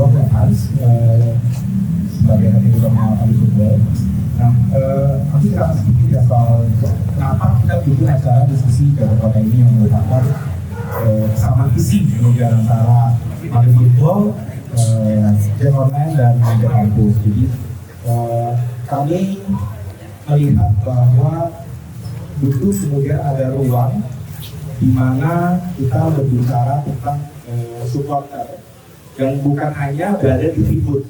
Bro dan Hans sebagai penyelenggara kami football. Nah, aku cerita sedikit ya soal kenapa kita bikin acara diskusi ke kota ini yang merupakan sama visi kemudian antara kami football, game online dan media kampus. Jadi kami melihat bahwa butuh kemudian ada ruang di mana kita berbicara tentang supporter yang bukan hanya berada di tribun,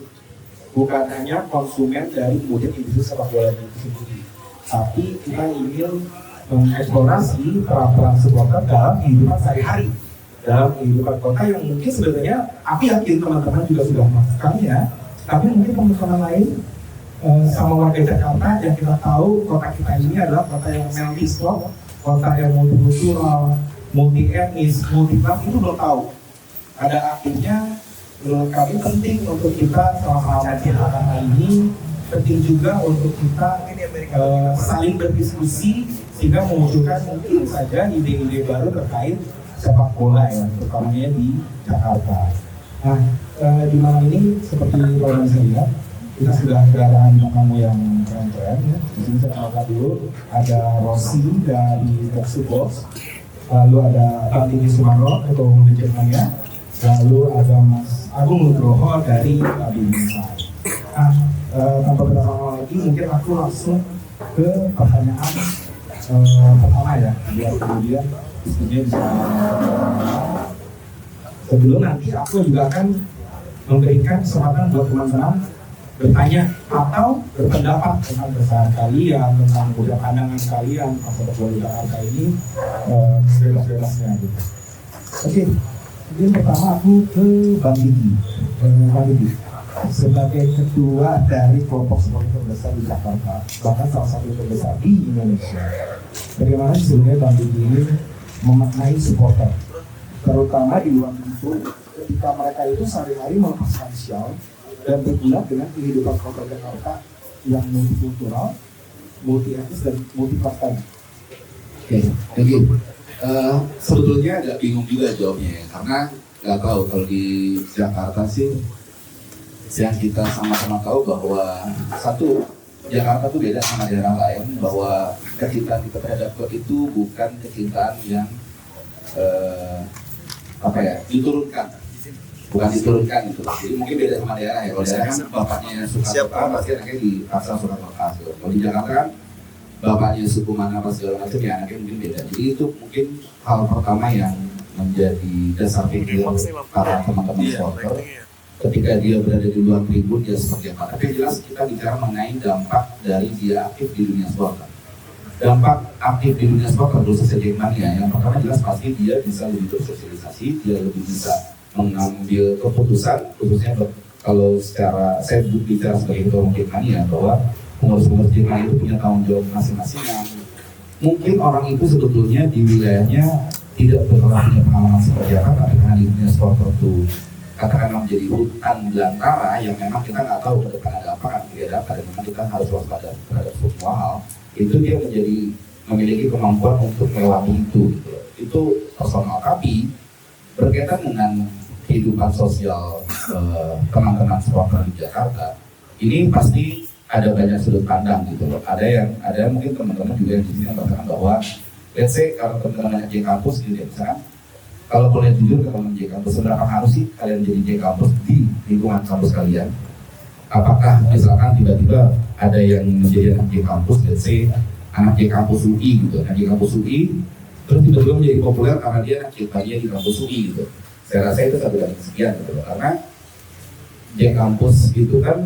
bukan hanya konsumen dari kemudian industri sepak bola itu sendiri, tapi kita ingin mengeksplorasi peran-peran supporter dalam kehidupan sehari-hari, dalam kehidupan kota yang mungkin sebenarnya aku yakin teman-teman juga sudah melakukannya, tapi mungkin teman-teman lain sama warga Jakarta yang kita tahu kota kita ini adalah kota yang melting, kota yang multikultural, multi etnis, multi ras, itu belum tahu. Ada akhirnya menurut kami penting untuk kita sama-sama menceritakan ini, penting juga untuk kita saling berdiskusi sehingga memunculkan mungkin saja ide-ide baru terkait sepak bola ya, terutamanya di Jakarta. Nah, di malam ini seperti yang saya lihat, kita sudah kedatangan tamu yang keren-keren ya. Di sini saya kenalkan dulu, ada Rossi dari Box to Box, lalu ada Bang Tini Sumarno ketua umum Jackmania, lalu ada Mas Agung Nugroho dari Binsa. Nah, tanpa berlama lagi, mungkin aku langsung ke pertanyaan pertama ya, biar kemudian diskusinya bisa. Sebelum nanti aku juga akan memberikan kesempatan buat teman-teman bertanya atau berpendapat tentang keresahan kalian, tentang budaya pandangan kalian tentang sepak bola Jakarta ini, bebas-bebasnya gitu. Oke, mungkin pertama aku ke Bang Didi. Bang Didi, sebagai ketua dari kelompok supporter terbesar di Jakarta, bahkan salah satu terbesar di Indonesia, bagaimana sebenarnya Bang Didi ini memaknai supporter, terutama di luar itu, ketika mereka itu sehari-hari melepaskan sial dan berguna dengan kehidupan kota Jakarta yang multikultural, multi etnis dan multi ras tadi. Oke, thank you. Sebetulnya agak bingung juga jawabnya ya, karena nggak tahu kalau di Jakarta sih yang kita sama-sama tahu bahwa satu, Jakarta tuh beda sama daerah lain, bahwa kecintaan kita terhadap klub itu bukan kecintaan yang diturunkan gitu. Jadi mungkin beda sama daerah ya. Kalau daerah kan bapaknya suka apa pasti anaknya dipaksa suka apa. Kalau di Jakarta kan bapaknya suku mana apa segala macam ya anaknya mungkin beda. Jadi itu mungkin hal pertama yang menjadi dasar pikir para teman-teman supporter ketika dia berada di luar tribun dia seperti apa. Tapi jelas kita bicara mengenai dampak dari dia aktif di dunia supporter. Dampak aktif di dunia supporter khususnya Jackmania yang pertama jelas pasti dia bisa lebih bersosialisasi, dia lebih bisa mengambil keputusan, khususnya kalau secara saya bicara sebagai ketua umum Jackmania bahwa pengurus-pengurus Jackmania itu punya tanggung jawab masing-masing yang mungkin orang itu sebetulnya di wilayahnya tidak pernah punya pengalaman seperti apa, tapi karena di dunia supporter itu katakanlah menjadi hutan belantara yang memang kita nggak tahu ke depan ada apa, kan tidak ada apa, dan memang kita harus waspada terhadap semua hal, itu dia memiliki kemampuan untuk melewati itu. Itu personal, tapi berkaitan dengan kehidupan sosial teman-teman supporter di Jakarta, ini pasti ada banyak sudut pandang gitu loh. Ada mungkin teman-teman juga yang di sini mengatakan bahwa, let's say kalau teman-teman J Campus gitu ya, misalkan kalau boleh jujur ke teman J Campus, seberapa harus sih kalian jadi J Campus di lingkungan kampus kalian? Apakah misalkan tiba-tiba ada yang menjadi anak J Campus, let's say anak J Campus UI gitu, anak J Campus UI terus tiba-tiba menjadi populer karena dia ceritanya di kampus UI gitu. Saya rasa itu satu dari sekian gitu loh, karena J Campus itu kan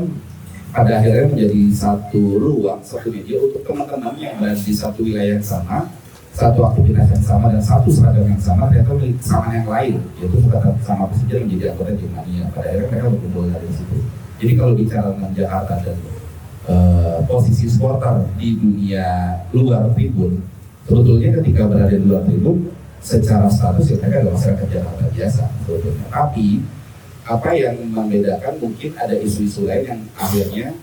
pada akhirnya menjadi satu ruang, satu media untuk teman-teman yang berada di satu wilayah yang sama, satu aktivitas yang sama dan satu seragam yang sama, ternyata sama yang lain, yaitu sama Persija menjadi anggota Jackmania. Pada akhirnya mereka berkumpul dari situ. Jadi kalau bicara tentang Jakarta dan posisi supporter di dunia luar tribun, sebetulnya ketika berada di luar tribun, secara status ya mereka adalah masyarakat Jakarta biasa sebetulnya. Tapi apa yang membedakan mungkin ada isu-isu lain yang akhirnya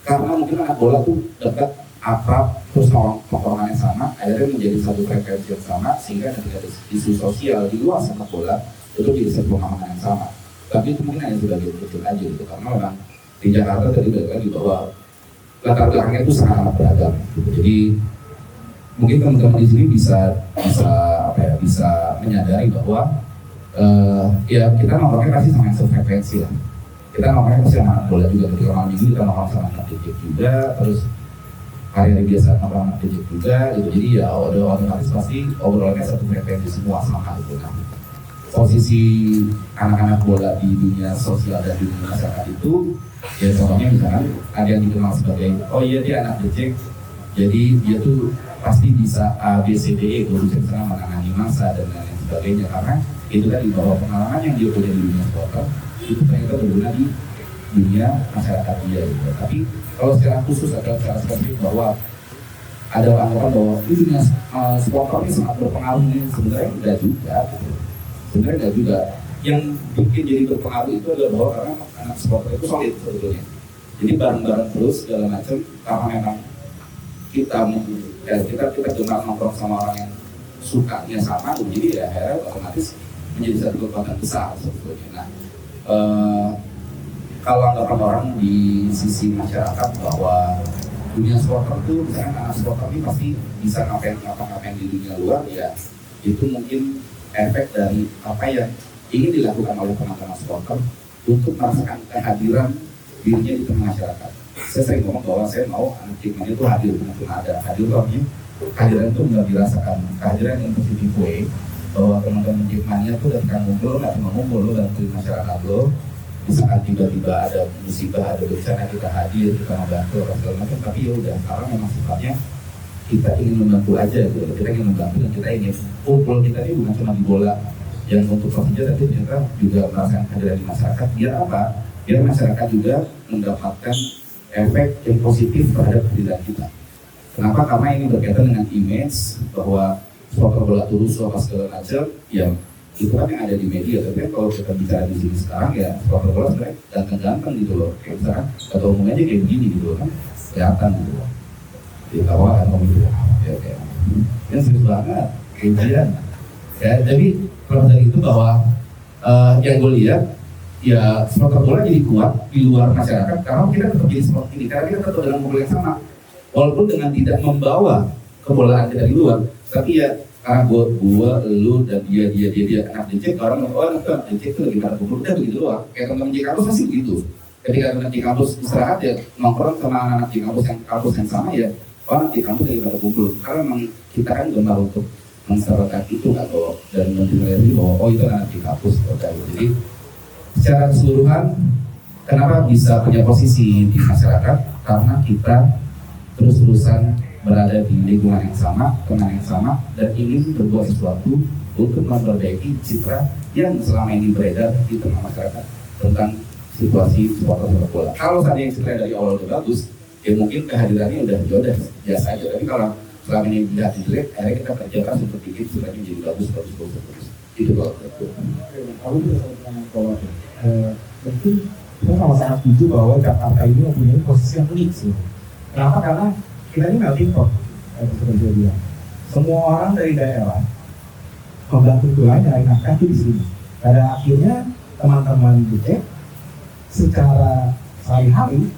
karena mungkin anak bola tuh dekat, akrab, terus tongkrongan yang sama, akhirnya menjadi satu frekuensi yang sama, sehingga ketika ada isu sosial di luar sepak bola itu jadi satu pemahaman yang sama. Tapi itu mungkin hanya sebagian kecil aja gitu, karena memang di Jakarta tadi balik lagi bahwa latar belakangnya itu sangat beragam gitu. Jadi mungkin teman-teman di sini bisa menyadari bahwa ya kita nongkrongnya pasti sama yang sefrekuensi lah. Kita nongkrongnya pasti sama anak bola juga, ketika malam minggu kita nongkrong sama anak DJ juga, terus hari-hari biasa nongkrong anak DJ juga gitu. Jadi ya udah otomatis pasti obrolannya satu frekuensi semua sama gitu. Nah, posisi anak-anak bola di dunia sosial dan di dunia masyarakat itu ya contohnya misalkan ada yang dikenal sebagai oh iya dia anak DJ, jadi dia tuh pasti bisa A, B, C, D, E, bisa menangani masa dan lain sebagainya, karena itu tadi bahwa pengalaman yang dia punya di dunia supporter itu ternyata berguna di dunia masyarakat dia gitu. Tapi kalau secara khusus atau secara spesifik bahwa ada anggapan bahwa di dunia supporter ini sangat berpengaruh, ini sebenarnya tidak juga gitu. Sebenarnya tidak juga. Yang bikin jadi berpengaruh itu adalah bahwa karena anak supporter itu solid sebetulnya. Jadi bareng-bareng terus segala macam, karena memang kita dengar nongkrong sama orang yang sukanya sama, jadi ya akhirnya otomatis menjadi satu kekuatan besar sebetulnya. Nah, kalau anggapan orang di sisi masyarakat bahwa dunia supporter itu misalnya anak supporter ini pasti bisa ngapain di dunia luar, ya itu mungkin efek dari apa yang ingin dilakukan oleh teman-teman supporter untuk merasakan kehadiran dirinya di tengah masyarakat. Saya sering ngomong bahwa saya mau anak timnya itu hadir, bukan ada hadir orangnya. Kehadiran itu nggak dirasakan, kehadiran yang positif way, bahwa teman-teman timnya itu ketika ngumpul, nggak cuma ngumpul lo bantuin masyarakat lo. Di saat tiba-tiba ada musibah, ada bencana, kita hadir, kita membantu orang segala macam. Tapi ya udah, sekarang memang sifatnya kita ingin membantu aja gitu. Kita ingin membantu dan kita ingin kumpul kita ini bukan cuma di bola yang untuk saja, tapi ternyata juga merasakan kehadiran di masyarakat. Biar apa? Biar masyarakat juga mendapatkan efek yang positif terhadap kehadiran kita. Kenapa? Karena ini berkaitan dengan image bahwa supporter bola Tulus apa segala macam, ya itu kan yang ada di media. Tapi kalau kita bicara di sini sekarang ya supporter bola sebenarnya ganteng-ganteng gitu loh. Kayak misalkan atau umumnya aja kayak begini gitu kan, kelihatan gitu loh. Di bawah atau gitu, ya kayak yang serius banget, ujian. Ya, jadi kalau dari itu bahwa yang gue lihat ya supporter bola jadi kuat di luar masyarakat karena kita tetap jadi seperti ini, karena kita tetap dengan mobil yang sama walaupun dengan tidak membawa kebolaan kita di luar, tapi ya karena gua, lu dan dia anak DJ, orang anak DJ itu lagi pada kumpul udah begitu doang. Kayak teman-teman di kampus pasti begitu. Ketika teman di kampus istirahat ya nongkrong sama anak di kampus yang sama ya orang di kampus lagi pada kumpul, karena memang kita kan gemar untuk menserahkan itu atau dan menilai bahwa oh itu anak di kampus atau jadi secara keseluruhan kenapa bisa punya posisi di masyarakat, karena kita terus-terusan berada di lingkungan yang sama, teman yang sama, dan ingin berbuat sesuatu untuk memperbaiki citra yang selama ini beredar di tengah masyarakat tentang situasi supporter sepak bola. Kalau tadi yang citra dari awal udah bagus, ya mungkin kehadirannya udah biasa aja. Tapi kalau selama ini tidak jelek, akhirnya kita kerja keras untuk bikin supaya menjadi bagus. Itu kalau itu. Aku juga sama bahwa mungkin kita sama-sama setuju bahwa Jakarta ini mempunyai posisi yang unik sih. Kenapa? Karena kita ini melting pot, seperti dia. Semua orang dari daerah membantu tulang nyari nafkah itu di sini. Pada akhirnya teman-teman DJ secara sehari-hari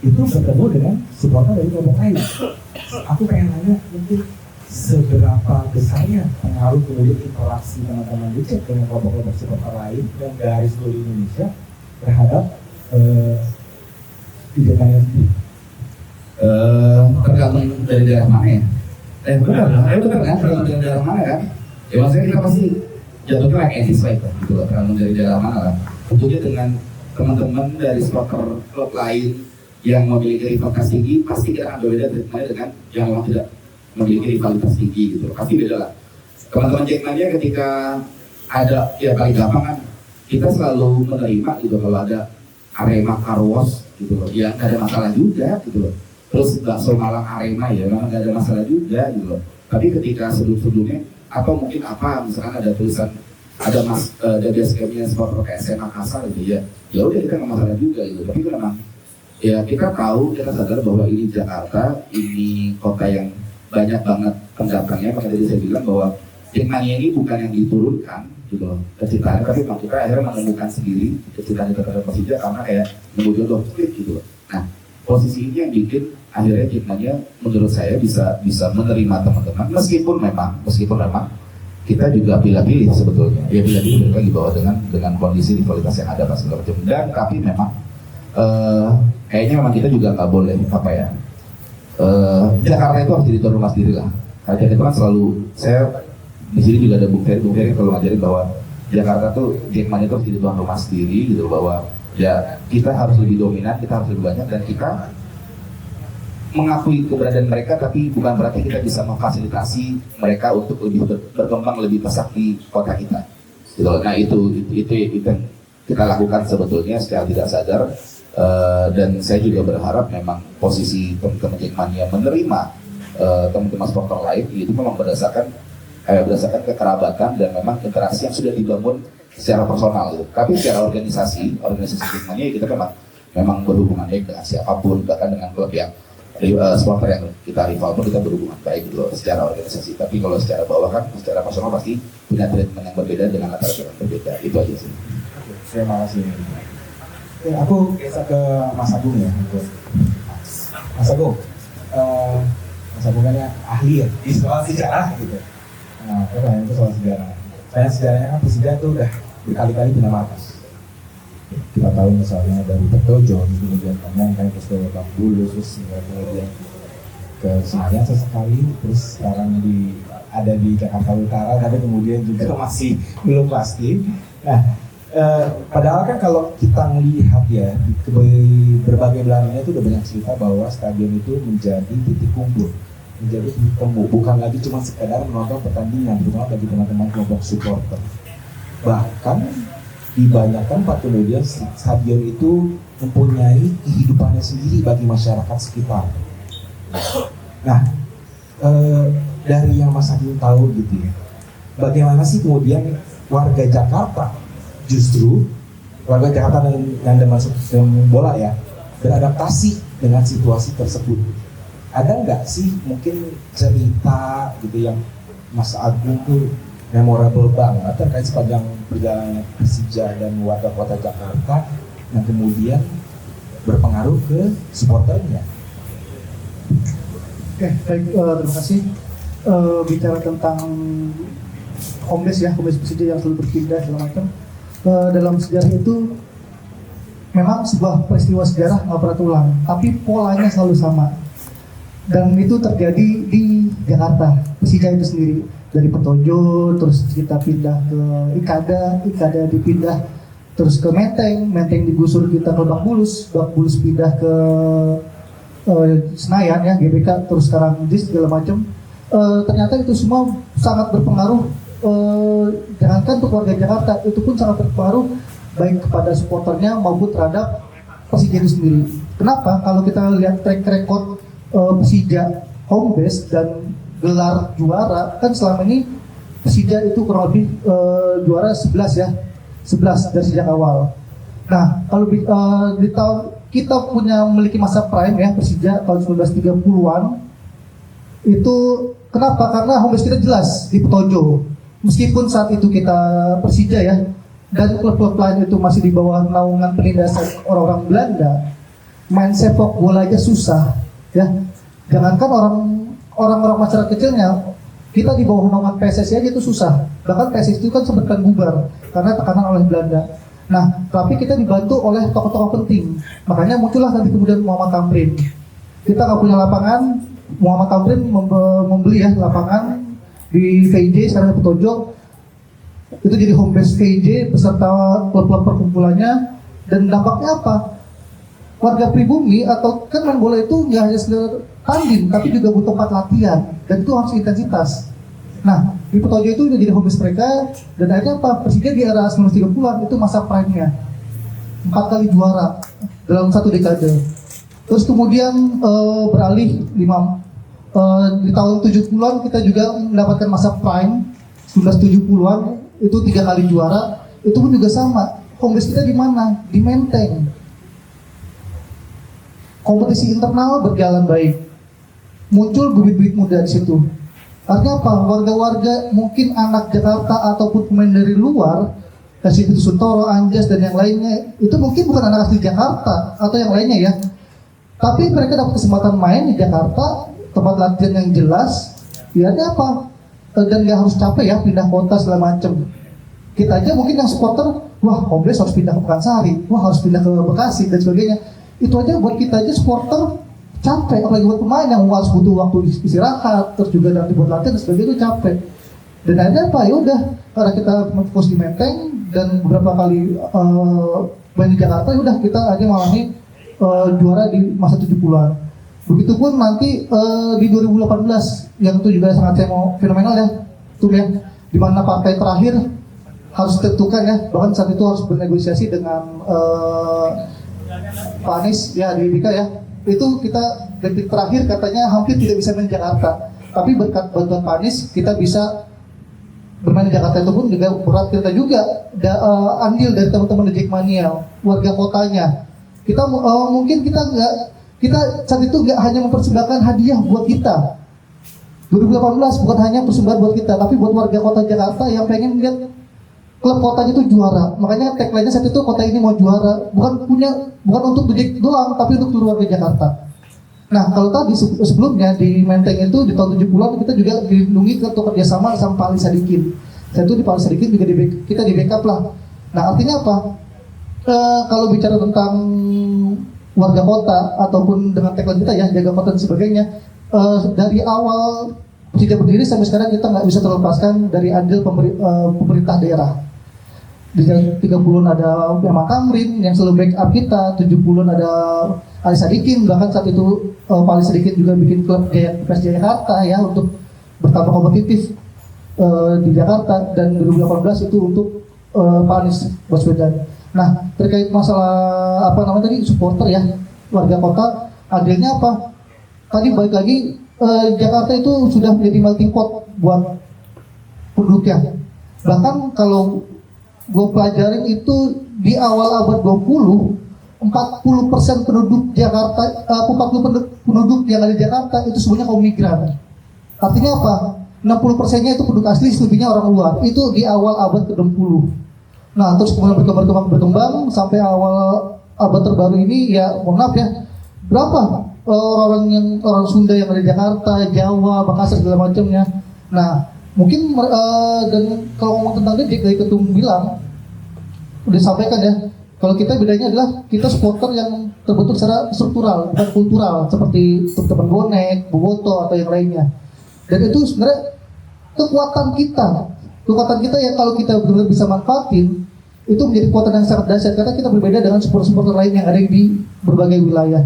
itu bertemu dengan supporter dari kelompok lain. Aku pengen nanya mungkin seberapa besarnya pengaruh kemudian interaksi teman-teman DJ dengan kelompok-kelompok supporter lain dan dari seluruh Indonesia terhadap DJ-nya sendiri. Tergantung dari daerah mana ya? Benar kan? Tergantung dari daerah mana kan? Ya maksudnya kita pasti jatuhnya like edis lah gitu loh, tergantung dari daerah mana lah. Tentunya dengan teman-teman dari supporter klub lain yang memiliki rivalitas tinggi, pasti kita akan berbeda dengan yang memang tidak memiliki rivalitas tinggi gitu. Pasti beda lah. Teman-teman Jackmania ketika ada, ya paling gampang kan, kita selalu menerima gitu kalau ada Arema Karwas gitu loh, ya nggak ada masalah juga gitu loh. Terus bakso Malang Arema ya memang nggak ada masalah juga gitu loh. Tapi ketika sebelum-sebelumnya atau mungkin apa misalkan ada tulisan ada basecampnya supporter kayak SMA Kasar gitu ya udah kita nggak masalah juga gitu. Tapi itu memang ya kita tahu, kita sadar bahwa ini Jakarta, ini kota yang banyak banget pendatangnya. Maka tadi saya bilang bahwa Jackmania ini bukan yang diturunkan gitu loh kecintaan, tapi memang kita akhirnya menemukan sendiri kecintaan kita terhadap Persija karena kayak nemu jodoh gitu loh. Nah, posisi ini yang bikin akhirnya Jackmania menurut saya bisa menerima teman-teman meskipun memang kita juga pilih-pilih sebetulnya. Ya pilih-pilih lagi bahwa dengan kondisi rivalitas yang ada pas segala macam. Dan tapi memang kayaknya memang kita juga nggak boleh apa ya. Jakarta itu harus jadi tuan rumah sendiri lah. Karena Jakarta itu kan selalu saya di sini juga ada Bung Ferry selalu ngajarin bahwa Jakarta tuh Jackmania itu harus jadi tuan rumah sendiri gitu bahwa ya kita harus lebih dominan, kita harus lebih banyak dan kita mengakui keberadaan mereka, tapi bukan berarti kita bisa memfasilitasi mereka untuk lebih berkembang lebih pesat di kota kita. Gitu. Nah itu yang kita lakukan sebetulnya secara tidak sadar, dan saya juga berharap memang posisi teman-teman Jackmania menerima teman-teman supporter lain itu memang berdasarkan kekerabatan dan memang interaksi yang sudah dibangun secara personal. Gitu. Tapi secara organisasi Jackmania kita memang berhubungan baik dengan siapapun, bahkan dengan klub yang supporter yang kita rival pun kita berhubungan baik gitu loh, secara organisasi. Tapi kalau secara bawah kan, secara personal pasti punya treatment yang berbeda dengan latar belakang berbeda. Itu aja sih. Terima kasih. Oke, aku geser ke Mas Agung ya. Mas Agung, Mas Agung kan ya ahli ya di soal sejarah gitu. Nah, itu soal sejarah. Sejarahnya kan Persija itu udah berkali-kali pindah markas. Kita tahu misalnya dari Petojo, kemudian kayak ke Lebak Bulus, terus kemudian ke Senayan sesekali, terus sekarang ada di Jakarta Utara, tapi kemudian juga masih belum pasti. Nah, padahal kan kalau kita melihat ya di berbagai belahannya itu udah banyak cerita bahwa stadion itu menjadi titik kumpul, menjadi titik temu, bukan lagi cuma sekedar menonton pertandingan, terutama bagi teman-teman kelompok supporter. Bahkan di banyak tempat kemudian stadion itu mempunyai kehidupannya sendiri bagi masyarakat sekitar. Nah, dari yang Mas Agung tahu gitu ya, bagaimana sih kemudian warga Jakarta, justru warga Jakarta yang masuk bola ya, beradaptasi dengan situasi tersebut? Ada nggak sih mungkin cerita gitu yang Mas Agung tuh memorable banget terkait sepanjang perjalanan Persija dan warga kota Jakarta yang kemudian berpengaruh ke supporternya? Oke, baik, terima kasih. Bicara tentang home base Persija yang selalu berpindah segala macam, dalam sejarah itu memang sebuah peristiwa sejarah nggak pernah terulang, tapi polanya selalu sama, dan itu terjadi di Jakarta. Persija itu sendiri dari Petojo, terus kita pindah ke Ikada dipindah terus ke Menteng digusur kita ke Lebak Bulus pindah ke Senayan ya, GBK, terus sekarang JIS segala macam. Ternyata itu semua sangat berpengaruh, jangankan untuk warga Jakarta, itu pun sangat berpengaruh baik kepada supporternya maupun terhadap Persija itu sendiri. Kenapa? Kalau kita lihat track record Persija home base dan gelar juara, kan selama ini Persija itu kurang lebih juara 11 dari sejak awal. Nah, kalau di tahun kita memiliki masa prime ya Persija tahun 1930-an itu kenapa? Karena home base kita jelas di Petojo. Meskipun saat itu kita Persija ya dan klub-klub lain itu masih di bawah naungan penindasan orang-orang Belanda, main sepak bola aja susah ya. Jangankan orang-orang masyarakat kecilnya, kita di bawah naungan PSSI aja itu susah. Bahkan PSSI itu kan sempat bubar karena tekanan oleh Belanda. Nah, tapi kita dibantu oleh tokoh-tokoh penting. Makanya muncullah nanti kemudian Muhammad Tamrin. Kita nggak punya lapangan, Muhammad Tamrin membeli ya lapangan di VJ sekarang di Petojo. Itu jadi home base VJ beserta klub-klub perkumpulannya. Dan dampaknya apa? Warga pribumi atau kan main bola itu nggak hanya sekedar tanding, tapi juga butuh tempat latihan, dan itu harus intensitas. Nah, di Petojo itu udah jadi home base mereka, dan akhirnya apa? Persija di era 1930-an itu masa prime-nya, 4 kali juara dalam satu dekade. Terus kemudian beralih di tahun 70-an kita juga mendapatkan masa prime, 1970-an itu 3 kali juara, itu pun juga sama. Home base kita di mana? Di Menteng. Kompetisi internal berjalan baik, muncul bibit-bibit muda di situ. Artinya apa? Warga-warga mungkin anak Jakarta ataupun pemain dari luar, kasih itu Suntoro, Anjas dan yang lainnya, itu mungkin bukan anak asli Jakarta atau yang lainnya ya. Tapi mereka dapat kesempatan main di Jakarta, tempat latihan yang jelas, ya ada apa? Dan nggak harus capek ya pindah kota segala macem. Kita aja mungkin yang supporter, wah Kombes harus pindah ke Pekansari, wah harus pindah ke Bekasi dan sebagainya. Itu aja buat kita aja supporter capek, apalagi buat pemain yang harus butuh waktu istirahat, terus juga nanti buat latihan dan sebagainya itu capek. Dan akhirnya apa? Ya udah, karena kita fokus di Menteng dan beberapa kali main di Jakarta, ya udah kita aja mengalami juara di masa 70-an. Begitupun nanti di 2018 yang itu juga sangat fenomenal ya, tuh ya, di mana partai terakhir harus ditentukan ya, bahkan saat itu harus bernegosiasi dengan Pak Anies ya di BK ya. Itu kita detik terakhir katanya hampir tidak bisa main di Jakarta, tapi berkat bantuan Pak Anies kita bisa bermain di Jakarta. Itu pun juga berat kita juga andil dari teman-teman di Jackmania, warga kotanya. Kita mungkin kita saat itu nggak hanya mempersembahkan hadiah buat kita 2018, bukan hanya persembahan buat kita, tapi buat warga kota Jakarta yang pengen lihat klub kotanya itu juara. Makanya tagline-nya saat itu kota ini mau juara, bukan untuk Jack doang, tapi untuk seluruh warga Jakarta. Nah, kalau tadi sebelumnya di Menteng itu di tahun 70-an kita juga dilindungi untuk kerjasama sama Pak Ali Sadikin. Saya itu di Pak Ali Sadikin juga kita di backup lah. Nah, artinya apa? Kalau bicara tentang warga kota ataupun dengan tagline kita ya, jaga kota dan sebagainya, dari awal Persija berdiri sampai sekarang kita nggak bisa terlepaskan dari andil pemerintah daerah. Di 30-an ada Memang Tamrin yang selalu backup kita, 70-an ada Ali Sadikin, bahkan saat itu Pak Ali Sadikin juga bikin klub Persija Jakarta ya untuk bertambah kompetitif di Jakarta, dan 2018 itu untuk Pak Anies Baswedan. Nah, terkait masalah supporter ya, warga kota, adilnya apa? Tadi balik lagi, Jakarta itu sudah menjadi melting pot buat penduduknya. Bahkan kalau gue pelajarin itu di awal abad 20, 40% penduduk Jakarta, 40 penduduk yang ada di Jakarta itu semuanya kaum migran. Artinya apa? 60%-nya itu penduduk asli, selebihnya orang luar. Itu di awal abad ke-20. Nah, terus kemudian berkembang sampai awal abad terbaru ini, ya mohon maaf ya, berapa orang Sunda yang ada di Jakarta, Jawa, Makassar segala macamnya. Nah, mungkin dan kalau ngomong tentang Jack, dari Ketum bilang udah sampaikan ya, kalau kita bedanya adalah kita supporter yang terbentuk secara struktural, bukan kultural seperti teman bonek, boboto atau yang lainnya. Dan itu sebenarnya kekuatan kita ya, kalau kita benar-benar bisa manfaatin, itu menjadi kekuatan yang sangat dahsyat karena kita berbeda dengan supporter-supporter lain yang ada di berbagai wilayah.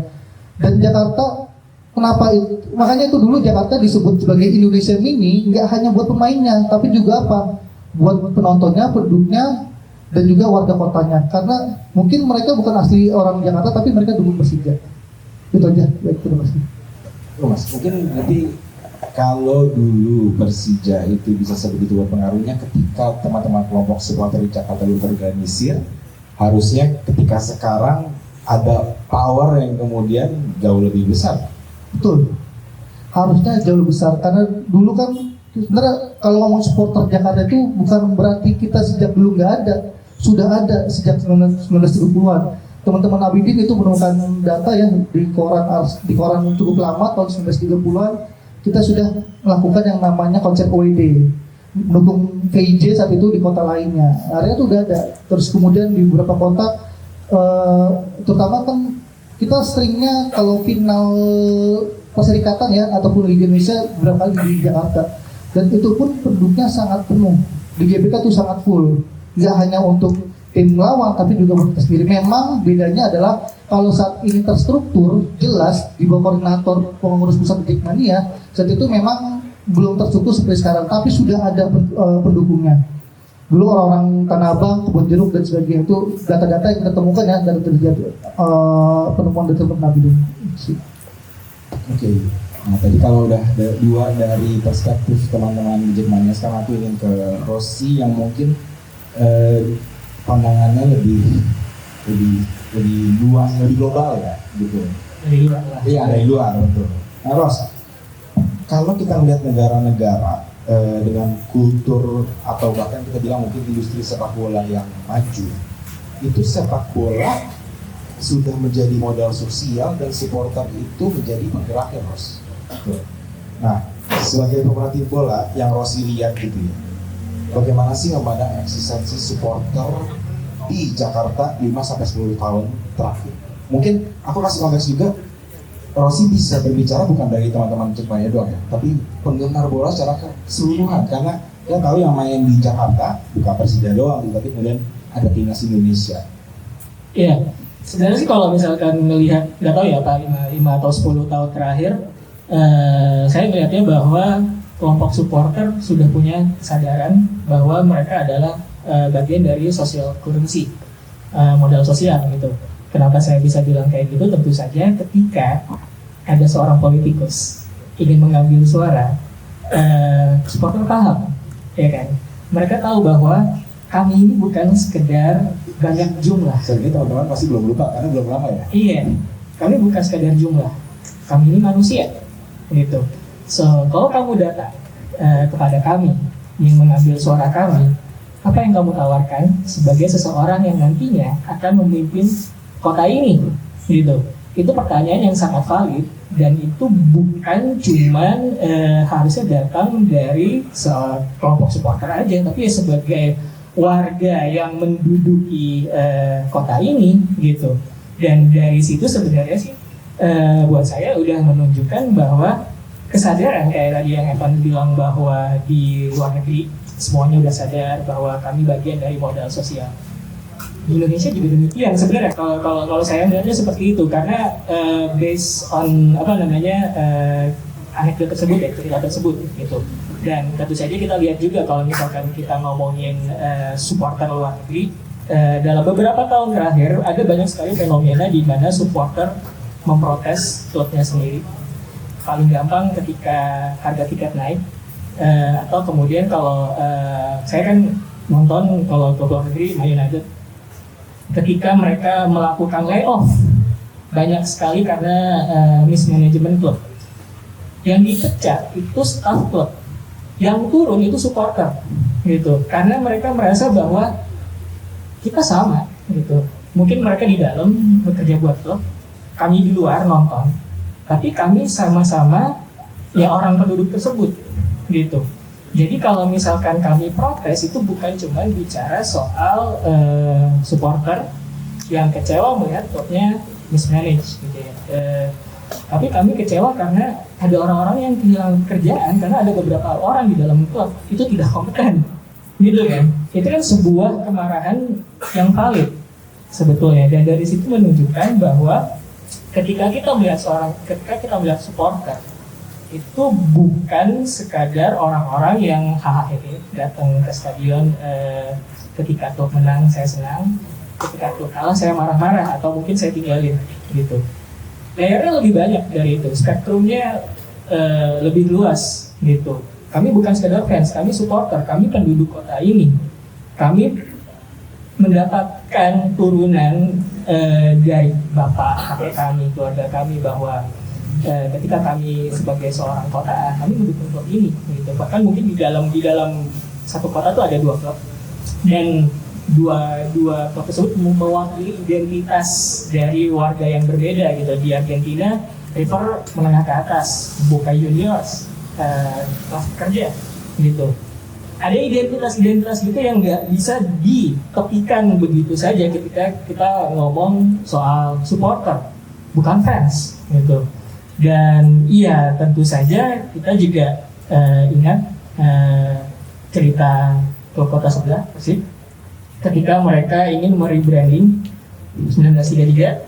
Dan Jakarta, kenapa itu? Makanya itu dulu Jakarta disebut sebagai Indonesia Mini, nggak hanya buat pemainnya, tapi juga apa? Buat penontonnya, penduduknya, dan juga warga kotanya. Karena mungkin mereka bukan asli orang Jakarta, tapi mereka dukung Persija. Itu aja. Baik, terima kasih. Mas, mungkin nanti kalau dulu Persija itu bisa sebegitu berpengaruhnya ketika teman-teman kelompok supporter di Jakarta dulu terorganisir, harusnya ketika sekarang ada power yang kemudian jauh lebih besar. Betul. Harusnya jauh lebih besar karena dulu kan sebenarnya kalau ngomong supporter Jakarta itu bukan berarti kita sejak dulu nggak ada, sudah ada sejak 1970-an. Teman-teman Abidin itu menemukan data ya di koran cukup lama tahun 1930-an, kita sudah melakukan yang namanya konsep OED, mendukung VIJ saat itu di kota lainnya. Akhirnya itu udah ada. Terus kemudian di beberapa kota, terutama kan kita seringnya kalau final Perserikatan ya ataupun Liga Indonesia beberapa kali di Jakarta, dan itu pun penduduknya sangat penuh. Di GBK itu sangat full, nggak hanya untuk tim lawan tapi juga untuk kita sendiri. Memang bedanya adalah kalau saat ini terstruktur jelas di bawah koordinator pengurus pusat Jackmania, saat itu memang belum terstruktur seperti sekarang, tapi sudah ada pendukungnya. Dulu orang-orang Tanah Abang, Kebun Jeruk dan sebagainya, itu data-data yang kita temukan ya dari terjadi penemuan dari teman Nabi. Oke. Nah, tadi kalau udah dua dari perspektif teman-teman di Jackmania, sekarang aku ingin ke Rossi yang mungkin pandangannya lebih luas, lebih global ya, gitu. Dari luar lah. Iya, dari luar, betul. Nah, Ros, kalau kita melihat negara-negara dengan kultur atau bahkan kita bilang mungkin industri sepak bola yang maju, itu sepak bola sudah menjadi modal sosial dan supporter itu menjadi penggeraknya, Ros. Nah, sebagai pemerhati bola yang Rosi lihat gitu ya, bagaimana sih memandang eksistensi supporter di Jakarta 5-10 tahun terakhir? Mungkin aku kasih konteks juga, Rosi bisa berbicara bukan dari teman-teman Jepangnya doang ya, tapi penggemar bola secara keseluruhan, karena kita tahu yang main di Jakarta bukan Persija doang, tapi kemudian ada timnas Indonesia. Iya, sebenarnya sih kalau misalkan melihat, nggak tahu ya Pak, 5 atau 10 tahun terakhir, saya melihatnya bahwa kelompok supporter sudah punya kesadaran bahwa mereka adalah bagian dari social currency, modal sosial gitu. Kenapa saya bisa bilang kayak gitu? Tentu saja ketika ada seorang politikus ingin mengambil suara, supporter paham, ya kan? Mereka tahu bahwa kami ini bukan sekedar banyak jumlah. Sebenarnya teman-teman pasti belum lupa karena belum lama ya. Iya, kami bukan sekedar jumlah, kami ini manusia, gitu. So, kalau kamu datang kepada kami, ingin mengambil suara kami, apa yang kamu tawarkan sebagai seseorang yang nantinya akan memimpin kota ini, gitu. Itu pertanyaan yang sangat valid dan itu bukan cuman harusnya datang dari kelompok supporter aja, tapi ya sebagai warga yang menduduki kota ini, gitu. Dan dari situ sebenarnya sih buat saya udah menunjukkan bahwa kesadaran kayak tadi yang Evan bilang bahwa di luar negeri semuanya udah sadar bahwa kami bagian dari modal sosial. Di Indonesia juga demikian sebenarnya. Kalau saya melihatnya seperti itu karena based on anekdot tersebut ya, cerita tersebut gitu. Dan tentu saja kita lihat juga kalau misalkan kita ngomongin supporter luar negeri, dalam beberapa tahun terakhir ada banyak sekali fenomena di mana supporter memprotes klubnya sendiri. Paling gampang ketika harga tiket naik, atau kemudian kalau saya kan nonton kalau klub luar negeri Man United, ketika mereka melakukan layoff banyak sekali karena mismanagement klub. Yang dipecat itu staff klub, yang turun itu supporter, gitu. Karena mereka merasa bahwa kita sama, gitu. Mungkin mereka di dalam bekerja buat klub, kami di luar nonton, tapi kami sama-sama ya orang penduduk tersebut, gitu. Jadi kalau misalkan kami protes itu bukan cuma bicara soal supporter yang kecewa melihat klubnya mismanage, gitu ya. Tapi kami kecewa karena ada orang-orang yang kehilangan kerjaan karena ada beberapa orang di dalam klub itu tidak kompeten, gitu kan. Itu kan sebuah kemarahan yang valid sebetulnya, dan dari situ menunjukkan bahwa ketika kita melihat supporter itu bukan sekadar orang-orang yang hahaha datang ke stadion ketika klub menang saya senang, ketika klub kalah saya marah-marah atau mungkin saya tinggalin, gitu. Layarnya lebih banyak dari itu, spektrumnya lebih luas, gitu. Kami bukan sekadar fans, kami supporter, kami penduduk kota ini. Kami mendapatkan turunan dari bapak, kakek kami, keluarga kami bahwa ketika kami sebagai seorang kota, kami mendukung klub ini, gitu. Bahkan mungkin di dalam satu kota itu ada 2 klub dan dua klub tersebut mewakili identitas dari warga yang berbeda, gitu. Di Argentina, River menengah ke atas, Boca Juniors kelas kerja, gitu. Ada identitas gitu yang nggak bisa ditepikan begitu saja ketika kita ngomong soal supporter, bukan fans, gitu. Dan iya, tentu saja kita juga ingat cerita klub kota sebelah, Persib, ketika mereka ingin merebranding 1933,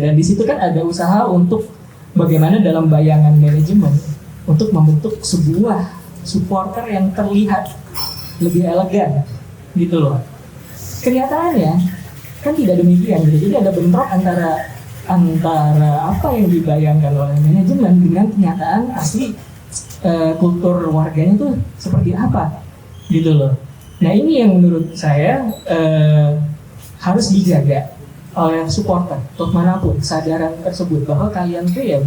dan di situ kan ada usaha untuk bagaimana dalam bayangan manajemen untuk membentuk sebuah supporter yang terlihat lebih elegan, gitu loh. Kenyataannya kan tidak demikian, gitu. Jadi ada bentrok antara apa yang dibayangkan oleh manajemen dengan kenyataan asli kultur warganya itu seperti apa, gitu loh. Nah ini yang menurut saya harus dijaga oleh supporter, klub manapun, kesadaran tersebut bahwa kalian tuh ya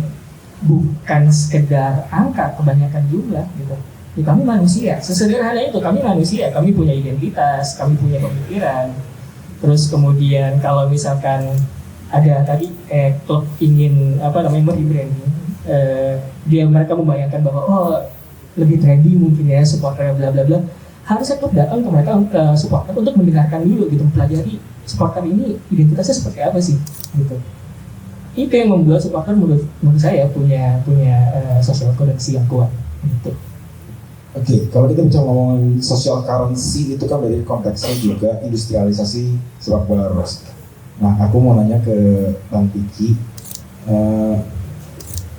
bukan sekedar angka kebanyakan jumlah gitu. Ya, kami manusia, sesederhana itu kami manusia, kami punya identitas, kami punya pemikiran. Terus kemudian kalau misalkan ada tadi klub ingin merebranding, mereka membayangkan bahwa lebih trendy mungkin ya supporter bla bla bla, harusnya klub datang ke mereka ke supporter untuk mendengarkan dulu gitu, mempelajari supporter ini identitasnya seperti apa sih gitu. Itu yang membuat supporter menurut saya punya social currency yang kuat gitu. Oke, kalau kita bicara ngomongin social currency itu kan dari konteksnya juga industrialisasi sepak bola Ros. Nah, aku mau nanya ke Bang Diki,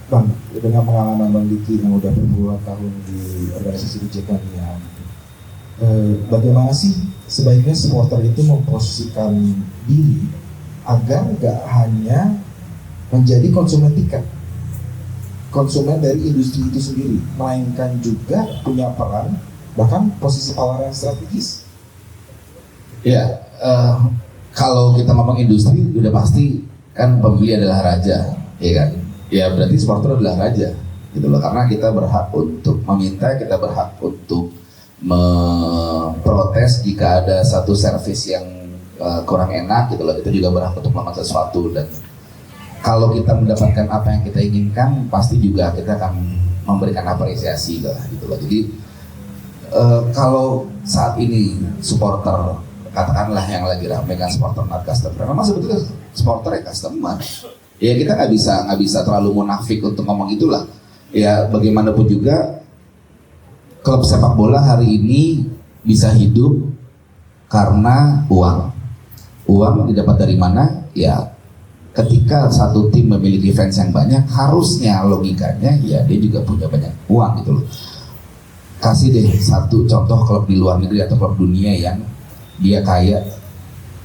Bang, dengan pengalaman Bang Diki yang udah berpuluhan tahun di organisasi UJK ini, bagaimana sih sebaiknya supporter itu memposisikan diri agar nggak hanya menjadi konsumen tiket, konsumen dari industri itu sendiri, melainkan juga punya peran, bahkan posisi power yang strategis. Ya, kalau kita ngomong industri, udah pasti kan pembeli adalah raja, ya kan? Ya berarti supporter adalah raja, gitu loh. Karena kita berhak untuk meminta, kita berhak untuk memprotes jika ada satu servis yang kurang enak, gitu loh. Kita juga berhak untuk melakukan sesuatu, dan kalau kita mendapatkan apa yang kita inginkan, pasti juga kita akan memberikan apresiasi lah, gitu loh. Jadi kalau saat ini supporter, katakanlah yang lagi ramai kan supporter not customer, memang sebetulnya supporter ya customer. Ya kita nggak bisa terlalu munafik untuk ngomong itulah. Ya bagaimanapun juga klub sepak bola hari ini bisa hidup karena uang. Uang didapat dari mana? Ya ketika satu tim memiliki fans yang banyak, harusnya logikanya ya dia juga punya banyak uang gitu loh. Kasih deh satu contoh klub di luar negeri atau klub dunia yang dia kaya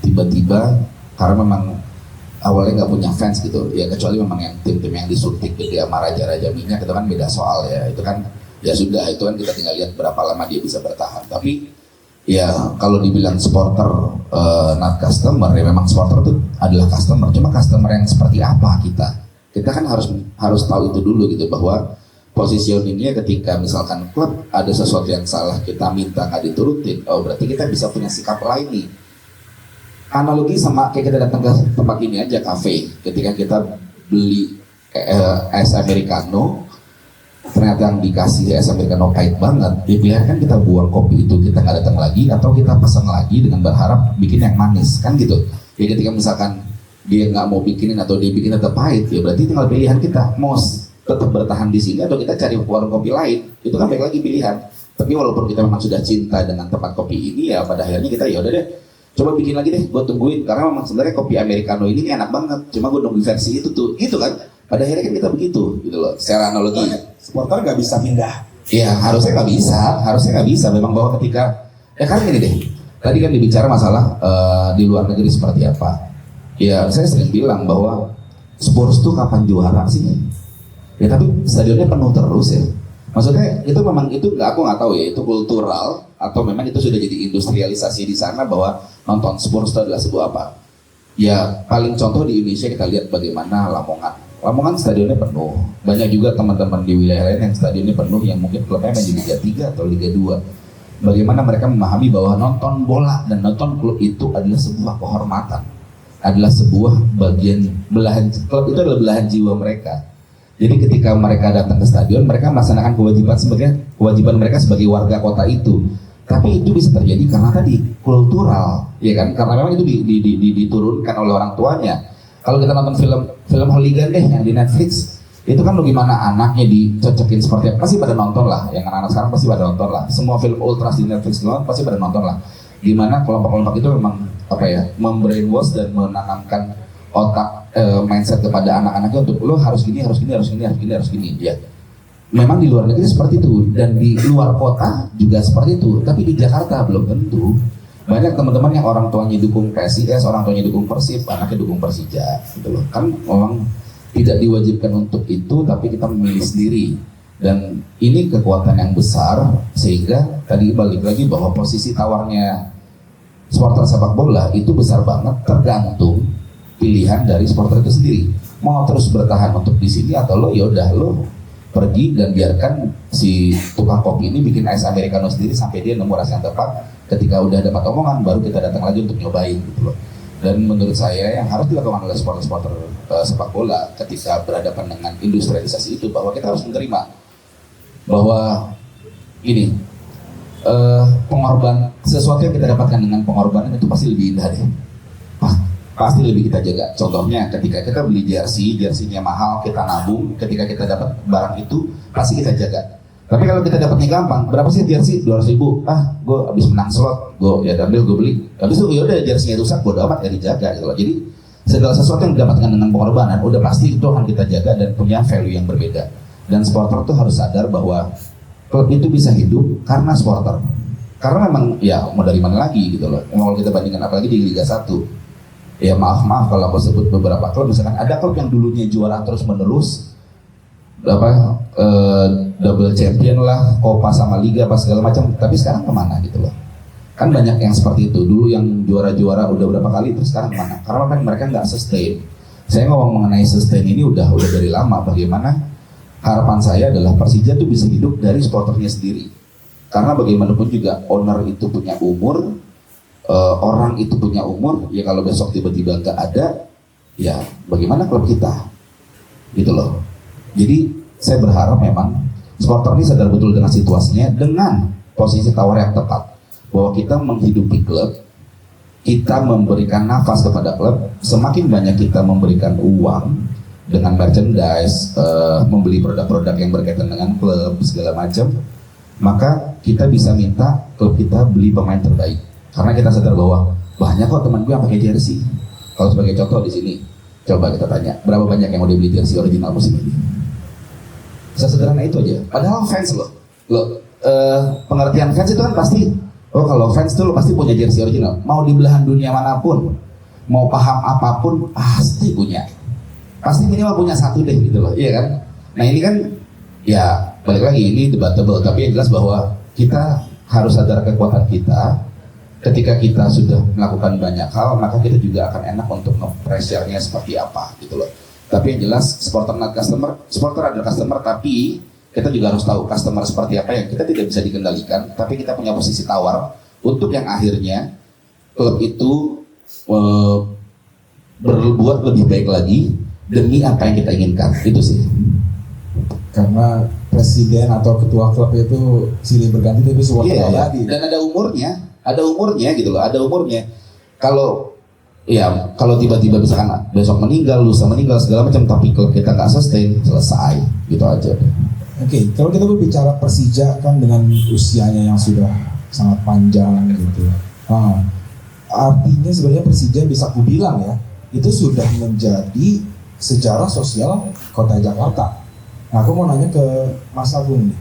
tiba-tiba karena memang awalnya nggak punya fans gitu ya, kecuali memang yang tim-tim yang disuntik gitu ya, sama raja-raja minyak itu kan beda soal ya, itu kan ya sudah, itu kan kita tinggal lihat berapa lama dia bisa bertahan. Tapi ya kalau dibilang supporter not customer, ya memang supporter itu adalah customer, cuma customer yang seperti apa kita kan harus tahu itu dulu gitu, bahwa positioningnya ketika misalkan klub ada sesuatu yang salah kita minta nggak diturutin, berarti kita bisa punya sikap lain nih. Analogi sama kayak kita datang ke tempat ini aja, kafe, ketika kita beli es americano, ternyata yang dikasih es americano pahit banget, dibiarkan kita buang kopi itu, kita nggak datang lagi, atau kita pesan lagi dengan berharap bikin yang manis, kan gitu. Ya ketika misalkan dia nggak mau bikinin atau dia bikin tetap pahit, ya berarti tinggal pilihan kita, mau tetap bertahan di sini atau kita cari warung kopi lain, itu kan baik lagi pilihan. Tapi walaupun kita memang sudah cinta dengan tempat kopi ini, ya pada akhirnya kita ya udah deh, coba bikin lagi deh, gue tungguin, karena memang sebenarnya kopi americano ini enak banget, cuma gue nunggu versi itu tuh, gitu kan. Pada akhirnya kan kita begitu, gitu loh, secara analogi. Supporter nggak bisa pindah. Iya, harusnya nggak bisa, memang bahwa ketika, ya kan gini deh, tadi kan dibicara masalah di luar negeri seperti apa. Ya saya sering bilang bahwa Spurs tuh kapan juara sih? Ya tapi stadionnya penuh terus ya. Maksudnya itu memang itu aku nggak tahu ya, itu kultural atau memang itu sudah jadi industrialisasi di sana bahwa nonton Spurs itu adalah sebuah apa? Ya paling contoh di Indonesia kita lihat bagaimana Lamongan stadionnya penuh. Banyak juga teman-teman di wilayah lain yang stadionnya penuh, yang mungkin klubnya main di Liga 3 atau Liga 2. Bagaimana mereka memahami bahwa nonton bola dan nonton klub itu adalah sebuah kehormatan, adalah sebuah bagian belahan, klub itu adalah belahan jiwa mereka. Jadi ketika mereka datang ke stadion, mereka melaksanakan kewajiban mereka sebagai warga kota itu. Tapi itu bisa terjadi karena tadi kultural, ya kan? Karena memang itu diturunkan oleh orang tuanya. Kalau kita nonton film Hooligan deh yang di Netflix, itu kan lo gimana anaknya dicocokin seperti apa, pasti pada nonton lah. Yang anak-anak sekarang pasti pada nonton lah. Semua film ultras di Netflix pasti pada nonton lah. Gimana kelompok-kelompok itu memang membrainwash dan menanamkan otak mindset kepada anak-anaknya untuk lo harus gini ya. Memang di luar negeri seperti itu, dan di luar kota juga seperti itu, tapi di Jakarta belum tentu. Banyak teman-teman yang orang tuanya dukung PSIS, orang tuanya dukung Persib, anaknya dukung Persija gitu loh. Kan memang tidak diwajibkan untuk itu, tapi kita memilih sendiri. Dan ini kekuatan yang besar, sehingga tadi balik lagi bahwa posisi tawarnya supporter sepak bola itu besar banget, tergantung pilihan dari supporter itu sendiri. mau terus bertahan untuk di sini atau lo ya udah lo pergi dan biarkan si tukang kopi ini bikin es americano sendiri sampai dia nemu rasa yang tepat. Ketika udah dapat omongan baru kita datang lagi untuk nyobain gitu loh. Dan menurut saya yang harus dilakukan oleh supporter sepak bola ketika berhadapan dengan industrialisasi itu, bahwa kita harus menerima bahwa ini pengorban, sesuatu yang kita dapatkan dengan pengorbanan itu pasti lebih indah deh. Pasti lebih kita jaga. Contohnya ketika kita beli jersey-nya mahal, kita nabung, ketika kita dapat barang itu pasti kita jaga. Tapi kalau kita dapatnya gampang, berapa sih jersey? 200.000. Gue abis menang slot, gue ya ambil, gue beli. Habis itu yaudah jersey-nya rusak, bodo amat ya dijaga gitu loh. Jadi segala sesuatu yang didapatkan dengan pengorbanan, udah pasti itu akan kita jaga dan punya value yang berbeda. Dan supporter tuh harus sadar bahwa klub itu bisa hidup karena supporter. Karena memang ya mau dari mana lagi gitu loh. Kalau kita bandingkan apalagi di Liga 1. Ya maaf kalau aku sebut beberapa klub, misalkan ada klub yang dulunya juara terus menerus, double champion lah, Copa sama Liga pas segala macam, tapi sekarang kemana gitu loh. Kan banyak yang seperti itu, dulu yang juara-juara udah berapa kali terus sekarang kemana? Karena kan mereka nggak sustain. Saya ngomong mengenai sustain ini udah dari lama. Bagaimana harapan saya adalah Persija tuh bisa hidup dari supporternya sendiri. Karena bagaimanapun juga owner itu punya umur, orang itu punya umur, ya kalau besok tiba-tiba nggak ada, ya bagaimana klub kita, gitu loh. Jadi saya berharap memang supporter ini sadar betul dengan situasinya, dengan posisi tawar yang tepat, bahwa kita menghidupi klub, kita memberikan nafas kepada klub. Semakin banyak kita memberikan uang dengan merchandise, membeli produk-produk yang berkaitan dengan klub segala macam, maka kita bisa minta klub kita beli pemain terbaik. Karena kita sadar bahwa banyak kok teman gue yang pakai jersey. Kalau sebagai contoh di sini, coba kita tanya, berapa banyak yang udah beli jersey original musim ini? Sesederhana itu aja. Padahal fans loh, pengertian fans itu kan pasti, kalau fans tuh lo pasti punya jersey original. Mau di belahan dunia manapun, mau paham apapun, pasti punya. Pasti minimal punya satu deh gitu loh, iya kan? Nah ini kan, ya balik lagi ini debatable, tapi yang jelas bahwa kita harus sadar kekuatan kita. Ketika kita sudah melakukan banyak hal, maka kita juga akan enak untuk nge-pressure-nya seperti apa gitu loh. Tapi yang jelas, supporter adalah customer, tapi kita juga harus tahu customer seperti apa yang kita tidak bisa dikendalikan, tapi kita punya posisi tawar untuk yang akhirnya klub itu berbuat lebih baik lagi demi apa yang kita inginkan, itu sih. Karena presiden atau ketua klub itu silih berganti tapi supporter lagi. Dan ada umurnya gitu loh, ada umurnya. Kalau tiba-tiba misalkan besok meninggal, lusa meninggal segala macam, tapi kalau kita nggak sustain, selesai gitu aja. Oke, kalau kita berbicara Persija kan dengan usianya yang sudah sangat panjang gitu. Artinya sebenarnya Persija bisa aku bilang ya, itu sudah menjadi sejarah sosial kota Jakarta. Nah, aku mau nanya ke Mas Agung nih.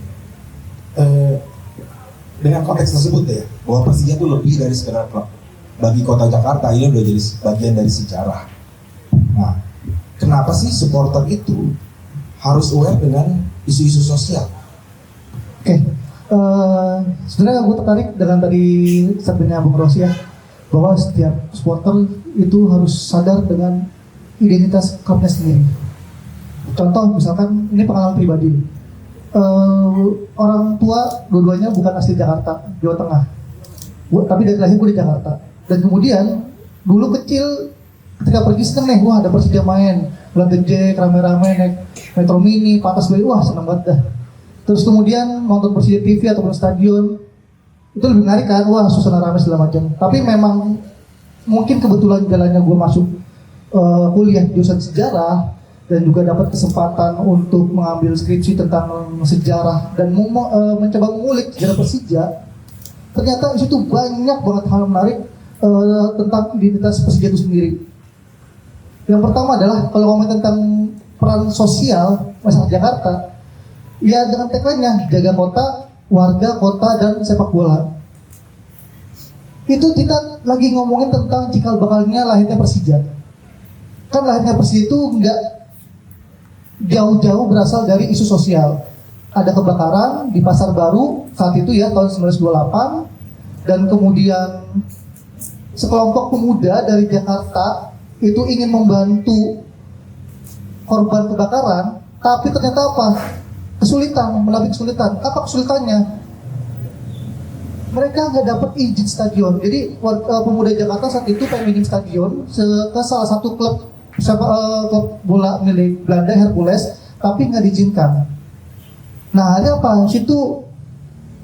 Dengan konteks tersebut ya, bahwa Persija itu lebih dari sekedar klub. Bagi kota Jakarta ini udah jadi bagian dari sejarah. Nah, kenapa sih supporter itu harus aware dengan isu-isu sosial? Oke, sebenarnya gue tertarik dengan tadi statementnya Bung Rosi ya, bahwa setiap supporter itu harus sadar dengan identitas klubnya sendiri. Contoh misalkan, ini pengalaman pribadi. Orang tua dua-duanya bukan asli Jakarta, Jawa Tengah, tapi dari lahir gue di Jakarta. Dan kemudian dulu kecil ketika pergi seneng nih, wah ada Persija main, bulan gede, rame-rame naik Metro Mini, patas gue, wah seneng banget dah. Terus kemudian nonton Persija TV atau stadion, itu lebih menarik kan, wah suasana rame segala macam. Tapi memang mungkin kebetulan jalannya gue masuk kuliah jurusan sejarah, dan juga dapat kesempatan untuk mengambil skripsi tentang sejarah dan mencoba mengulik sejarah Persija. Ternyata di situ banyak banget hal menarik tentang identitas Persija itu sendiri. Yang pertama adalah kalau ngomong tentang peran sosial masyarakat Jakarta, ya dengan tagline-nya jaga kota, warga kota dan sepak bola. Itu kita lagi ngomongin tentang cikal bakalnya lahirnya Persija. Kan lahirnya Persija itu enggak jauh-jauh berasal dari isu sosial. Ada kebakaran di Pasar Baru saat itu ya tahun 1928, dan kemudian sekelompok pemuda dari Jakarta itu ingin membantu korban kebakaran, tapi ternyata apa? Kesulitan, melalui kesulitan. Apa kesulitannya? Mereka nggak dapat izin stadion. Jadi pemuda Jakarta saat itu pengen bikin stadion ke salah satu klub klub bola milik Belanda, Hercules, tapi nggak diizinkan. Nah, ada apa? Situ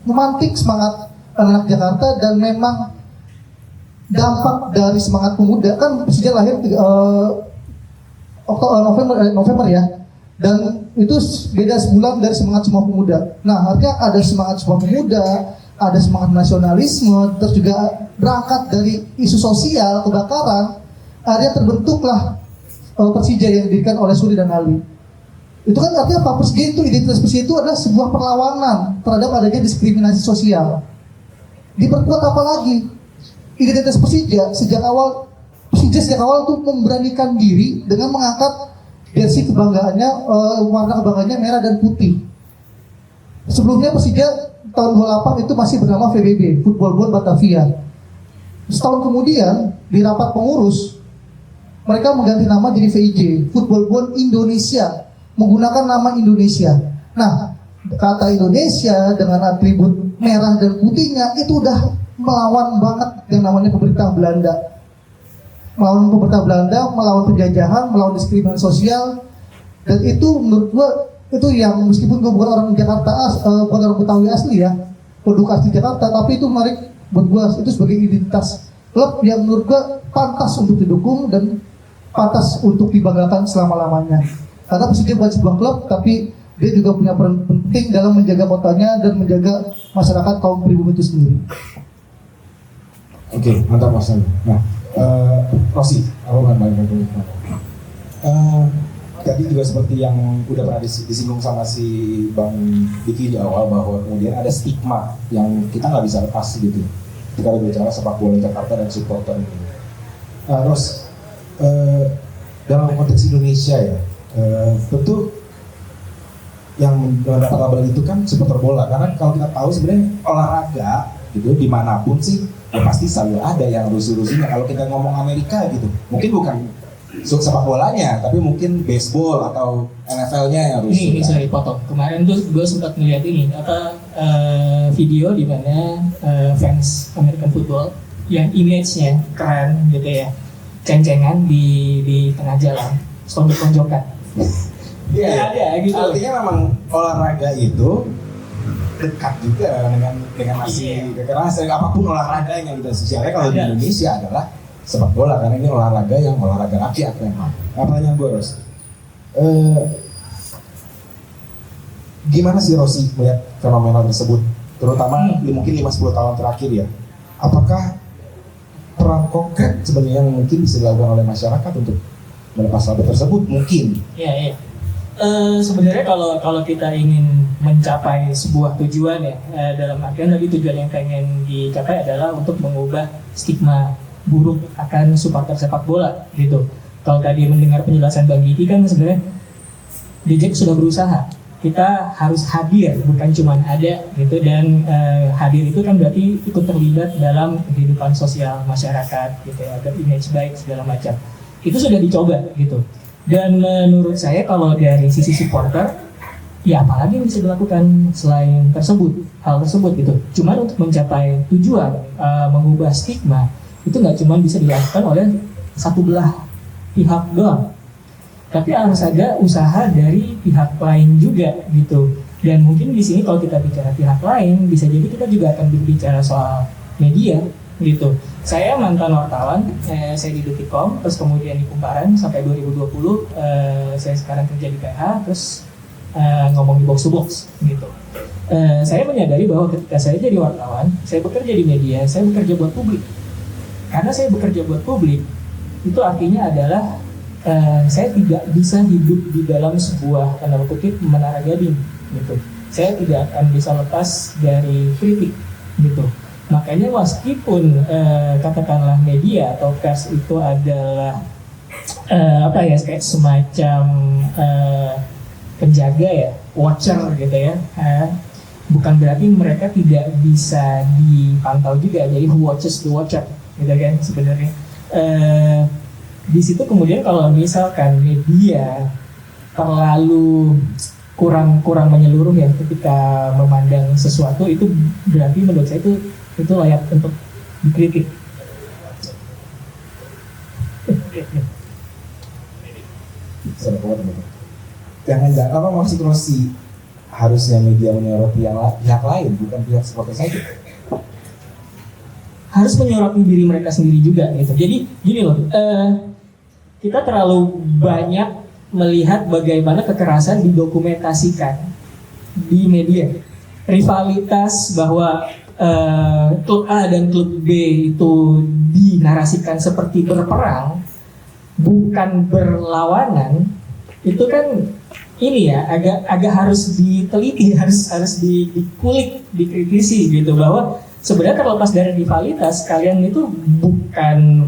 memantik semangat anak Jakarta dan memang dampak dari semangat pemuda kan sejak lahir November ya, dan itu beda sebulan dari semangat semua pemuda. Nah, artinya ada semangat semua pemuda, ada semangat nasionalisme, terus juga berangkat dari isu sosial kebakaran, akhirnya terbentuklah Persija yang didirikan oleh Suri dan Ali. Itu kan artinya apa? Persija itu, identitas Persija itu adalah sebuah perlawanan terhadap adanya diskriminasi sosial. Diperkuat apa lagi? Identitas Persija sejak awal tuh memberanikan diri dengan mengangkat jersey kebanggaannya, warna kebanggaannya merah dan putih. Sebelumnya Persija tahun 28 itu masih bernama VBB, Football Board Batavia. Setahun kemudian di rapat pengurus mereka mengganti nama jadi VIJ, Football Board Indonesia, menggunakan nama Indonesia. Nah, kata Indonesia dengan atribut merah dan putihnya itu udah melawan banget yang namanya pemerintah Belanda. Melawan pemerintah Belanda, melawan penjajahan, melawan diskriminasi sosial. Dan itu menurut gua itu yang meskipun gua bukan orang Jakarta, bukan orang Betawi asli ya, produk asli Jakarta, tapi itu menarik buat gua, itu sebagai identitas klub yang menurut gua pantas untuk didukung dan pantas untuk dibanggakan selama-lamanya. Karena Persija bukan sebuah klub, tapi dia juga punya peran penting dalam menjaga kotanya dan menjaga masyarakat kaum pribumi itu sendiri. Oke, mantap Mas Ali. Nah, Rosi, aku akan balik lagi. Tadi juga seperti yang udah pernah disinggung sama si Bang Diki di awal, bahwa kemudian ada stigma yang kita nggak bisa lepas gitu ketika berbicara sepak bola Jakarta dan supporter ini. Ros, dalam konteks Indonesia ya, tentu yang mendapat label itu kan supporter bola, karena kalau kita tahu sebenarnya olahraga gitu dimanapun sih ya pasti selalu ada yang rusuh-rusuhnya. Kalau kita ngomong Amerika gitu, mungkin bukan sepak bolanya, tapi mungkin baseball atau NFL-nya yang rusuh. Ini saya potong. Kemarin tuh gue sempat ngeliat ini video di mana fans American football yang image-nya keren gitu ya, ceng-cengan di tengah jalan, tonjok-tonjokan. Iya, ada gitu. Artinya memang olahraga itu dekat juga dengan masih kekerasan, apapun olahraganya gitu. Sejarahnya kalau di Indonesia adalah sepak bola, karena ini olahraga rakyat memang. Pertanyaan gue, Ros, gimana sih Rosi melihat fenomena tersebut, terutama mungkin 5-10 tahun terakhir ya? Apakah peran konkret sebenarnya yang mungkin bisa dilakukan oleh masyarakat untuk melepas label tersebut? Mungkin. Iya. Sebenarnya kalau kita ingin mencapai sebuah tujuan ya, dalam artian tadi tujuan yang pengen dicapai adalah untuk mengubah stigma buruk akan supporter sepak bola gitu. Kalau tadi mendengar penjelasan Bang Diki kan sebenarnya DJ sudah berusaha. Kita harus hadir, bukan cuma ada gitu, dan hadir itu kan berarti ikut terlibat dalam kehidupan sosial masyarakat gitu ya, agar image baik segala macam. Itu sudah dicoba gitu. Dan menurut saya kalau dari sisi supporter, ya apalagi yang bisa dilakukan selain hal tersebut gitu. Cuman untuk mencapai tujuan, mengubah stigma, itu nggak cuma bisa dilakukan oleh satu belah pihak doang. Tapi harus ada usaha dari pihak lain juga gitu. Dan mungkin di sini kalau kita bicara pihak lain, bisa jadi kita juga akan berbicara soal media gitu. Saya mantan wartawan, saya di Detikcom, terus kemudian di Kumparan sampai 2020, saya sekarang kerja di PH, terus ngomong di box to box gitu. Saya menyadari bahwa ketika saya jadi wartawan, saya bekerja di media, saya bekerja buat publik. Karena saya bekerja buat publik, itu artinya adalah saya tidak bisa hidup di dalam sebuah tanda kutip menara gading gitu. Saya tidak akan bisa lepas dari kritik gitu. Makanya meskipun katakanlah media atau pers itu adalah kayak semacam penjaga ya, watcher gitu ya, bukan berarti mereka tidak bisa dipantau juga. Jadi who watches the watcher gitu kan sebenarnya. Di situ kemudian kalau misalkan media terlalu kurang menyeluruh ya ketika memandang sesuatu, itu berarti menurut saya itu layak untuk dikritik. Jangan apa maksud Rosi, harusnya media menyoroti pihak lain bukan pihak supporter saja. Harus menyoroti diri mereka sendiri juga gitu. Jadi gini loh, kita terlalu banyak melihat bagaimana kekerasan didokumentasikan di media. Rivalitas bahwa klub A dan klub B itu dinarasikan seperti berperang, bukan berlawanan, itu kan ini ya agak harus diteliti, harus dikulik, dikritisi gitu, bahwa sebenarnya terlepas dari rivalitas, kalian itu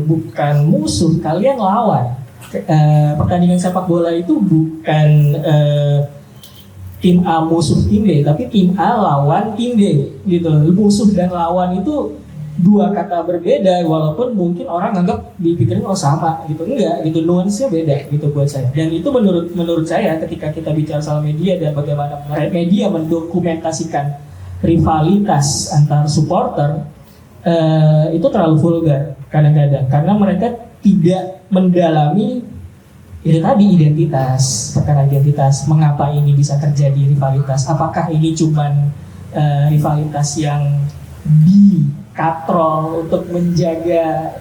bukan musuh, kalian lawan. Pertandingan sepak bola itu bukan tim A musuh tim B, tapi tim A lawan tim D gitu. Musuh dan lawan itu dua kata berbeda, walaupun mungkin orang anggap dipikirin sama gitu, enggak gitu, nuansnya beda gitu buat saya. Dan itu menurut saya ketika kita bicara soal media dan bagaimana media mendokumentasikan rivalitas antar supporter, itu terlalu vulgar kadang-kadang, karena mereka tidak mendalami itu tadi perkara identitas, mengapa ini bisa terjadi rivalitas, apakah ini cuman rivalitas yang dikatrol untuk menjaga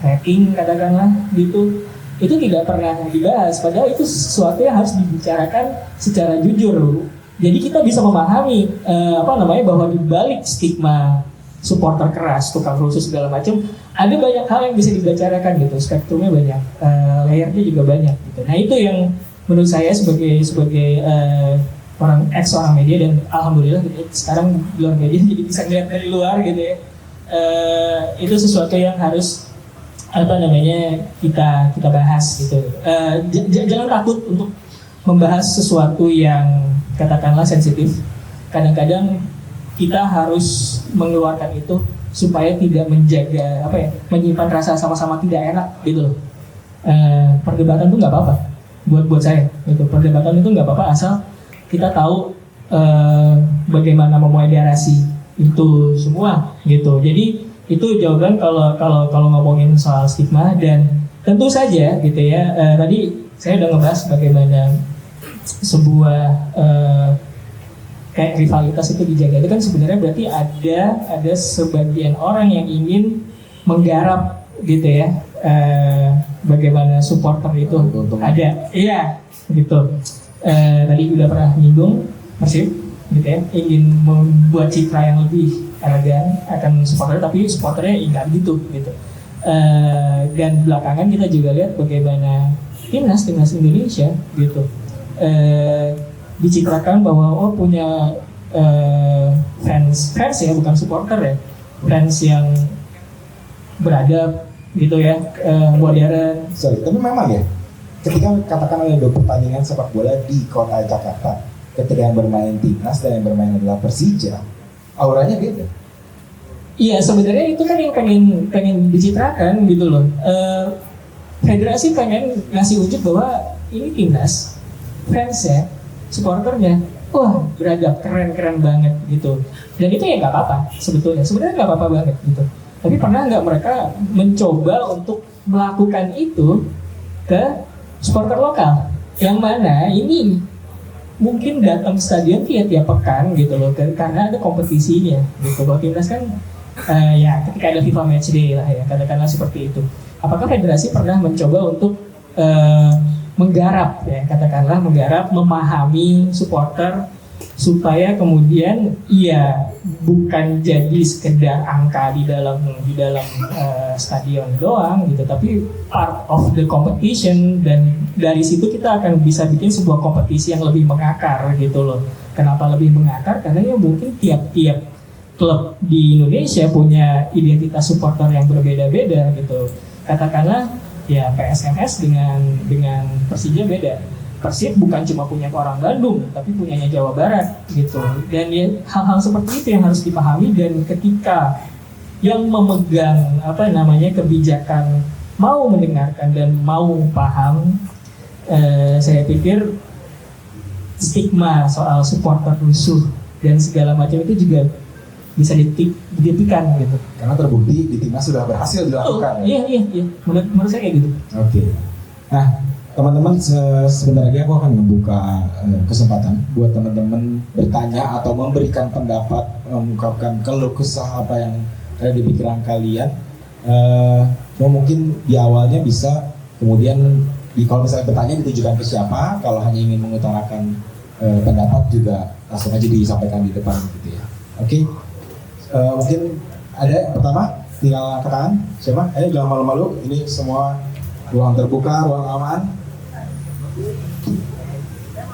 rating katakanlah gitu, itu tidak pernah dibahas, padahal itu sesuatu yang harus dibicarakan secara jujur. Jadi kita bisa memahami bahwa di balik stigma supporter keras, tukang rusuh segala macam, ada banyak hal yang bisa dibicarakan gitu, spektrumnya banyak, layernya juga banyak gitu. Nah itu yang menurut saya sebagai orang media, dan alhamdulillah gitu, sekarang di luar media jadi bisa ngeliat dari luar gitu ya, itu sesuatu yang harus kita bahas gitu. Jangan takut untuk membahas sesuatu yang katakanlah sensitif. Kadang-kadang kita harus mengeluarkan itu supaya tidak menyimpan rasa sama-sama tidak enak gitu loh. Perdebatan itu nggak apa-apa buat saya gitu. Perdebatan itu nggak apa-apa asal kita tahu bagaimana memoderasi itu semua gitu. Jadi itu jawaban kalau ngomongin soal stigma. Dan tentu saja gitu ya, tadi saya udah ngebahas bagaimana sebuah kayak rivalitas itu dijaga. Itu kan sebenarnya berarti ada sebagian orang yang ingin menggarap gitu ya, bagaimana supporter itu ada, iya gitu. Tadi udah pernah nyinggung Persib gitu ya, ingin membuat citra yang lebih elegan akan supporter, tapi supporternya enggak gitu. Dan belakangan kita juga lihat bagaimana timnas Indonesia gitu dicitrakan bahwa punya fans ya, bukan supporter ya, fans yang beradab gitu ya, modern. Tapi memang ya, ketika katakan ada 2 pertandingan sepak bola di kota Jakarta, ketika yang bermain timnas dan yang bermain adalah Persija, auranya beda. Iya, sebenarnya itu kan yang pengen dicitrakan gitu loh. Federasi pengen ngasih wujud bahwa ini timnas, fansnya, supporternya, wah beradab, keren banget gitu. Dan itu ya nggak apa-apa sebetulnya, sebenarnya nggak apa-apa banget gitu. Tapi pernah nggak mereka mencoba untuk melakukan itu ke supporter lokal, yang mana ini mungkin datang stadion tiap pekan gitu loh, karena ada kompetisinya gitu. Bahwa timnas kan ya ketika ada FIFA Matchday lah ya, katakanlah seperti itu. Apakah federasi pernah mencoba untuk menggarap, memahami supporter supaya kemudian bukan jadi sekedar angka di dalam stadion doang gitu, tapi part of the competition, dan dari situ kita akan bisa bikin sebuah kompetisi yang lebih mengakar gitu loh. Kenapa lebih mengakar? Karena ya mungkin tiap klub di Indonesia punya identitas supporter yang berbeda-beda gitu. Katakanlah ya PSMS dengan Persija beda. Persib bukan cuma punya orang Bandung, tapi punyanya Jawa Barat gitu. Dan ya, hal-hal seperti itu yang harus dipahami, dan ketika yang memegang kebijakan mau mendengarkan dan mau paham, saya pikir stigma soal supporter rusuh dan segala macam itu juga bisa ditipikan gitu. Karena terbukti di timnas sudah berhasil dilakukan. Iya. Menurut saya kayak gitu. Oke. Nah, teman-teman, sebentar lagi aku akan membuka kesempatan buat teman-teman bertanya atau memberikan pendapat, mengungkapkan keluh kesah apa yang ada di pikiran kalian. Mungkin di awalnya bisa, kemudian kalau misalnya bertanya ditujukan ke siapa, kalau hanya ingin mengutarakan pendapat juga langsung aja disampaikan di depan gitu ya. Oke. Mungkin ada yang pertama, tinggal angkat tangan. Siapa? Ayo jangan malu-malu. Ini semua ruang terbuka, ruang aman.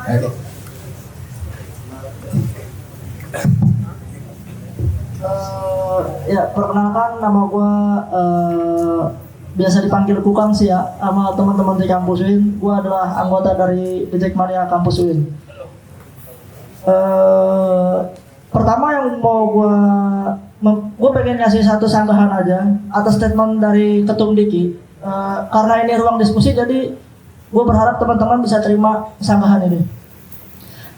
Oke. Ya, perkenalkan nama gue biasa dipanggil Kukang sih ya, sama teman-teman di kampus UIN. Gue adalah anggota dari The Jackmania kampus UIN. Pertama yang mau gue pengen ngasih satu sanggahan aja atas statement dari Ketum Diki. Karena ini ruang diskusi, jadi gue berharap teman-teman bisa terima sanggahan ini.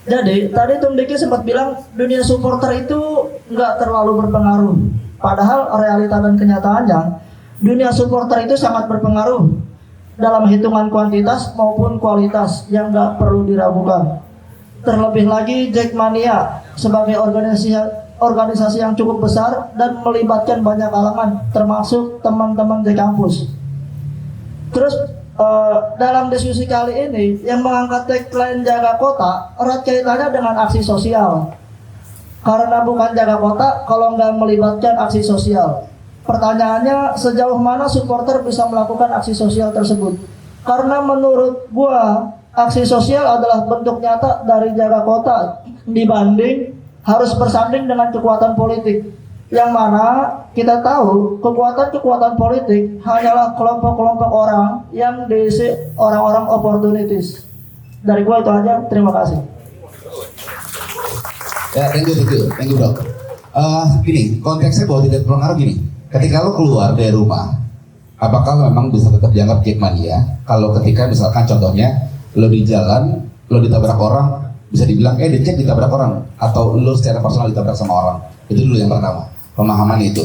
Jadi tadi Tum Diki sempat bilang dunia supporter itu nggak terlalu berpengaruh. Padahal realita dan kenyataannya dunia supporter itu sangat berpengaruh dalam hitungan kuantitas maupun kualitas yang nggak perlu diragukan. Terlebih lagi Jackmania sebagai organisasi yang cukup besar dan melibatkan banyak kalangan, termasuk teman-teman di kampus. Terus dalam diskusi kali ini yang mengangkat tagline jaga kota erat kaitannya dengan aksi sosial. Karena bukan jaga kota kalau nggak melibatkan aksi sosial. Pertanyaannya, sejauh mana supporter bisa melakukan aksi sosial tersebut? Karena menurut gua aksi sosial adalah bentuk nyata dari jaga kota dibanding harus bersanding dengan kekuatan politik. Yang mana kita tahu kekuatan politik hanyalah kelompok-kelompok orang yang diisi orang-orang opportunities. Dari gua itu aja, terima kasih. Ya, thank you bro. Gini, konteksnya bahwa tidak berpengaruh gini. Ketika lo keluar dari rumah, apakah memang bisa tetap dianggap Jackmania? Kalau ketika misalkan contohnya lo di jalan, lo ditabrak orang, bisa dibilang Jack ditabrak orang, atau lo secara personal ditabrak sama orang. Itu dulu yang pertama, pemahaman itu.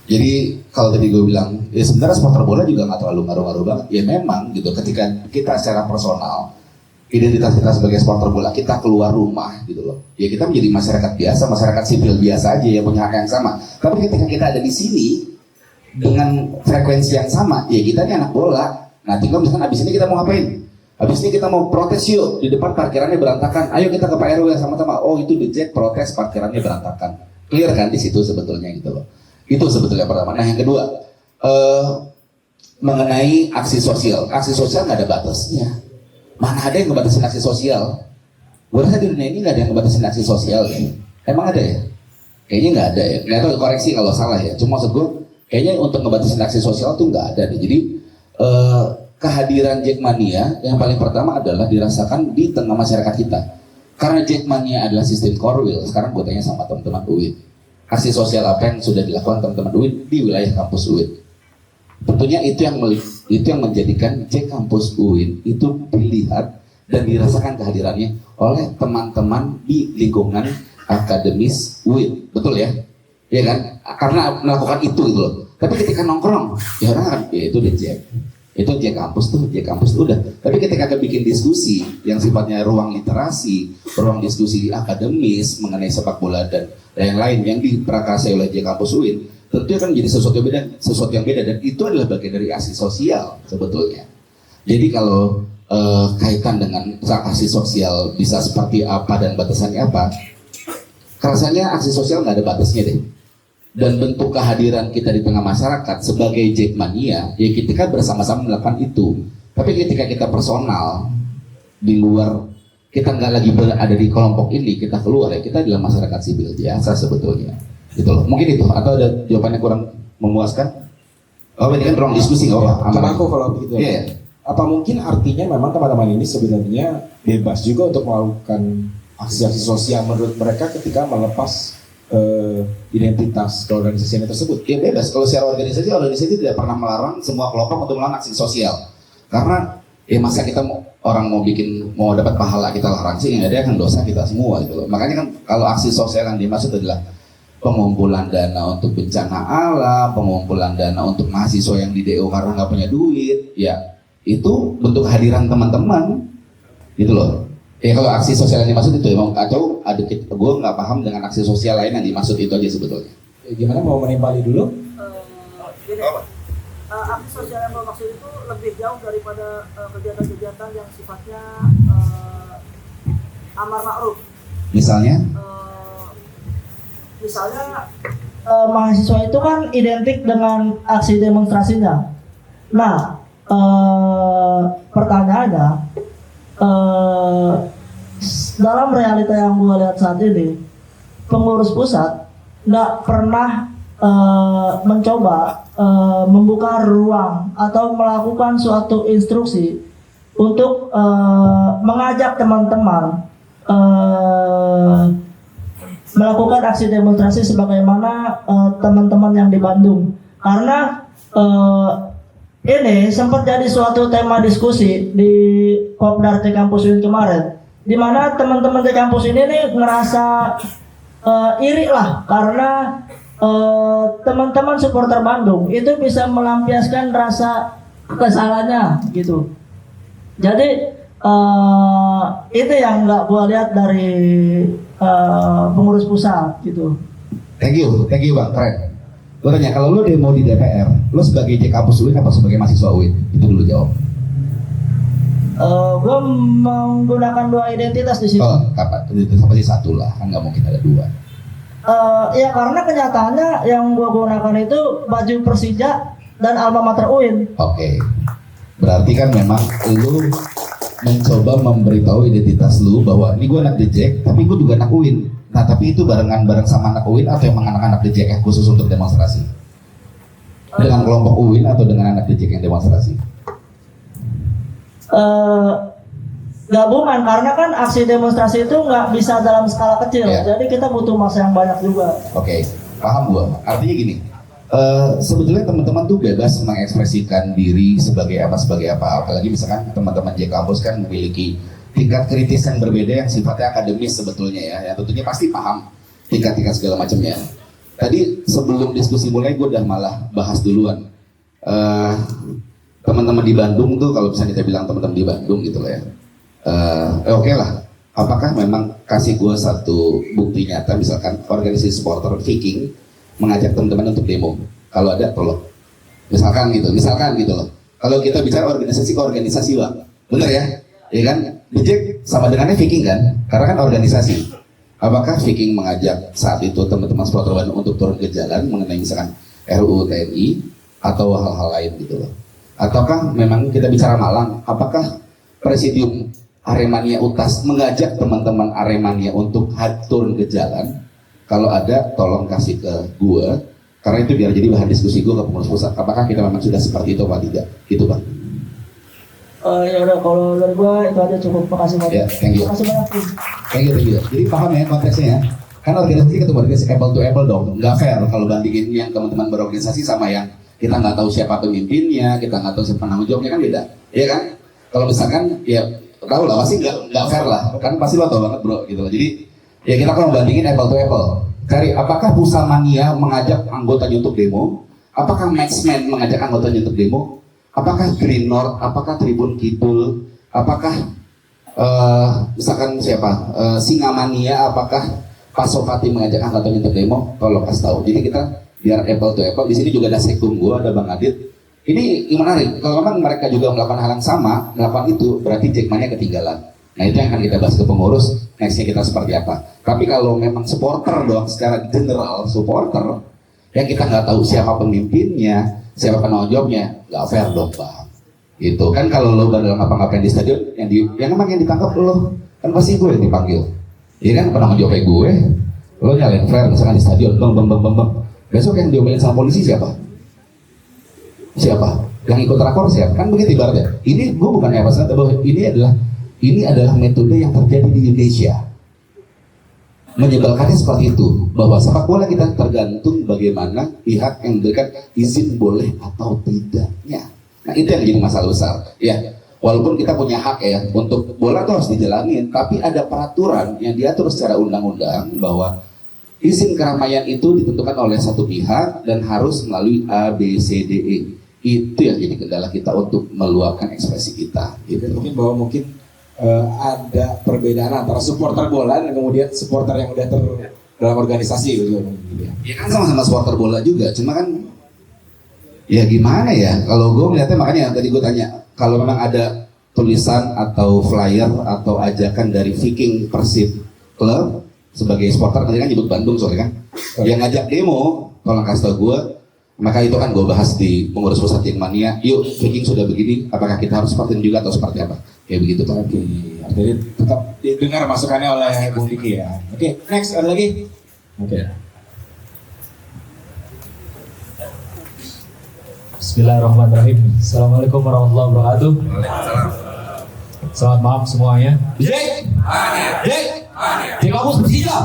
Jadi kalau tadi gue bilang, ya sebenarnya supporter bola juga nggak terlalu ngaruh-ngaruh banget. Ya memang gitu, ketika kita secara personal, identitas kita sebagai supporter bola, kita keluar rumah gitu loh. Ya kita menjadi masyarakat biasa, masyarakat sipil biasa aja yang punya hak yang sama. Tapi ketika kita ada di sini dengan frekuensi yang sama, ya kita ini anak bola. Nah tinggal misalkan abis ini kita mau ngapain? Habis ini kita mau protes yuk, di depan parkirannya berantakan. Ayo kita ke Pak RW sama-sama. Oh itu di Jack protes parkirannya berantakan. Clear kan di situ sebetulnya gitu loh. Itu sebetulnya pertama. Nah yang kedua, mengenai aksi sosial. Aksi sosial nggak ada batasnya. Mana ada yang ngebatasin aksi sosial? Gue rasa di dunia ini nggak ada yang ngebatasin aksi sosial ya. Emang ada ya? Kayaknya nggak ada ya. Nggak tahu, koreksi kalau salah ya. Cuma maksud gue, kayaknya untuk ngebatasin aksi sosial tuh nggak ada deh. Jadi kehadiran Jackmania yang paling pertama adalah dirasakan di tengah masyarakat kita. Karena Jackmania adalah sistem core wheel. Sekarang gue tanya sama teman-teman UIN, aksi sosial apa yang sudah dilakukan teman-teman UIN di wilayah kampus UIN? Tentunya itu yang menjadikan Jack kampus UIN itu dilihat dan dirasakan kehadirannya oleh teman-teman di lingkungan akademis UIN, betul ya? Ya kan? Karena melakukan itu gitu loh. Tapi ketika nongkrong, ya orang kan, ya itu Jack. Itu Jack kampus tuh udah. Tapi ketika kita bikin diskusi yang sifatnya ruang literasi, ruang diskusi akademis mengenai sepak bola dan yang lain yang diprakarsai oleh Jack kampus UIN, tentu akan menjadi sesuatu yang beda dan itu adalah bagian dari aksi sosial sebetulnya. Jadi kalau kaitan dengan aksi sosial bisa seperti apa dan batasannya apa, rasanya aksi sosial nggak ada batasnya deh. Dan bentuk kehadiran kita di tengah masyarakat sebagai Jackmania, ya kita kan bersama-sama melakukan itu. Tapi ketika kita personal di luar, kita nggak lagi berada di kelompok ini, kita keluar ya kita adalah masyarakat sipil biasa sebetulnya. Gitu loh. Mungkin itu atau ada jawabannya kurang memuaskan? Oh ini kan ruang diskusi nggak apa-apa. Coba aku kalau begitu. Yeah. Apa mungkin artinya memang teman-teman ini sebenarnya bebas juga untuk melakukan aksi-aksi sosial menurut mereka ketika melepas identitas keorganisasian tersebut? Ya bebas. Kalau secara organisasi tidak pernah melarang semua kelompok untuk melakukan aksi sosial. Karena ya masa kita mau orang mau dapat pahala kita larang sih, yang ada kan dosa kita semua gitu loh. Makanya kan kalau aksi sosial yang dimaksud adalah pengumpulan dana untuk bencana alam, pengumpulan dana untuk mahasiswa yang di DO karena nggak punya duit, ya itu bentuk kehadiran teman-teman gitu loh. Ya kalau aksi sosial yang dimaksud itu emang kacau, gue nggak paham dengan aksi sosial lain yang dimaksud itu aja sebetulnya. Gimana, mau menimpali dulu? Aksi sosial yang bermaksud itu lebih jauh daripada kegiatan-kegiatan yang sifatnya amar ma'ruf. Misalnya? Misalnya mahasiswa itu kan identik dengan aksi demonstrasinya. Nah, pertanyaannya, dalam realita yang gue lihat saat ini, pengurus pusat nggak pernah mencoba membuka ruang atau melakukan suatu instruksi untuk mengajak teman-teman melakukan aksi demonstrasi sebagaimana teman-teman yang di Bandung. Karena ini sempat jadi suatu tema diskusi di Kopdar di kampus UIN kemarin, di mana teman-teman di kampus ini nih ngerasa iri lah karena teman-teman supporter Bandung itu bisa melampiaskan rasa kesalahnya gitu. Jadi itu yang nggak gua lihat dari pengurus pusat gitu. Thank you Bang, keren. Gue tanya, kalau lu demo di DPR, lu sebagai J kampus UIN apa sebagai mahasiswa UIN? Itu dulu jawab. Gue menggunakan dua identitas di situ. Oh, kapan? Itu pasti satu lah, kan nggak mungkin ada dua. Ya karena kenyataannya yang gue gunakan itu baju Persija dan alma mater UIN. Oke. Berarti kan memang lu mencoba memberitahu identitas lu bahwa ini gue anak DJ, tapi gue juga anak UIN. Nah, tapi itu bareng sama anak UIN atau emang anak-anak DJ yang khusus untuk demonstrasi? Dengan kelompok UIN atau dengan anak DJ yang demonstrasi? Gabungan, karena kan aksi demonstrasi itu nggak bisa dalam skala kecil, jadi kita butuh masa yang banyak juga. Oke, paham gua. Artinya gini, sebetulnya teman-teman tuh bebas mengekspresikan diri sebagai apa. Apalagi misalkan teman-teman J Kampus kan memiliki tingkat kritis yang berbeda yang sifatnya akademis sebetulnya ya. Yang tentunya pasti paham tingkat-tingkat segala macamnya. Tadi sebelum diskusi mulai gue udah malah bahas duluan. Teman-teman di Bandung tuh, kalau bisa kita bilang teman-teman di Bandung gitu lah ya. Oke lah, apakah memang kasih gue satu bukti nyata, misalkan organisasi supporter Viking mengajak teman-teman untuk demo? Kalau ada, tolong. Misalkan gitu loh. Kalau kita bicara organisasi ke organisasi, Bang, bener ya? Ya kan? DJ sama dengannya Viking kan? Karena kan organisasi. Apakah Viking mengajak saat itu teman-teman supporter Bandung untuk turun ke jalan mengenai misalkan RUU TNI atau hal-hal lain gitu loh? Ataukah memang kita bicara Malang, apakah Presidium Aremania Utas mengajak teman-teman Aremania untuk turun ke jalan? Kalau ada, tolong kasih ke gue, karena itu biar jadi bahan diskusi gue ke pengurus pusat. Apakah kita memang sudah seperti itu atau tidak? Gitu Bang. Ya udah, kalau dari gue itu aja cukup. Makasih banyak. Ya, thank you. Makasih banyak. Thank you. Jadi paham ya konteksnya ya. Kan organisasi ketemu organisasi apple to apple dong. Nggak fair kalau bandingin yang teman-teman berorganisasi sama yang kita nggak tahu siapa pemimpinnya, kita nggak tahu siapa penanggung jawabnya, kan beda. Iya kan? Kalau misalkan ya tahu lah, pasti nggak fair lah. Kan pasti lo tau banget bro gitu loh. Jadi ya kita kalau bandingin apple to apple. Cari apakah Pusamania mengajak anggotanya untuk demo? Apakah Maxman mengajak anggotanya untuk demo? Apakah Green North? Apakah Tribun Kidul? Apakah misalkan siapa? Singamania? Apakah Pak Sofati mengajak anggotanya untuk demo? Tolong kasih tahu. Jadi kita biar apple to apple. Di sini juga ada Sekum gua, ada Bang Adit. Ini menarik. Kalau memang mereka juga melakukan hal yang sama, melakukan itu, berarti Jackmania ketinggalan. Nah itu yang akan kita bahas ke pengurus. Nextnya kita seperti apa. Tapi kalau memang supporter doang, secara general supporter, yang kita nggak tahu siapa pemimpinnya, siapa penanggung jawabnya, nggak fair dong Bang. Gitu kan, kalau lo baru ngapa-ngapain di stadion, yang emang yang ditangkap lo, kan pasti gue yang dipanggil. Iya kan, penanggung jawabnya gue. Lo nyalain fair misalkan di stadion, bang. Besok yang diomelin sama polisi siapa? Yang ikut rakor siapa? Kan begitu ibaratnya. Ini gue bukan apa saja, bahwa ini adalah metode yang terjadi di Indonesia. Menyebalkannya seperti itu, bahwa sepak bola kita tergantung bagaimana pihak yang memberikan izin boleh atau tidaknya. Nah itu yang jadi masalah besar. Ya, walaupun kita punya hak ya untuk bola tuh harus dijalanin, tapi ada peraturan yang diatur secara undang-undang bahwa izin keramaian itu ditentukan oleh satu pihak dan harus melalui A, B, C, D, E. Itu yang jadi kendala kita untuk meluapkan ekspresi kita. Gitu. Mungkin bahwa ada perbedaan antara supporter bola dan kemudian supporter yang udah dalam organisasi gitu. Ya kan sama-sama supporter bola juga, cuma kan ya gimana ya? Kalau gue melihatnya, makanya tadi gue tanya, kalau memang ada tulisan atau flyer atau ajakan dari Viking Persib Club sebagai supporter, tadi kan nyebut Bandung soalnya kan, yang ngajak demo, tolong kasih tau gue, maka itu kan gue bahas di pengurus pusat Jackmania, yuk Viking sudah begini, apakah kita harus seperti juga atau seperti apa? Kayak begitu Pak. Oke, jadi tetap didengar masukannya oleh Bung Diki ya. Oke, next ada lagi? Oke. Bismillahirrahmanirrahim. Assalamualaikum warahmatullahi wabarakatuh. Selamat malam semuanya. Jack, di kampus Persija.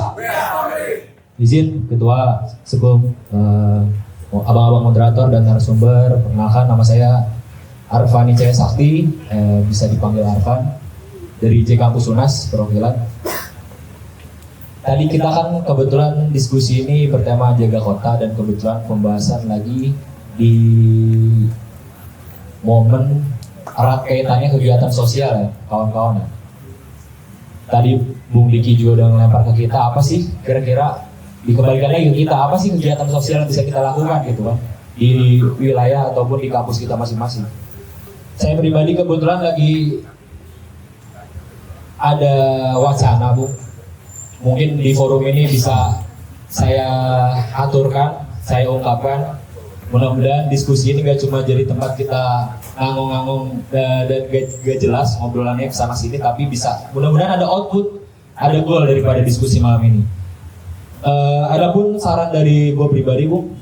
Izin Ketua sebelum abang-abang moderator dan narasumber, perkenalkan nama saya Arfani Cahaya Sakti, bisa dipanggil Arfan, dari J Kampus Unas perwakilan. Tadi kita kan kebetulan diskusi ini bertema jaga kota dan kebetulan pembahasan lagi di momen erat kaitannya kegiatan sosial ya kawan-kawan ya. Tadi Bung Diki juga udah ngelempar ke kita, apa sih kira-kira dikembalikan lagi ke kita, apa sih kegiatan sosial yang bisa kita lakukan gitu kan di wilayah ataupun di kampus kita masing-masing. Saya pribadi kebetulan lagi ada wacana Bu, mungkin di forum ini bisa saya aturkan, saya ungkapkan. Mudah-mudahan diskusi ini gak cuma jadi tempat kita ngangong-ngangong dan gak jelas ngobrolannya kesana sini, tapi bisa mudah-mudahan ada output, ada goal daripada diskusi malam ini. Adapun saran dari gue pribadi Bu,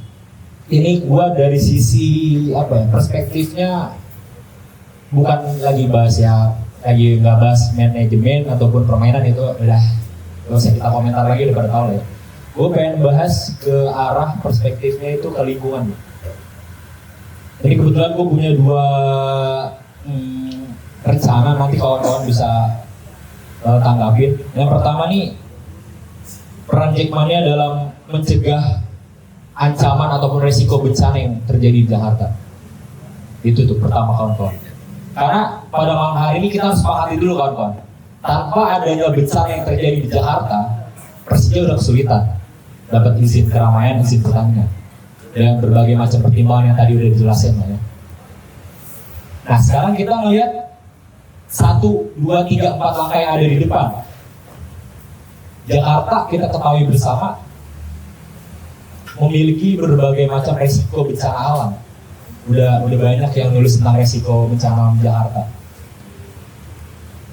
ini gue dari sisi apa ya, perspektifnya bukan lagi bahas ya, lagi nggak bahas manajemen ataupun permainan, itu udah gak usah kita komentar lagi, udah pada tahu ya. Gue pengen bahas ke arah perspektifnya itu ke lingkungan. Jadi kebetulan gue punya dua rencana, nanti kawan-kawan bisa tanggapin. Yang pertama nih, peran Jackmania dalam mencegah ancaman ataupun resiko bencana yang terjadi di Jakarta. Itu tuh pertama kawan-kawan. Karena pada malam hari ini kita harus sepakati dulu kawan-kawan, tanpa adanya bencana yang terjadi di Jakarta, Persija udah kesulitan dapat izin keramaian, izin pertandingan, dengan berbagai macam pertimbangan yang tadi udah dijelasin lah ya. Nah sekarang kita ngelihat 1, 2, 3, 4 langkah yang ada di depan. Jakarta kita ketahui bersama memiliki berbagai macam resiko bencana alam. Udah banyak yang nulis tentang resiko bencana alam Jakarta.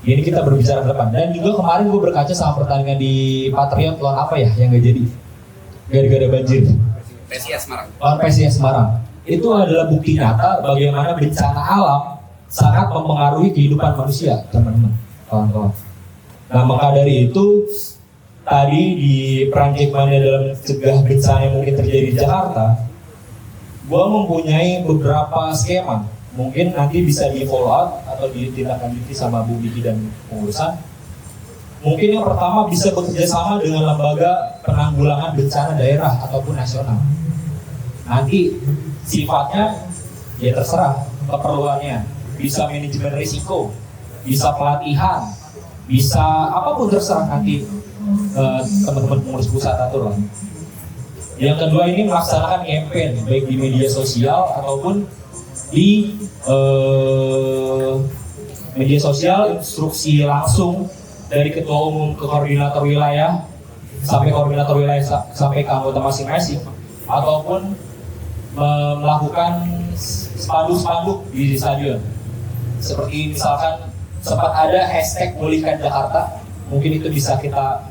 Ini kita berbicara ke depan. Dan juga kemarin gue berkaca sama pertandingan di Patriot lawan apa ya yang gak jadi, gara-gara banjir. PSIS Semarang. Lawan PSIS Semarang. Itu adalah bukti nyata bagaimana bencana alam sangat mempengaruhi kehidupan manusia, teman-teman, kawan-kawan. Nah maka dari itu, tadi di peran Jackmania dalam mencegah bencana yang mungkin terjadi di Jakarta, gue mempunyai beberapa skema. Mungkin nanti bisa di follow up atau ditindaklanjuti sama Bu Diki dan pengurusan. Mungkin yang pertama bisa bekerja sama dengan lembaga penanggulangan bencana daerah ataupun nasional. Nanti sifatnya ya terserah keperluannya. Bisa manajemen risiko, bisa pelatihan, bisa apapun terserah nanti teman-teman pengurus pusat atur lah. Yang kedua ini melaksanakan campaign baik di media sosial ataupun di media sosial, instruksi langsung dari ketua umum ke koordinator wilayah sampai koordinator wilayah sampai ke anggota masing-masing, ataupun melakukan spanduk-spanduk di stadion. Seperti misalkan sempat ada hashtag Pulihkan Jakarta, mungkin itu bisa kita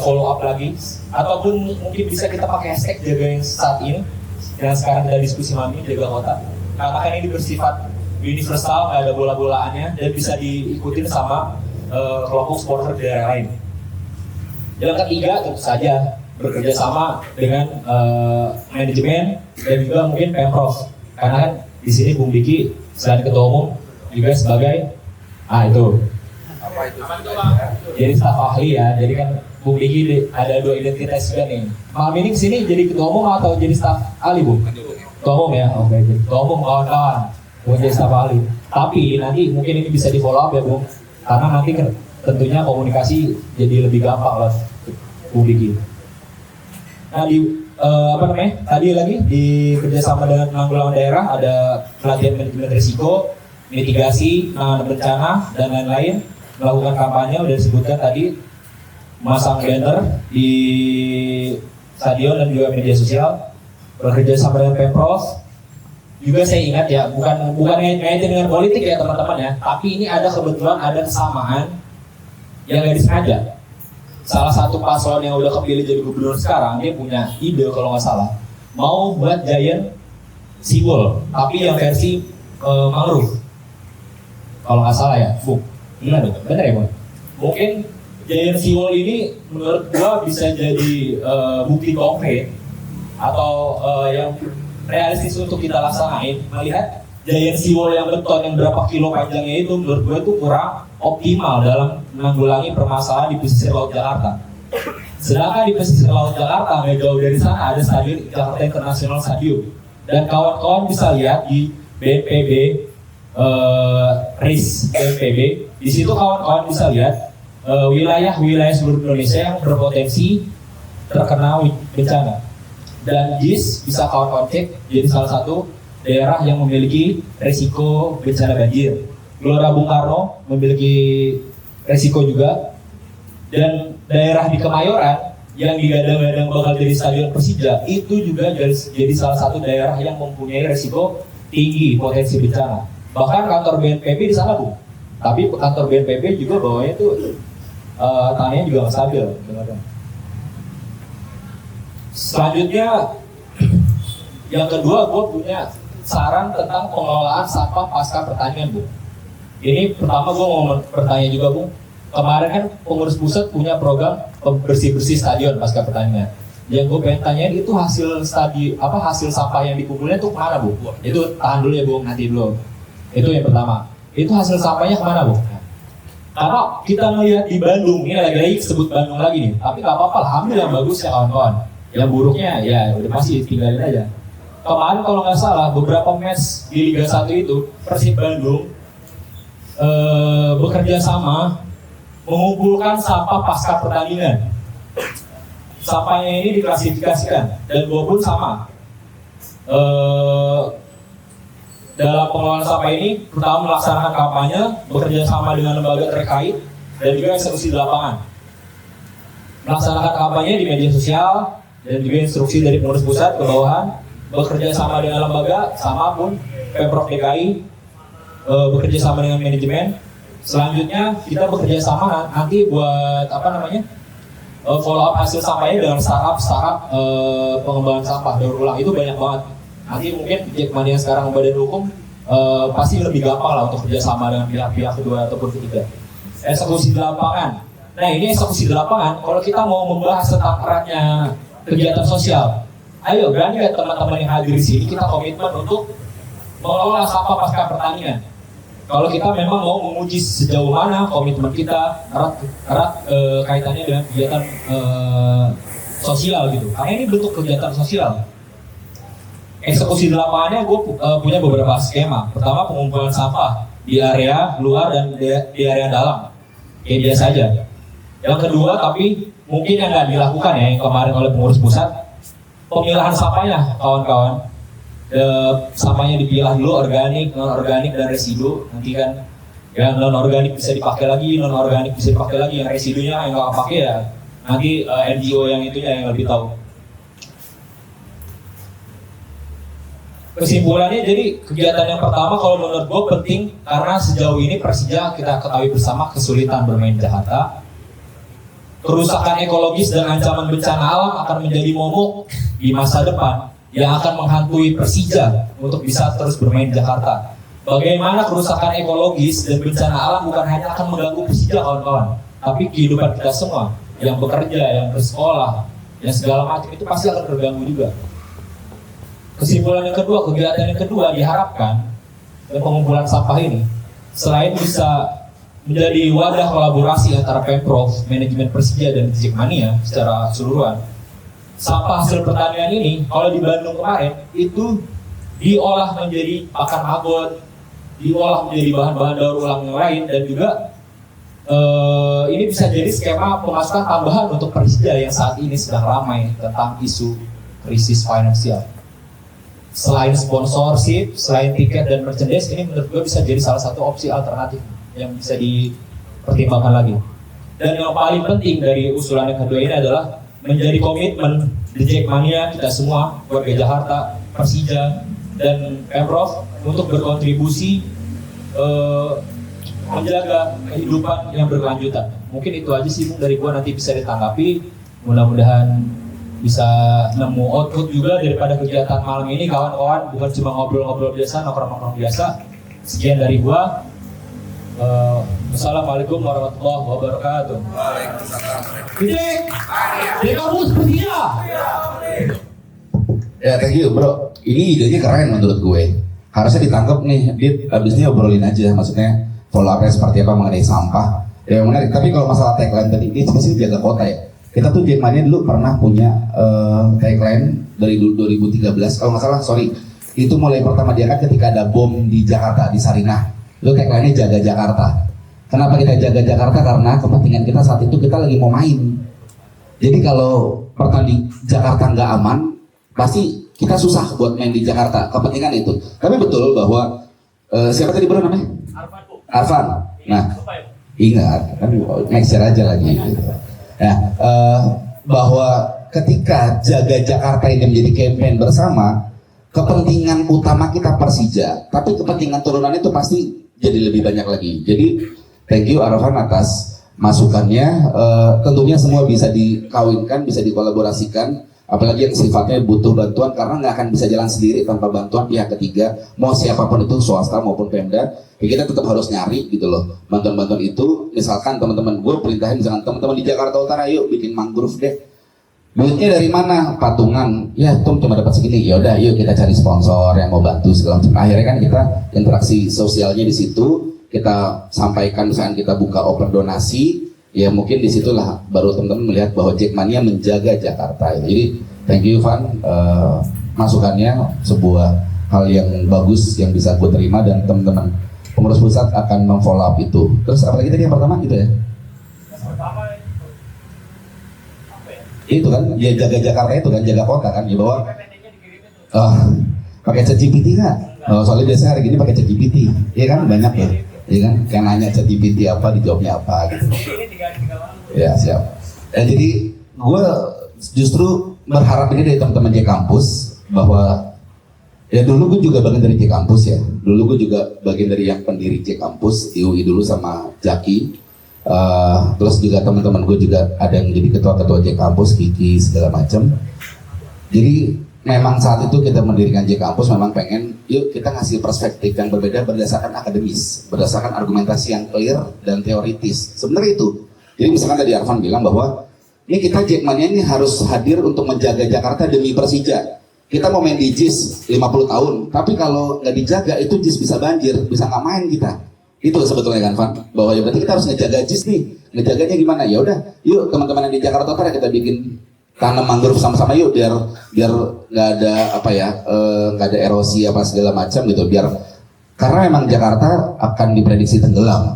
follow up lagi, ataupun mungkin bisa kita pakai hashtag jaga yang saat ini yang sekarang kita diskusi malam ini, jaga kota. Karena kan ini bersifat universal, nggak ada bola-bolaannya dan bisa diikutin sama kelompok supporter di daerah lain. Yang ketiga tentu saja bekerja sama dengan manajemen dan juga mungkin Pemprov. Karena kan di sini Bung Diki selain ketua umum juga sebagai itu Apa itu? jadi staf ahli ya. Jadi kan Bung Diki ada 2 identitas juga nih. Malam ini kesini jadi ketua umum atau jadi staf ahli, Bung? Ketua umum ya, oke. Jadi ketua umum kawan-kawan, bukan jadi staf ahli. Tapi nanti mungkin ini bisa di follow up ya, Bung. Karena nanti tentunya komunikasi jadi lebih gampang lah Bung Diki. Nah tadi lagi di kerjasama dengan penanggulangan daerah ada pelatihan manajemen risiko, mitigasi, bencana dan lain-lain. Melakukan kampanye udah disebutkan tadi, masang banner di stadion dan juga media sosial, bekerja sama dengan Pemprov. Juga saya ingat ya, bukan ngaitin dengan politik ya teman-teman ya, tapi ini ada kebetulan ada kesamaan yang nggak disengaja. Salah satu paslon yang udah kepilih jadi gubernur sekarang, dia punya ide kalau nggak salah mau buat giant seawall, tapi yang versi mangrove. Kalau nggak salah ya, Bung. Gimana? Bener ya, Bung? Mungkin giant seawall ini menurut gua bisa jadi bukti konkret atau yang realistis untuk kita laksanain. Melihat giant seawall yang beton yang berapa kilo panjangnya itu menurut gua itu kurang optimal dalam menanggulangi permasalahan di pesisir laut Jakarta. Sedangkan di pesisir laut Jakarta nggak jauh dari sana ada stadion Jakarta International Stadium, dan kawan-kawan bisa lihat di BNPB RIS BNPB. Di situ kawan-kawan bisa lihat wilayah-wilayah seluruh Indonesia yang berpotensi terkena bencana. Dan JIS bisa kawan-kawan cek jadi salah satu daerah yang memiliki resiko bencana banjir. Gelora Bung Karno memiliki resiko juga, dan daerah di Kemayoran yang digadang-gadang bakal jadi stadion Persija itu juga jadi salah satu daerah yang mempunyai resiko tinggi potensi bencana. Bahkan kantor BNPB di sana, Bung. Tapi kantor BNPB juga bawahnya itu tanahnya juga nggak stabil. Selanjutnya, yang kedua, gue punya saran tentang pengelolaan sampah pasca pertanian, Bung. Ini pertama gue mau bertanya juga, Bung. Kemarin kan pengurus pusat punya program bersih-bersih stadion pasca pertanian. Yang gue pengen tanyain itu hasil sampah yang dikumpulnya itu kemana, Bung? Itu tahan dulu ya, Bung, nanti dulu. Itu yang pertama. Itu hasil sampahnya kemana, Bung? Karena kita melihat di Bandung, ini lagi-lagi sebut Bandung lagi nih. Tapi gak apa-apa lah, ambil yang bagus ya kawan-kawan. Yang buruknya ya udah pasti tinggalin aja. Kemarin kalau nggak salah beberapa match di Liga 1 itu Persib Bandung bekerja sama mengumpulkan sampah pasca pertandingan. Sampahnya ini diklasifikasikan dan gue pun sama. Dalam pengelolaan sampah ini pertama melaksanakan kampanye, bekerja sama dengan lembaga terkait dan juga eksekusi di lapangan. Melaksanakan kampanye di media sosial dan juga instruksi dari pengurus pusat ke bawahan, bekerja sama dengan lembaga, sama pun Pemprov DKI, bekerja sama dengan manajemen. Selanjutnya kita bekerja sama nanti buat follow up hasil sampahnya dengan startup pengembangan sampah daur ulang. Itu banyak banget. Nanti mungkin Jackman yang sekarang badan hukum pasti lebih gampang lah untuk kerjasama dengan pihak-pihak kedua ataupun ketiga. Eksekusi di lapangan. Nah ini eksekusi di lapangan, kalau kita mau membahas tentang eratnya kegiatan sosial, ayo berani ya teman-teman yang hadir di sini, kita komitmen untuk mengelola sampah pasca pertanian. Kalau kita memang mau menguji sejauh mana komitmen kita erat kaitannya dengan kegiatan sosial gitu. Karena ini bentuk kegiatan sosial. Eksekusi di lapangannya gue punya beberapa skema. Pertama, pengumpulan sampah di area luar dan di area dalam, kayak biasa aja. Yang kedua, tapi mungkin yang nggak dilakukan ya yang kemarin oleh pengurus pusat, pemilahan sampahnya, kawan-kawan. Sampahnya dipilah dulu, organik, non organik dan residu. Nanti kan yang non organik bisa dipakai lagi, non organik bisa dipakai lagi. Yang residunya yang nggak pakai ya nanti NGO yang itunya yang lebih tahu. Kesimpulannya, jadi kegiatan yang pertama kalau menurut gue penting karena sejauh ini Persija kita ketahui bersama kesulitan bermain di Jakarta. Kerusakan ekologis dan ancaman bencana alam akan menjadi momok di masa depan yang akan menghantui Persija untuk bisa terus bermain di Jakarta. Bagaimana kerusakan ekologis dan bencana alam bukan hanya akan mengganggu Persija kawan-kawan, tapi kehidupan kita semua yang bekerja, yang bersekolah, yang segala macam itu pasti akan terganggu juga. Kesimpulan yang kedua, kegiatan yang kedua diharapkan dengan pengumpulan sampah ini selain bisa menjadi wadah kolaborasi antara Pemprov, manajemen Persija dan Jackmania secara keseluruhan, sampah hasil pertanian ini kalau di Bandung kemarin itu diolah menjadi pakan agon, diolah menjadi bahan-bahan daur ulang yang lain, dan juga ini bisa jadi skema pemasukan tambahan untuk Persija yang saat ini sedang ramai tentang isu krisis finansial. Selain sponsorship, selain tiket dan merchandise, ini menurut gue bisa jadi salah satu opsi alternatif yang bisa dipertimbangkan lagi. Dan yang paling penting dari usulan yang kedua ini adalah menjadi komitmen di Jackmania kita semua, warga Jakarta, Persija, dan Pemprov untuk berkontribusi menjaga kehidupan yang berkelanjutan. Mungkin itu aja sih dari gua, nanti bisa ditanggapi. Mudah-mudahan bisa nemu output juga daripada kegiatan malam ini kawan-kawan, bukan cuma ngobrol-ngobrol biasa, nongkrong-nongkrong biasa. Sekian dari gua. Assalamualaikum warahmatullahi wabarakatuh. Di kampus Persija. Ya, thank you bro. Ini idenya keren menurut gue. Harusnya ditangkap nih, Dit. Abis ini obrolin aja, maksudnya follow up-nya seperti apa mengenai sampah. Ya menarik. Tapi kalau masalah tagline tadi, ini spesifik jaga kota ya. Kita tuh Jackmania dulu pernah punya tagline dari 2013. Kalau nggak salah, sorry. Itu mulai pertama diangkat ketika ada bom di Jakarta, di Sarinah. Lu tagline-nya jaga Jakarta. Kenapa kita jaga Jakarta? Karena kepentingan kita saat itu kita lagi mau main. Jadi kalau pertanding Jakarta nggak aman, pasti kita susah buat main di Jakarta. Kepentingan itu. Tapi betul bahwa siapa tadi bro namanya? Arfan. Nah, ingat kan next year aja lagi. Gitu. Nah, bahwa ketika jaga Jakarta ini menjadi campaign bersama, kepentingan utama kita Persija, tapi kepentingan turunan itu pasti jadi lebih banyak lagi. Jadi thank you Arfan atas masukannya. Tentunya semua bisa dikawinkan, bisa dikolaborasikan, apalagi yang sifatnya butuh bantuan, karena nggak akan bisa jalan sendiri tanpa bantuan pihak ketiga, mau siapapun itu, swasta maupun Pemda. Ya kita tetap harus nyari gitu loh bantuan-bantuan itu. Misalkan teman-teman gue perintahin, misalkan teman-teman di Jakarta Utara, yuk bikin mangrove deh. Duitnya dari mana? Patungan. Ya, cuma dapat segini. Ya udah, yuk kita cari sponsor yang mau bantu segala macam. Akhirnya kan kita interaksi sosialnya di situ. Kita sampaikan, misalkan kita buka open donasi. Ya mungkin disitulah baru teman-teman melihat bahwa Jackmania menjaga Jakarta. Jadi thank you Van, masukannya sebuah hal yang bagus yang bisa gue terima, dan teman-teman pengurus pusat akan memfollow up itu. Terus apalagi tadi yang pertama gitu ya? Itu kan ya jaga Jakarta itu kan, jaga kota kan, ya bahwa pakai ChatGPT nggak? Soalnya biasanya hari gini pakai ChatGPT, ya kan banyak ya, ya kan, yang nanya ChatGPT apa dijawabnya apa gitu. Ya siap. Jadi gue justru berharap ini dari teman-teman J Kampus, bahwa ya dulu gue juga bagian dari J Kampus ya, dulu gue juga bagian dari yang pendiri J Kampus di UI dulu sama Jaki. Terus juga teman-teman gue juga ada yang jadi ketua-ketua J Kampus, Kiki segala macam. Jadi memang saat itu kita mendirikan J Kampus memang pengen yuk kita ngasih perspektif yang berbeda berdasarkan akademis, berdasarkan argumentasi yang clear dan teoritis. Sebenarnya itu. Jadi misalkan tadi Arfan bilang bahwa ini kita Jackmania ini harus hadir untuk menjaga Jakarta demi Persija. Kita mau main di JIS 50 tahun, tapi kalau nggak dijaga itu JIS bisa banjir, bisa nggak main kita. Itu sebetulnya kan Van, bahwa ya berarti kita harus ngejaga JIS nih. Ngejaganya gimana? Ya udah, yuk teman-teman yang di Jakarta Utara kita bikin tanam mangrove sama-sama yuk, biar nggak ada apa ya, nggak ada erosi apa segala macam gitu, biar karena memang Jakarta akan diprediksi tenggelam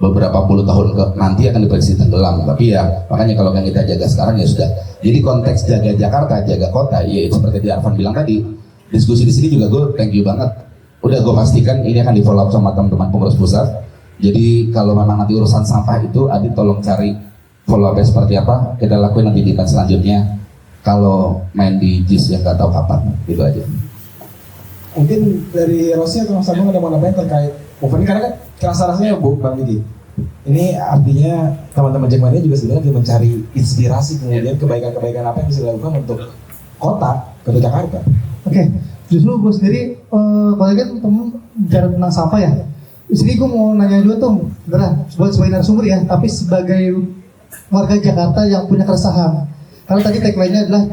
beberapa puluh tahun nanti akan diprediksi tenggelam. Tapi ya makanya kalau yang kita jaga sekarang ya sudah. Jadi konteks jaga Jakarta, jaga kota, ya seperti Arfan bilang tadi, diskusi di sini juga gue thank you banget. Udah gue pastikan ini akan di follow up sama teman-teman pengurus pusat. Jadi kalau memang nanti urusan sampah itu, Adit tolong cari follow up seperti apa, kita lakuin nanti di event selanjutnya. Kalau main di JIS yang nggak tahu kapan, gitu aja. Mungkin dari Rosi atau Mas Agung ada mau nambahin terkait event ini, karena kan rasa-rasanya Bang Didi, ini artinya teman-teman Jackmania juga sebenarnya mencari inspirasi kemudian kebaikan-kebaikan apa yang bisa dilakukan untuk kota Jakarta. Oke, justru gue sendiri kalau kan temen bicara tentang sampah ya. Di sini gue mau nanya juga tuh, beneran, sebagai narasumber ya, tapi sebagai warga Jakarta yang punya keresahan. Karena tadi tagline-nya adalah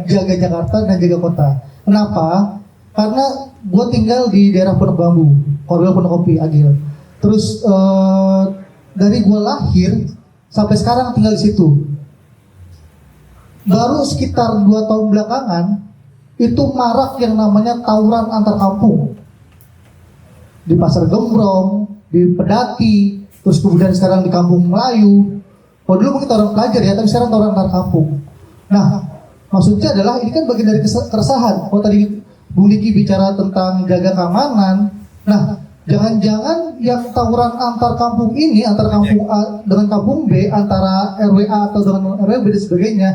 jaga Jakarta dan jaga kota. Kenapa? Karena gue tinggal di daerah Pondok Bambu, Koridor Pondok Kopi, Agil. Terus dari gue lahir sampai sekarang tinggal di situ. Baru sekitar 2 tahun belakangan itu marak yang namanya tawuran antar kampung. Di Pasar Gembrong, di Pedati, terus kemudian sekarang di Kampung Melayu. Kalau dulu mungkin tawuran pelajar ya, tapi sekarang tawuran antar kampung. Nah, maksudnya adalah ini kan bagian dari keresahan. Kalau tadi Bung Diki bicara tentang jaga keamanan, nah jangan-jangan yang tawuran antar kampung ini, antar kampung A dengan kampung B, antara RW A atau dengan RW B dan sebagainya,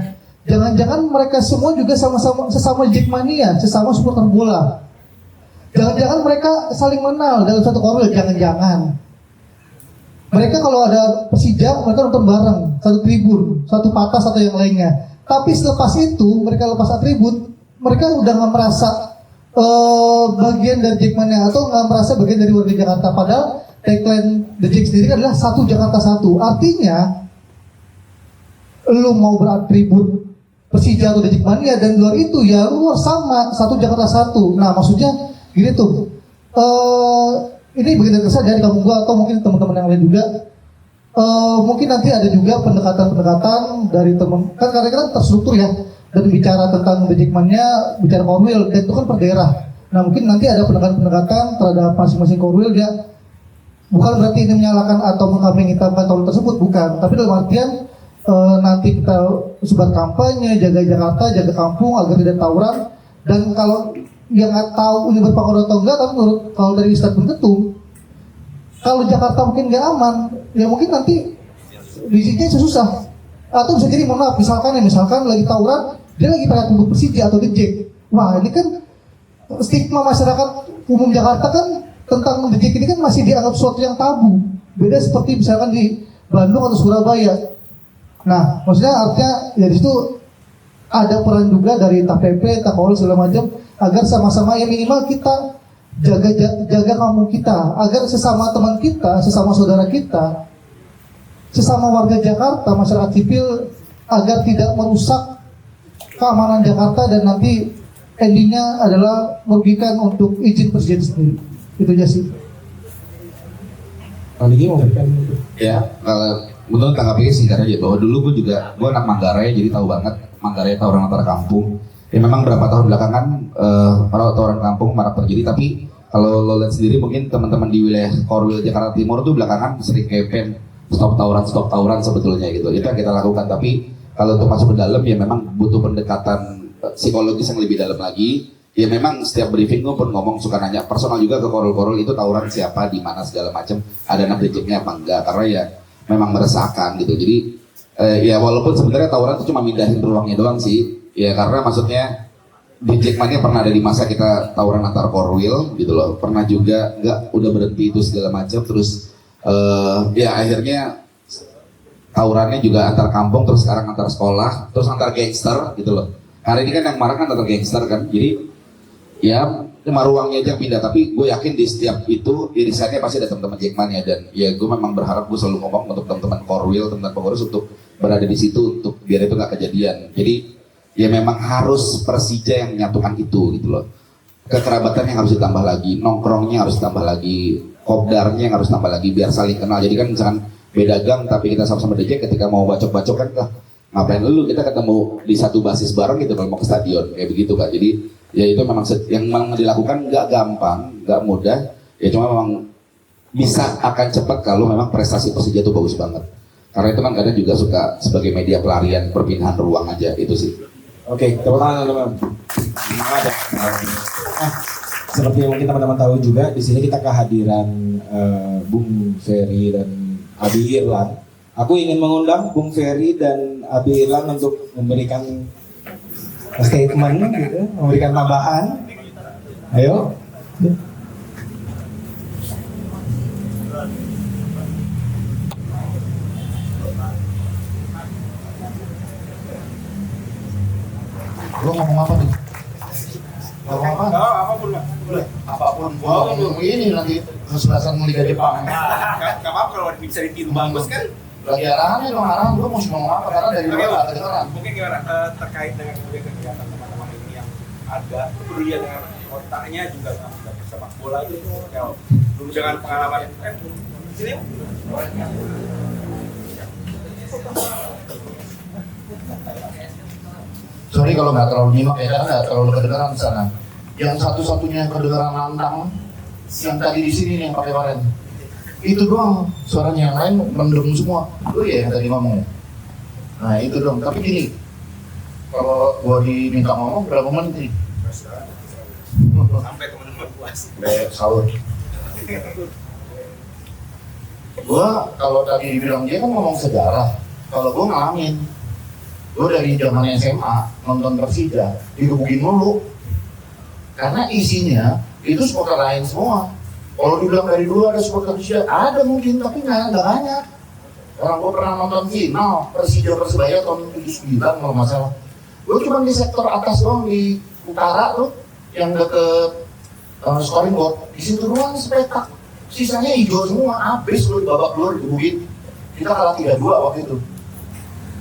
jangan-jangan mereka semua juga sesama Jackmania, sesama supporter bola. Jangan-jangan mereka saling mengenal dalam satu korwil, jangan-jangan. Mereka kalau ada Persija, mereka nonton bareng, satu tribun, satu patas atau yang lainnya. Tapi selepas itu, mereka lepas atribut, mereka udah nggak merasa bagian dari Jackmania atau nggak merasa bagian dari warga Jakarta. Padahal tagline The Jack sendiri adalah satu Jakarta satu. Artinya, lu mau beratribut Persija atau The Jackmania dan luar itu ya lu sama satu Jakarta satu. Nah maksudnya gini tuh. Ini bagian dari kesan dari kampung gua atau mungkin teman-teman yang lain juga. Mungkin nanti ada juga pendekatan-pendekatan dari teman, kan karena kita terstruktur ya, dan bicara tentang The Jackmania, bicara korwil, dan itu kan per daerah. Nah mungkin nanti ada pendekatan-pendekatan terhadap masing-masing korwil ya. Bukan berarti ini menyalahkan atau mengkambing hitamkan korwil tersebut, bukan. Tapi dalam artian nanti kita sebar kampanye, jaga Jakarta, jaga kampung agar tidak tawuran. Dan kalau yang nggak tahu ini berpengaruh atau enggak, tapi menurut kalau dari statement ketum, kalau Jakarta mungkin nggak aman, ya mungkin nanti visinya susah. Atau bisa jadi mohon maaf, misalkan lagi tawuran, dia lagi pakai atribut Persija atau The Jack. Wah ini kan stigma masyarakat umum Jakarta kan tentang The Jack ini kan masih dianggap sesuatu yang tabu. Beda seperti misalkan di Bandung atau Surabaya. Nah maksudnya artinya ya di situ ada peran juga dari entah PP, entah Polres segala macam, agar sama-sama ya minimal kita jaga kampung kita, agar sesama teman kita, sesama saudara kita, sesama warga Jakarta, masyarakat sipil, agar tidak merusak keamanan Jakarta dan nanti endingnya adalah merugikan untuk izin presiden sendiri. Itu aja sih. Kalau ini mau berikan Ya, kalau menurut tanggapi singkat aja bahwa dulu gue anak Manggarai jadi tahu banget Manggarai tawuran antar kampung. Ya memang berapa tahun belakangan tawuran kampung marak terjadi, tapi kalau lo lihat sendiri mungkin teman-teman di wilayah Korwil Jakarta Timur tuh belakangan sering campaign stop tawuran sebetulnya gitu. Itu yang kita lakukan, tapi kalau untuk masuk ke dalam ya memang butuh pendekatan psikologis yang lebih dalam lagi. Ya memang setiap briefing gue pun ngomong suka nanya personal juga ke korwil itu tawuran siapa, di mana segala macam, ada rejeknya apa enggak, karena ya memang meresahkan gitu. Jadi ya walaupun sebenarnya tawuran itu cuma mindahin ruangnya doang sih. Ya karena maksudnya di Jackmania pernah ada di masa kita tawuran antar korwil gitu loh. Pernah juga enggak udah berhenti itu segala macam, terus ya akhirnya tawurannya juga antar kampung, terus sekarang antar sekolah, terus antar gangster gitu loh. Hari ini kan yang marah kan antar gangster kan. Jadi ya cuma ruangnya aja yang pindah, tapi gue yakin di setiap itu irisannya pasti ada teman-teman Jackmania. Dan ya gue memang berharap, gue selalu ngomong untuk teman-teman korwil, teman-teman pengurus untuk berada di situ untuk biar itu nggak kejadian. Jadi ya memang harus Persija yang menyatukan itu gitu loh. Kekerabatannya harus ditambah lagi, nongkrongnya harus ditambah lagi, kopdarnya yang harus tambah lagi biar saling kenal. Jadi kan misalkan beda gang tapi kita sama-sama DJ, ketika mau bacok-bacok kan ngapain lu, kita ketemu di satu basis bareng gitu kalau mau ke stadion kayak begitu Kak. Jadi ya itu memang yang memang dilakukan nggak gampang, nggak mudah, ya cuma memang bisa akan cepat kalau memang prestasi Persija itu bagus banget. Karena itu kan kadang juga suka sebagai media pelarian perpindahan ruang aja, itu sih. Oke, tepuk tangan teman-teman. Semangat ya. Nah, seperti yang mungkin teman-teman tahu juga, di sini kita kehadiran Bung Ferry dan Abi Irlan. Aku ingin mengundang Bung Ferry dan Abi Irlan untuk memberikan statement gitu, memberikan tambahan. Ayo. Lo ngomong apa nih? Ngomong apa? Apapun lah, boleh. Apapun. Ngomong ini lagi kesebelasan Liga Jepang. Gak apa-apa kalau bisa ditiru bagus kan. Lagi arahannya dong, arahan gue mau ngomong apa karena dari luar gak kedengeran. Mungkin gimana terkait dengan kegiatan teman-teman ini yang ada kepedulian dengan otaknya juga sepak bola itu Dengan pengalaman sini. Sorry kalau nggak terlalu nyimak ya, karena nggak terlalu kedengaran di sana. Yang satu-satunya yang kedengaran lantang, yang tadi di sini nih yang pakai karen. Itu doang, suaranya yang lain mendem semua. Lu ya yang tadi ngomong. Nah itu dong, tapi gini, kalau gua diminta ngomong berapa menit nih? Sampai teman-teman puas. Kayak sahur. Gua kalau tadi dibilang dia kan ngomong sejarah, kalau gua ngalamin. Gue dari zaman SMA nonton Persija digebukin mulu karena isinya itu supporter lain semua. Kalau dibilang dari dulu ada supporter Persija, ada mungkin tapi nggak banyak. Orang gue pernah nonton final Persija Persebaya tahun 79 kalau nggak salah. Gue cuma di sektor atas doang di utara tuh yang deket scoring board. Di situ doang sepetak. Sisanya hijau semua, habis lu babak belur digebukin. Kita kalah 3-2 waktu itu.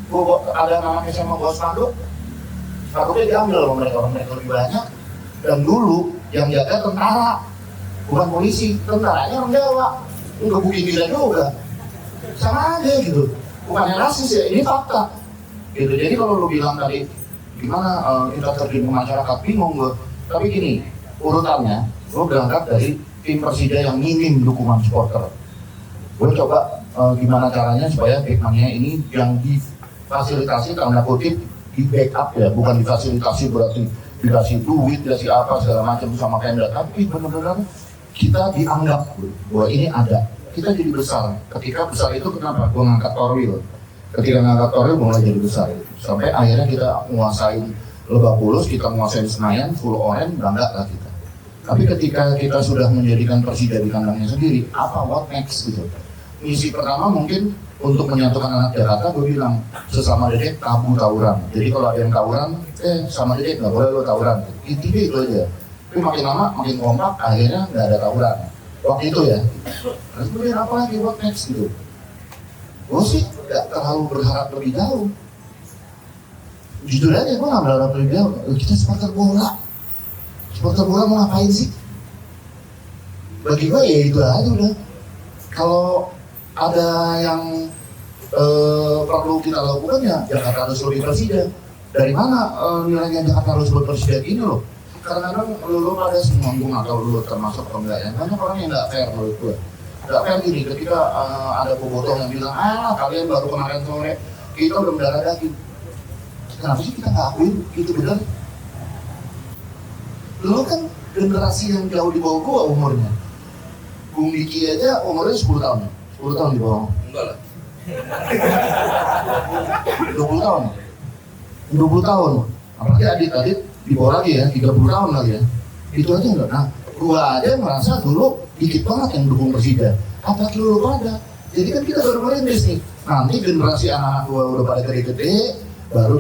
Gua ada namanya sama bos Mando, takutnya diambil sama mereka lebih banyak. Dan dulu yang jaga tentara, bukan polisi. Tentaranya orang Jawa, ngebukin kita juga, sama aja gitu. Bukannya rasis ya, ini fakta. Gitu. Jadi kalau lu bilang tadi gimana kita terjun ke masyarakat, bingung gue. Tapi gini, urutannya, gue berangkat dari tim Persija yang minim dukungan supporter. Gue coba gimana caranya supaya backman-nya ini yang difasilitasi tanda kutip di backup ya, bukan difasilitasi berarti dikasih duit, dikasih apa segala macam sama Pemda, tapi benar-benar kita dianggap bahwa ini ada, kita jadi besar. Ketika besar itu kenapa? Gue ngangkat Torwil, ketika ngangkat Torwil mulai jadi besar sampai akhirnya kita menguasain Lebak Bulus, kita menguasain Senayan, full orange, bangga lah kita. Tapi ketika kita sudah menjadikan Persija di kandangnya sendiri, apa what next gitu? Misi pertama mungkin untuk menyatukan anak Jakarta, gue bilang sesama dedek tabu tawuran. Jadi kalau ada yang tawuran, sama dedek nggak boleh lo tawuran. Intinya itu aja. Tapi makin lama makin kompak, akhirnya nggak ada tawuran. Waktu itu ya. Terus kemudian apa lagi what next gitu? Gue sih nggak terlalu berharap lebih jauh. Jujur aja gue nggak berharap lebih jauh. Kita supporter bola. Supporter bola mau ngapain sih? Bagi gue ya itu aja udah. Kalau ada yang perlu kita lakukan ya Jakarta harus lebih Persija. Dari mana nilainya Jakarta harus berpersija gini loh? Kadang-kadang lu pada singgung atau lu termasuk atau enggak ya, banyak orang yang nggak fair menurut gue. Nggak fair gini, ketika ada bobotoh yang bilang kalian baru kemarin sore kita udah mendarah daging. Kenapa sih kita nggak akuin itu benar? Lu kan generasi yang jauh di bawah gua umurnya. Bung Diki aja umurnya 10 tahun. 10 tahun di bawah. Enggak lah. 20 tahun. 20 tahun. Apalagi Adit di bawah lagi ya, 30 tahun lagi ya. Itu aja enggak. Nah, gua aja merasa dulu dikit banget yang dukung Persija. Apalagi lu pada. Jadi kan kita baru merintis nih. Nanti generasi anak-anak gua udah pada gede-gede, baru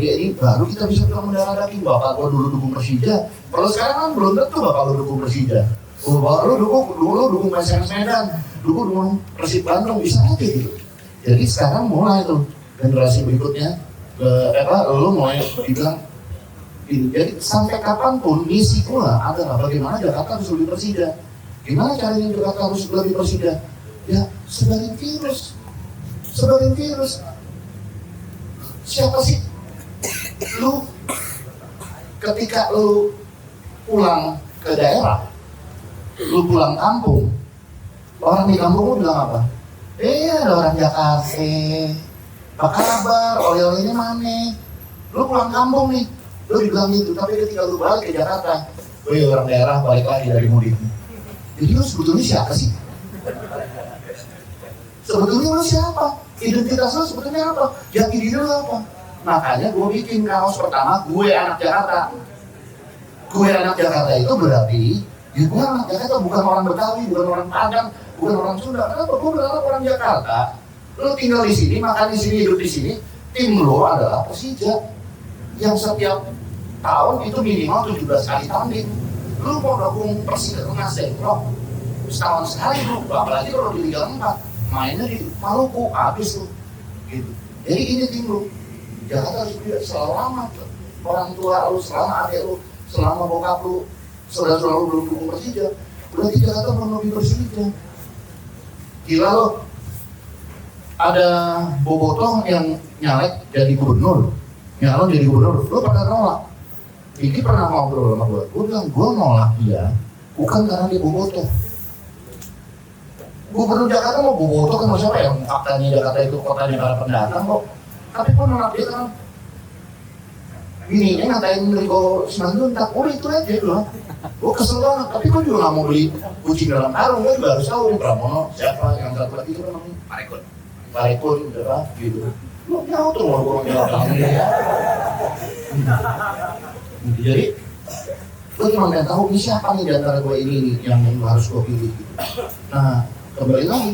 kita bisa bilang mendarah daging. Bapak gua dulu dukung Persija. Kalau sekarang kan belum tentu bapak lu dukung Persija. Lu dukung PSMS Medan, dukung Persib Bandung, bisa aja gitu. Jadi sekarang mulai tuh generasi berikutnya, lu mulai dibilang ini. Jadi sampai kapanpun misi gua adalah bagaimana Jakarta harus lebih Persija. Gimana caranya Jakarta harus lebih Persija? Ya sebarin virus. Siapa sih? Lu ketika lu pulang ke daerah, lu pulang kampung, orang di kampung lu bilang apa? Ada orang Jakarta, apa kabar, oleh-olehnya mana? Lu pulang kampung nih, lu dibilang gitu, tapi ketika lu balik ke Jakarta, orang daerah balik lagi dari mudik. Jadi lu sebetulnya siapa sih? Sebetulnya lu siapa? Identitas lu sebetulnya apa? Jati diri lu apa? Makanya gue bikin kaos pertama, gue anak Jakarta. Gue anak Jakarta itu berarti ya gue anak Jakarta, bukan orang Betawi, bukan orang Padang, bukan orang Sunda. Kenapa? Gue berharap orang Jakarta, lo tinggal di sini, makan di sini, hidup di sini, tim lo adalah Persija yang setiap tahun itu minimal 17 kali tanding. Lo mau dukung Persija Tengah Sentro setahun sekali lo, apalagi kalau di Liga 4 mainnya di Maluku, habis lo gitu. Jadi ini tim lo, Jakarta harus selamat orang tua lo, selama adik lo, selama bokap lu, saudara-saudara lu belum dukung Persija, berarti Jakarta belum lebih Persija. Gila lo, ada bobotoh yang nyalek jadi gubernur, nyalon jadi gubernur, lo pada nolak. Iki pernah ngobrol sama gue bilang gue nolak dia bukan karena dia bobotoh. Gubernur Jakarta mau bobotoh kan siapa yang faktanya Jakarta itu kotanya para pendatang kok. Tapi kok nolak dia kan ini ngatain Riko Simanjuntak, udah itu aja loh. Gue kesel banget, tapi gue juga gak mau beli kucing dalam karung, gue juga harus tahu nih Pramono siapa yang satu lagi itu namanya Parekun, gitu. Lo nyaut tuh mau gue ngomong ya. Jadi gue cuma pengen tahu ini siapa nih di antara gue ini yang harus gue pilih gitu. Nah kembali lagi,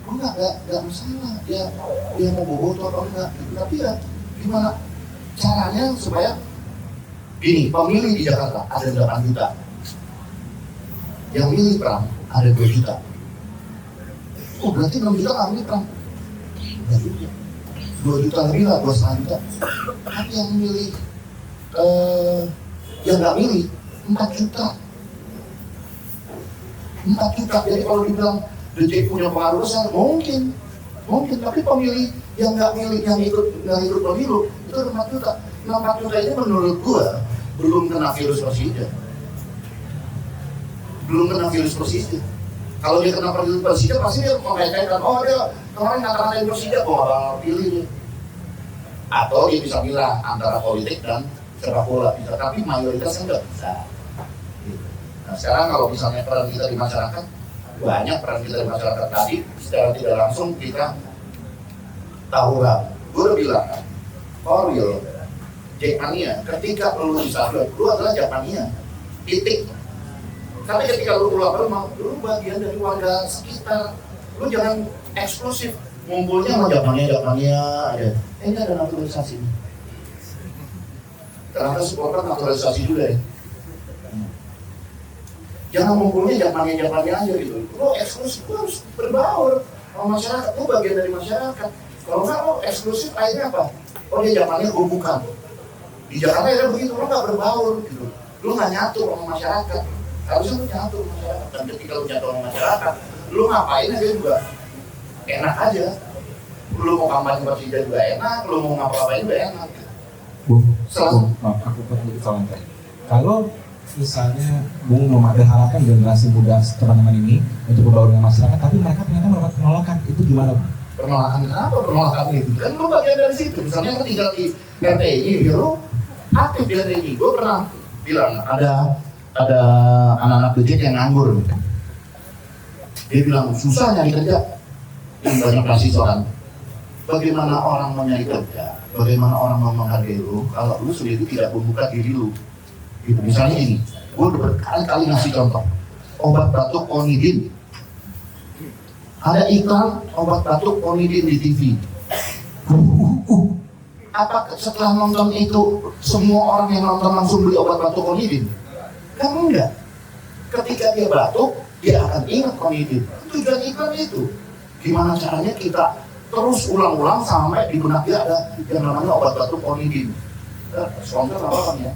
gue nggak masalah dia mau bobotoh atau enggak, tapi ya gimana caranya supaya gini, pemilih di Jakarta ada 8 juta, yang milih Pram ada 2 juta. Oh berarti 6 juta nggak milih Pram, 2 juta lebih lah, 2,5 juta. Tapi yang milih yang nggak milih 4 juta. 4 juta, jadi kalau dibilang DJ punya pengaruh besar, mungkin, tapi pemilih yang nggak milih, yang ikut pemilu itu 4 juta. 4 juta ini menurut gua belum kena virus Persija. Kalau dia kena virus Persija pasti dia mengkaitkan, oh dia kemarin ngata-ngatain Persija, gua nggak bakal pilih dia. Atau dia bisa bilang antara politik dan sepak bola bisa, tapi mayoritasnya nggak bisa. Nah sekarang kalau misalnya peran kita di masyarakat, banyak peran kita di masyarakat tadi, secara tidak langsung kita tahu lah. Gue udah bilang, for real, Jackmania, ketika lu disadar, lu adalah Jackmania, titik. Tapi ketika lu keluar rumah, lu bagian dari warga sekitar, lu jangan eksklusif, ngumpulnya sama Jackmania aja. Ini ada naturalisasi nih. Ternyata supporter naturalisasi juga ya. Jangan ngumpulnya Jackmania aja gitu. Lu eksklusif, lu harus berbaur sama masyarakat, lu bagian dari masyarakat. Kalau nggak lu eksklusif akhirnya apa? Oh dia Jackmania, gue bukan. Di Jakarta ya begitu, lu nggak berbaur gitu. Lu nggak nyatu sama masyarakat. Harusnya lu nyatu sama masyarakat. Dan ketika lu nyatu sama masyarakat, lu ngapain aja juga enak aja. Lu mau kampanye Persija juga enak, lu mau ngapa-ngapain juga enak. Aku perlu komentar. Kalau misalnya Bung mau ada harapan generasi muda teman-teman ini untuk berbaur dengan masyarakat, tapi mereka ternyata melakukan penolakan, itu gimana? Penolakan kenapa? Penolakan itu kan lu bagian dari situ. Misalnya lu tinggal di RTI, ya lu aktif di RTI. Gue pernah bilang ada anak-anak budget yang nganggur. Dia bilang susah nyari kerja, banyak mahasiswa. Bagaimana orang mau nyari kerja? Bagaimana orang mau menghargai lu kalau lu sendiri tidak membuka diri lu? Gitu. Misalnya ini, gue udah berkali-kali ngasih contoh obat batuk Onidin. Ada iklan obat batuk Onidin di TV. Apa setelah nonton itu semua orang yang nonton langsung beli obat batuk Onidin? Kan enggak. Ketika dia batuk, dia akan ingat Onidin. Tujuan iklan itu. Gimana caranya kita terus ulang-ulang sampai di benak dia ada yang namanya obat batuk Onidin. Sponsor apa ya?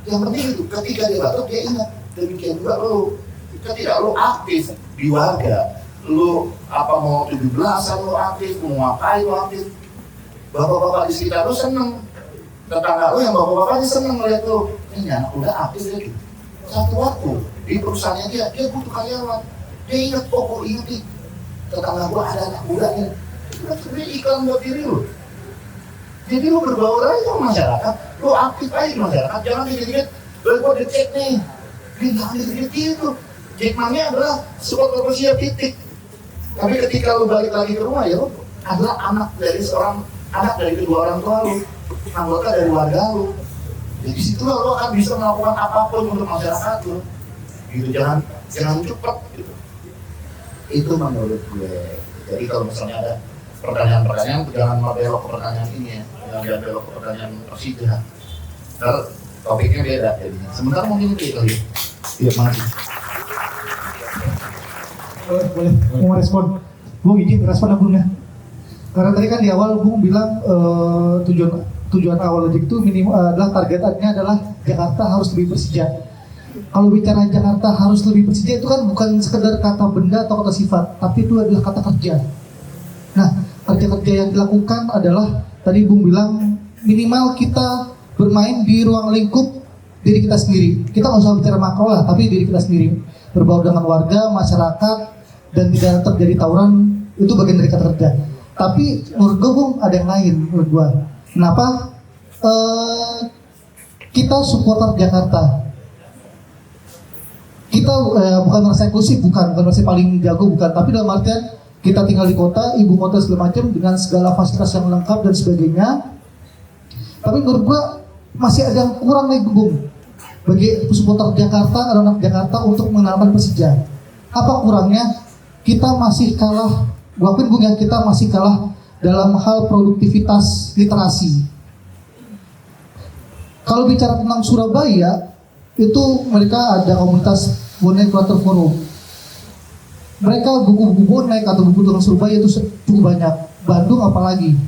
Yang penting itu, ketika dia batuk dia ingat. Demikian juga lu, ketika lu aktif di warga, lu apa mau 17-an lu aktif, mau ngapain lu aktif, bapak-bapak di sekitar lu seneng, tetangga lu yang bapak-bapaknya seneng ngeliat lu, ini anak udah aktif ya gitu. Satu waktu di perusahaannya dia butuh karyawan, dia ingat, oh gue ingat nih, tetangga gua ada anak muda nih, itu kan sebenarnya iklan buat diri lu. Jadi lu berbaur aja sama masyarakat, lu aktif aja di masyarakat, jangan dikit-dikit, gua dicek nih, jangan dikit-dikit gitu. Jackmania adalah supporter Persija titik. Tapi ketika lu balik lagi ke rumah ya lu adalah anak dari kedua orang tua lu, anggota dari warga lu. Jadi situ lu akan bisa melakukan apapun untuk masyarakat lu. Gitu, jangan cepat gitu. Itu menurut gue. Jadi kalau misalnya ada pertanyaan-pertanyaan, jangan belok ke pertanyaan ini ya, jangan belok ke pertanyaan Persija. Ntar topiknya beda jadinya. Sebentar mungkin kita lihat. Iya, makasih. Boleh, mau respon. Bung izin respon Bung ya. Karena tadi kan di awal Bung bilang tujuan awal Ojek itu minimal adalah targetnya adalah Jakarta harus lebih Persija. Kalau bicara Jakarta harus lebih Persija itu kan bukan sekedar kata benda atau kata sifat, tapi itu adalah kata kerja. Nah, kerja-kerja yang dilakukan adalah tadi Bung bilang minimal kita bermain di ruang lingkup diri kita sendiri. Kita nggak usah bicara makro lah, tapi diri kita sendiri. Berbaur dengan warga, masyarakat, dan tidak terjadi tawuran, itu bagian dari kata kerja. Tapi menurut gue Bung ada yang lain menurut gue. Kenapa? Kita supporter Jakarta. Kita bukan merasa eksklusif, bukan merasa paling jago, bukan. Tapi dalam artian kita tinggal di kota, ibu kota segala macam dengan segala fasilitas yang lengkap dan sebagainya. Tapi menurut gua masih ada yang kurang nih Bung bagi supporter Jakarta, anak Jakarta untuk mengenalkan Persija. Apa kurangnya? Kita masih kalah. Gua akuin Bung ya, kita masih kalah dalam hal produktivitas literasi. Kalau bicara tentang Surabaya, itu mereka ada komunitas bonek creator forum. Mereka buku-buku bonek atau buku tentang Surabaya itu cukup banyak. Bandung apalagi,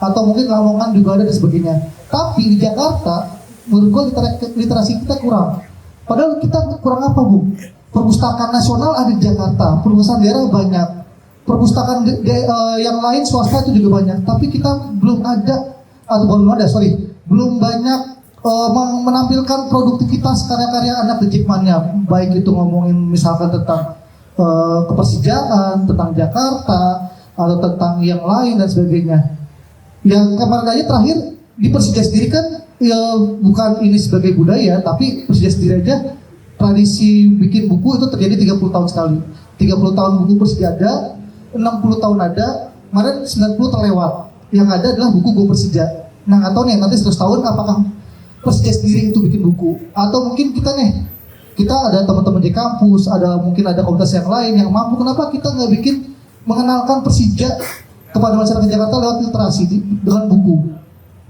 atau mungkin Lamongan juga ada dan sebagainya. Tapi di Jakarta menurut gue literasi kita kurang. Padahal kita kurang apa Bung? Perpustakaan nasional ada di Jakarta, perpustakaan daerah banyak, perpustakaan yang lain swasta itu juga banyak. Tapi kita belum ada, atau belum banyak menampilkan produktivitas karya-karya anak Jackmania, baik itu ngomongin misalkan tentang kepersijaan, tentang Jakarta, atau tentang yang lain dan sebagainya. Yang kemarin aja terakhir di Persija sendiri kan ya bukan ini sebagai budaya, tapi Persija sendiri aja tradisi bikin buku itu terjadi 30 tahun sekali. 30 tahun buku Persija ada, 60 tahun ada, kemarin 90 terlewat. Yang ada adalah buku Persija. Nah nggak tahu nih nanti 100 tahun apakah Persija sendiri itu bikin buku, atau mungkin kita ada teman-teman di kampus, mungkin ada komunitas yang lain yang mampu. Kenapa kita nggak bikin mengenalkan Persija kepada masyarakat Jakarta lewat literasi dengan buku?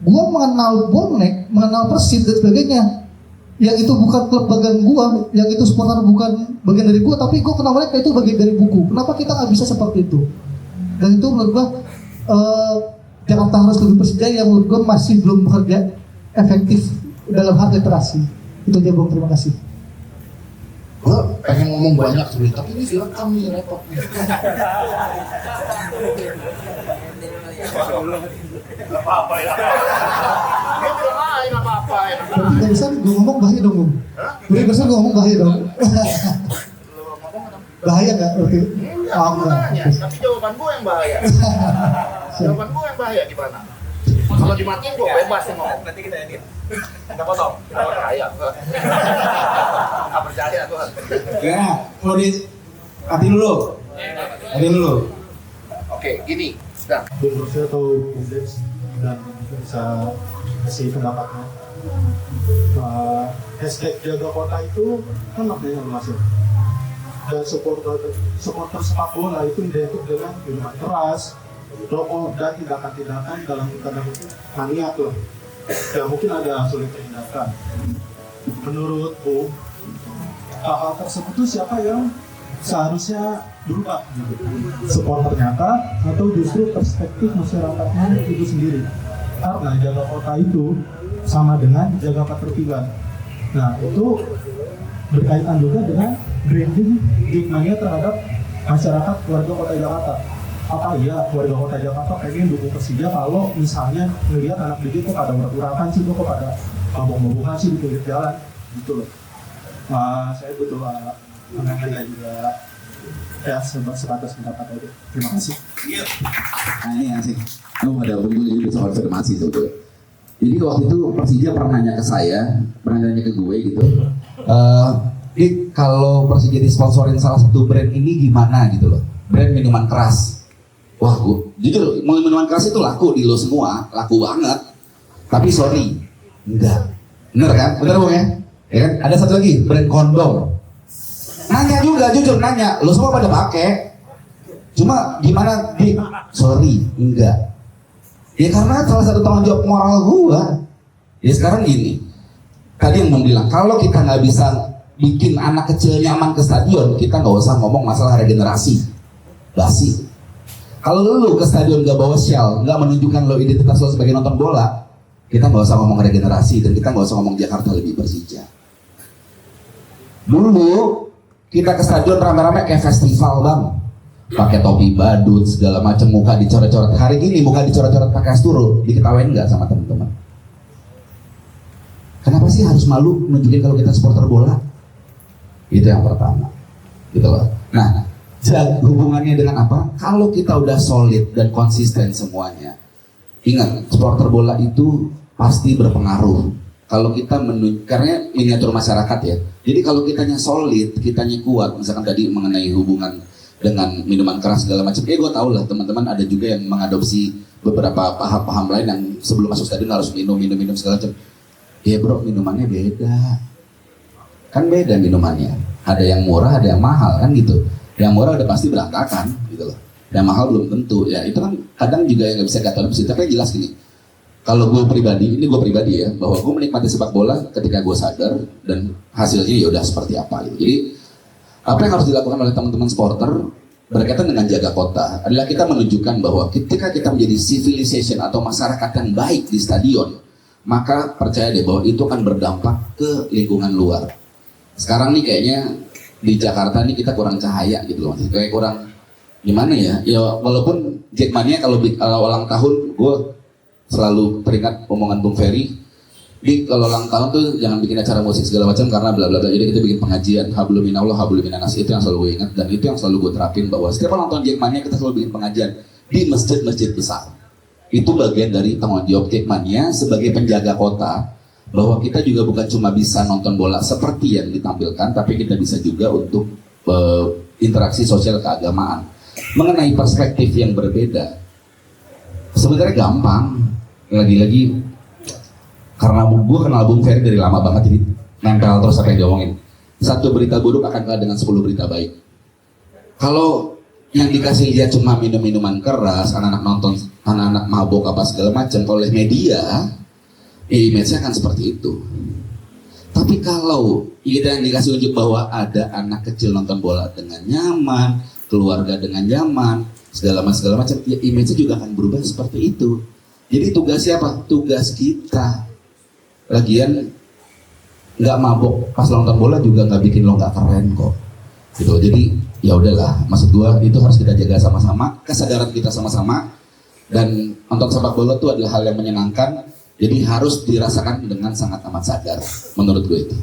Gua mengenal bonek, mengenal Persib dan sebagainya. Yang itu bukan klub bagian gua, yang itu supporter bukan bagian dari gua, tapi gua kenal mereka itu bagian dari buku. Kenapa kita nggak bisa seperti itu? Dan itu menurut gua Jakarta harus lebih Persija yang menurut gua masih belum bekerja efektif dalam hal literasi. Itu aja Bung, terima kasih. Gue pengen ngomong banyak sebenernya, tapi ini direkam nih, repot. Apa-apa ya. Dia bilang lain apa-apa ya. Kalau bisa gue ngomong bahaya dong Bung. Udah bisa gue ngomong bahaya dong. Bahaya nggak? Oke. Nanya, tapi jawaban gue yang bahaya. Jawaban gue yang bahaya gimana? Kalau dimatiin gue bebas yang ngomong. Nanti kita edit. Kita potong. Kita percaya. Nggak percaya Tuhan. Ya, kalau di hati dulu. Oke, gini. Sedang. Bung Rusya atau Bung Dex dan bisa kasih pendapatnya. Hashtag jaga kota itu kan maknanya luas ya. Dan supporter sepak bola itu identik dengan minuman keras, rokok dan tindakan-tindakan dalam tanda kutip maniak loh. Ya mungkin ada sulit tindakan. Menurutku hal-hal tersebut itu siapa yang seharusnya berubah gitu? Supporter nyata atau justru perspektif masyarakatnya itu sendiri? Karena jaga kota itu sama dengan jaga ketertiban. Nah itu berkaitan juga dengan branding Jackmania terhadap masyarakat warga kota Jakarta. Apa iya warga kota Jakarta pengen dukung Persija kalau misalnya melihat anak didik kok pada urat-uratan sih, kok pada mabuk-mabukan sih di pinggir jalan gitu loh. Saya butuh mengenai juga ya sebatas pendapat aja. Terima kasih. Nah ini asik. Ada bentuk jadi soal afirmasi sebetulnya. Jadi waktu itu Persija pernah nanya ke saya, pernah nanya ke gue gitu. Dik, kalau Persija disponsorin salah satu brand ini gimana gitu loh? Brand minuman keras. Wah, jujur minuman keras itu laku di lo semua, laku banget. Tapi sorry, enggak. Bener kan? Bener Bung ya? Ya kan? Ada satu lagi, brand kondom. Nanya juga, jujur nanya, lo semua pada pakai. Cuma gimana Dik? Sorry, enggak. Ya karena salah satu tanggung jawab moral gua. Ya sekarang gini. Tadi yang mau bilang, kalau kita nggak bisa bikin anak kecil nyaman ke stadion, kita nggak usah ngomong masalah regenerasi. Basi. Kalau lu ke stadion nggak bawa shell, nggak menunjukkan lo identitas lo sebagai nonton bola, kita nggak usah ngomong regenerasi dan kita nggak usah ngomong Jakarta lebih Persija. Dulu kita ke stadion rame-rame kayak festival bang, pakai topi badut segala macam, muka dicoret-coret. Hari ini muka dicoret-coret pakai asturo, diketawain nggak sama teman-teman? Kenapa sih harus malu nunjukin kalau kita supporter bola? Itu yang pertama, gitu loh. Nah, hubungannya dengan apa? Kalau kita udah solid dan konsisten semuanya, ingat supporter bola itu pasti berpengaruh. Kalau kita karena miniatur masyarakat ya. Jadi kalau kitanya solid, kitanya kuat, misalkan tadi mengenai hubungan dengan minuman keras segala macam. Gue tau lah teman-teman ada juga yang mengadopsi beberapa paham-paham lain yang sebelum masuk stadion harus minum segala macam. Ya bro, minumannya beda. Kan beda minumannya. Ada yang murah, ada yang mahal kan gitu. Yang murah udah pasti berantakan gitu loh. Yang mahal belum tentu. Ya itu kan kadang juga yang nggak bisa diadopsi. Tapi yang jelas gini. Kalau gue pribadi ya, bahwa gue menikmati sepak bola ketika gue sadar dan hasilnya ya udah seperti apa gitu. Jadi apa yang harus dilakukan oleh teman-teman supporter berkaitan dengan jaga kota adalah kita menunjukkan bahwa ketika kita menjadi civilization atau masyarakat yang baik di stadion, maka percaya deh bahwa itu akan berdampak ke lingkungan luar. Sekarang nih kayaknya di Jakarta nih kita kurang cahaya gitu loh, kayak kurang gimana ya? Ya walaupun Jackmania kalau ulang tahun gue selalu teringat omongan Bung Ferry, di kalau ulang tahun tuh jangan bikin acara musik segala macam karena bla bla bla. Jadi kita bikin pengajian hablum minallah hablum minanas. Itu yang selalu gue ingat dan itu yang selalu gue terapin bahwa setiap ulang tahun Jackmania kita selalu bikin pengajian di masjid-masjid besar. Itu bagian dari tanggung jawab Jackmania sebagai penjaga kota, bahwa kita juga bukan cuma bisa nonton bola seperti yang ditampilkan, tapi kita bisa juga untuk interaksi sosial keagamaan. Mengenai perspektif yang berbeda, sebenarnya gampang. Lagi-lagi karena gue kenal Bung Ferry dari lama banget, jadi nempel terus apa yang diomongin. Satu berita buruk akan kalah dengan 10 berita baik. Kalau yang dikasih lihat cuma minum-minuman keras, anak-anak nonton, anak-anak mabok apa segala macam oleh media, image-nya akan seperti itu. Tapi kalau kita yang dikasih unjuk bahwa ada anak kecil nonton bola dengan nyaman, keluarga dengan nyaman, segala macam, ya image-nya juga akan berubah seperti itu. Jadi tugas siapa? Tugas kita. Lagian nggak mabok pas nonton bola juga nggak bikin lo nggak keren kok. Gitu. Jadi ya udahlah. Maksud gua itu harus kita jaga sama-sama. Kesadaran kita sama-sama. Dan nonton sepak bola itu adalah hal yang menyenangkan. Jadi harus dirasakan dengan sangat amat sadar. Menurut gue itu.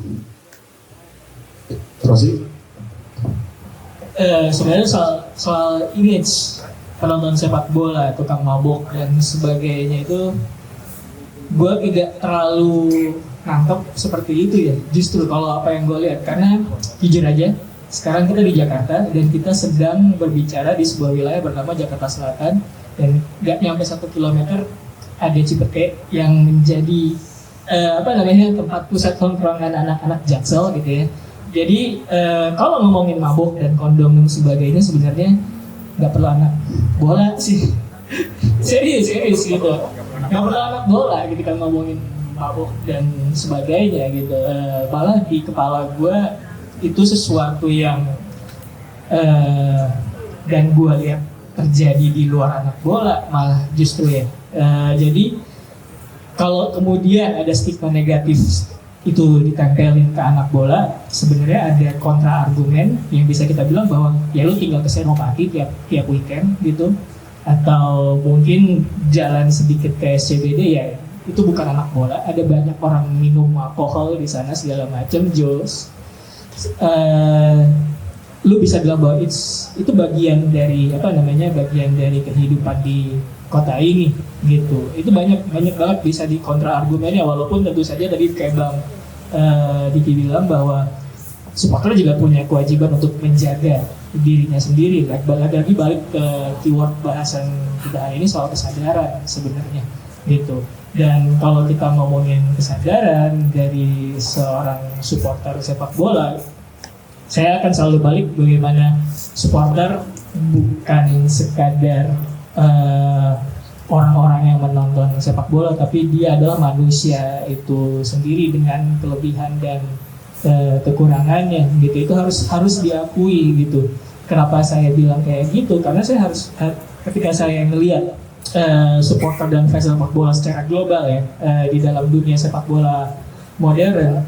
Terus sih? Sebenarnya soal image penonton sepak bola, tukang mabok dan sebagainya itu gue tidak terlalu nangkep seperti itu ya. Justru kalau apa yang gue lihat, karena jujur aja sekarang kita di Jakarta dan kita sedang berbicara di sebuah wilayah bernama Jakarta Selatan, dan gak nyampe 1 kilometer ada Cipete yang menjadi tempat pusat tongkrongan anak-anak Jaksel gitu ya. Jadi kalau ngomongin mabok dan kondom dan sebagainya sebenarnya nggak perlu anak bola sih. serius gitu, nggak perlu anak bola gitu kan ngomongin mabok dan sebagainya gitu. Malah di kepala gue itu sesuatu yang dan gue lihat terjadi di luar anak bola malah justru ya. Jadi kalau kemudian ada stigma negatif itu ditempelin ke anak bola, sebenarnya ada kontra argumen yang bisa kita bilang bahwa ya lu tinggal ke Senopati tiap weekend gitu, atau mungkin jalan sedikit ke SCBD, ya itu bukan anak bola. Ada banyak orang minum alkohol di sana segala macam, jos. Lu bisa bilang bahwa itu bagian dari bagian dari kehidupan di kota ini gitu. Itu banyak banget bisa di kontra argumennya, walaupun tentu saja tadi kayak Bang Diki bilang bahwa supporter juga punya kewajiban untuk menjaga dirinya sendiri. Lagi balik ke keyword bahasan kita hari ini soal kesadaran sebenarnya gitu. Dan kalau kita ngomongin kesadaran dari seorang supporter sepak bola, saya akan selalu balik bagaimana supporter bukan sekadar orang-orang yang menonton sepak bola, tapi dia adalah manusia itu sendiri dengan kelebihan dan kekurangannya gitu. Itu harus diakui gitu. Kenapa saya bilang kayak gitu? Karena saya harus ketika saya melihat supporter dan fans sepak bola secara global ya, di dalam dunia sepak bola modern,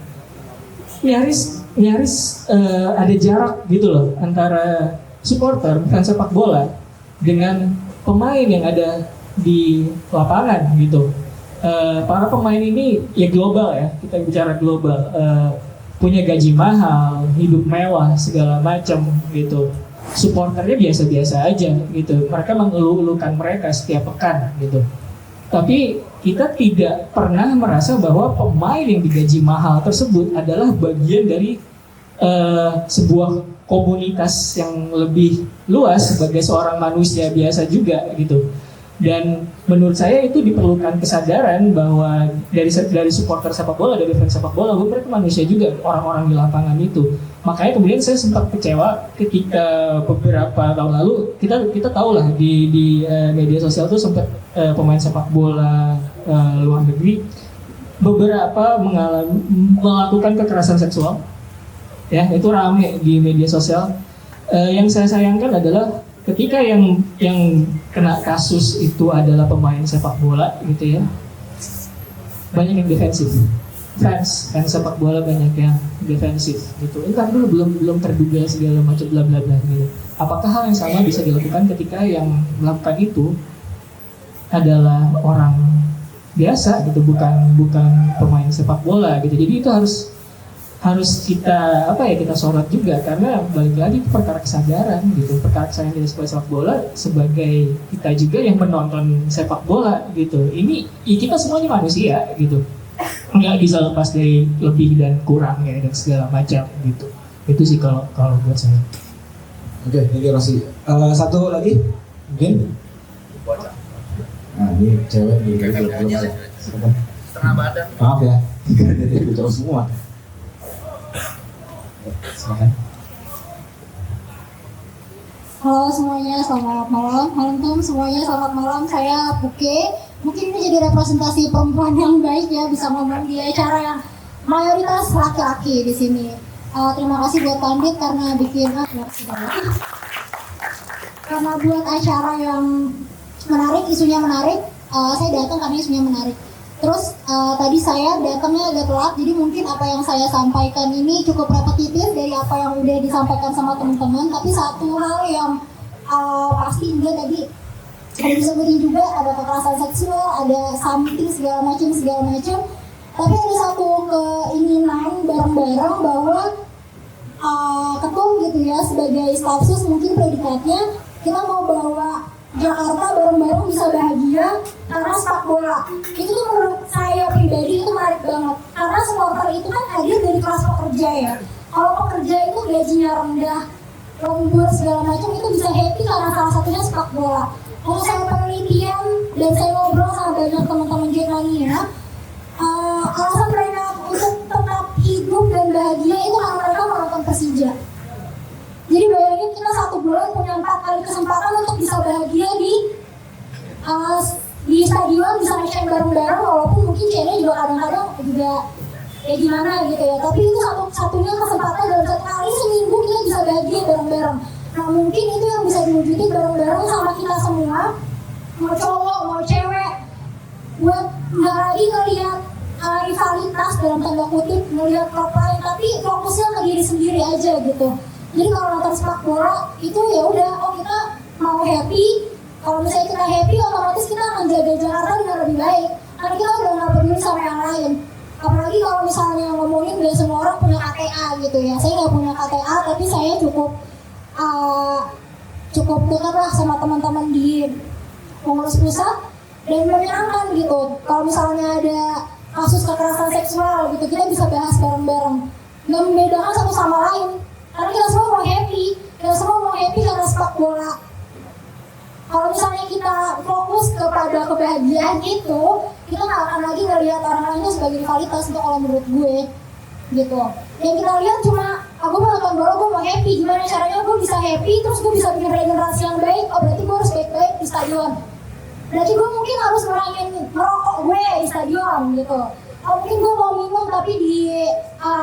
nyaris nyaris ada jarak gitu loh antara supporter fans sepak bola dengan pemain yang ada di lapangan gitu. Para pemain ini ya global ya, kita bicara global, punya gaji mahal, hidup mewah segala macam gitu. Supporternya biasa-biasa aja gitu. Mereka mengeluh-elukan mereka setiap pekan gitu. Tapi kita tidak pernah merasa bahwa pemain yang digaji mahal tersebut adalah bagian dari sebuah komunitas yang lebih luas sebagai seorang manusia biasa juga gitu. Dan menurut saya itu diperlukan kesadaran bahwa dari supporter sepak bola, dari fans sepak bola, mereka manusia juga, orang-orang di lapangan itu. Makanya kemudian saya sempat kecewa ketika beberapa tahun lalu kita tahu lah di media sosial tuh sempat pemain sepak bola luar negeri beberapa melakukan kekerasan seksual. Ya, itu rame di media sosial. Yang saya sayangkan adalah ketika yang kena kasus itu adalah pemain sepak bola gitu ya, banyak yang defensif. Fans sepak bola banyak yang defensif gitu. Entar dulu belum terduga segala macam bla bla bla gitu. Apakah hal yang sama bisa dilakukan ketika yang melakukan itu adalah orang biasa gitu, bukan pemain sepak bola gitu. Jadi itu harus kita kita sorot juga, karena balik lagi itu perkara kesadaran gitu, perkara kesadaran kita sebagai sepak bola, sebagai kita juga yang menonton sepak bola gitu. Ini kita semuanya manusia gitu, nggak bisa lepas dari lebih dan kurang ya dan segala macam gitu. Itu sih kalau buat saya. Oke, ini Rosi. Satu lagi mungkin. Nah, ini cewek nih, belum ada. Setengah badan. Maaf ya, jadi bicara semua. Silakan. Halo semuanya, selamat malam. Halo semuanya, selamat malam. Saya Puke. Mungkin ini jadi representasi perempuan yang baik ya, bisa ngomong di acara yang mayoritas laki-laki di sini. Terima kasih buat Pandit karena bikin karena buat acara yang menarik, isunya menarik. Saya datang karena isunya menarik. Terus tadi saya datangnya agak telat, jadi mungkin apa yang saya sampaikan ini cukup repetitif dari apa yang udah disampaikan sama teman-teman. Tapi satu hal yang pasti juga tadi ada disebutin juga, ada kekerasan seksual, ada something segala macam. Tapi ada satu keinginan bareng-bareng bahwa ketum gitu ya, sebagai stafsus mungkin predikatnya kita mau bawa Jakarta bareng-bareng bisa bahagia karena sepak bola. Itu tuh menurut saya pribadi itu menarik banget, karena supporter itu kan hadir dari kelas pekerja ya. Kalau pekerja itu gajinya rendah, lembur segala macam, itu bisa happy karena salah satunya sepak bola. Kalau saya penelitian dan saya ngobrol sama banyak teman-teman Jackmania, alasan mereka untuk tetap hidup dan bahagia itu karena mereka menonton Persija. Jadi bayangin kita 1 bulan punya 4 kali kesempatan untuk bisa bahagia di stadion, bisa nge-chain bareng-bareng, walaupun mungkin chainnya juga kadang-kadang juga ya gimana gitu ya. Tapi itu satu-satunya kesempatan dalam 1 kali seminggu kita bisa bahagia bareng-bareng. Nah mungkin itu yang bisa diwujudin bareng-bareng sama kita semua, mau cowok, mau cewek, buat nggak lagi ngelihat rivalitas dalam tanda kutip, ngelihat klub lain, tapi fokusnya ke diri sendiri aja gitu. Jadi kalau nonton sepak bola itu ya udah, kita mau happy. Kalau misalnya kita happy, otomatis kita akan jaga Jakarta dengan lebih baik. Karena kita udah nggak peduli sama yang lain. Apalagi kalau misalnya ngomongin gak semua orang punya KTA gitu ya. Saya nggak punya KTA, tapi saya cukup dekat lah sama teman-teman di pengurus pusat dan menyenangkan gitu. Kalau misalnya ada kasus kekerasan seksual gitu, kita bisa bahas bareng-bareng. Nggak membedakan satu sama lain. Karena kita semua mau happy karena sepak bola. Kalau misalnya kita fokus kepada kebahagiaan itu, kita nggak akan lagi ngelihat orang lain itu sebagai rivalitas. Itu kalau menurut gue gitu. Yang kita lihat cuma, aku mau nonton bola, gue mau happy. Gimana caranya gue bisa happy, terus gue bisa bikin regenerasi yang baik. Oh berarti gue harus baik-baik di stadion. Berarti gue mungkin harus ngurangin merokok gue di stadion gitu. Oh, mungkin gue mau minum tapi di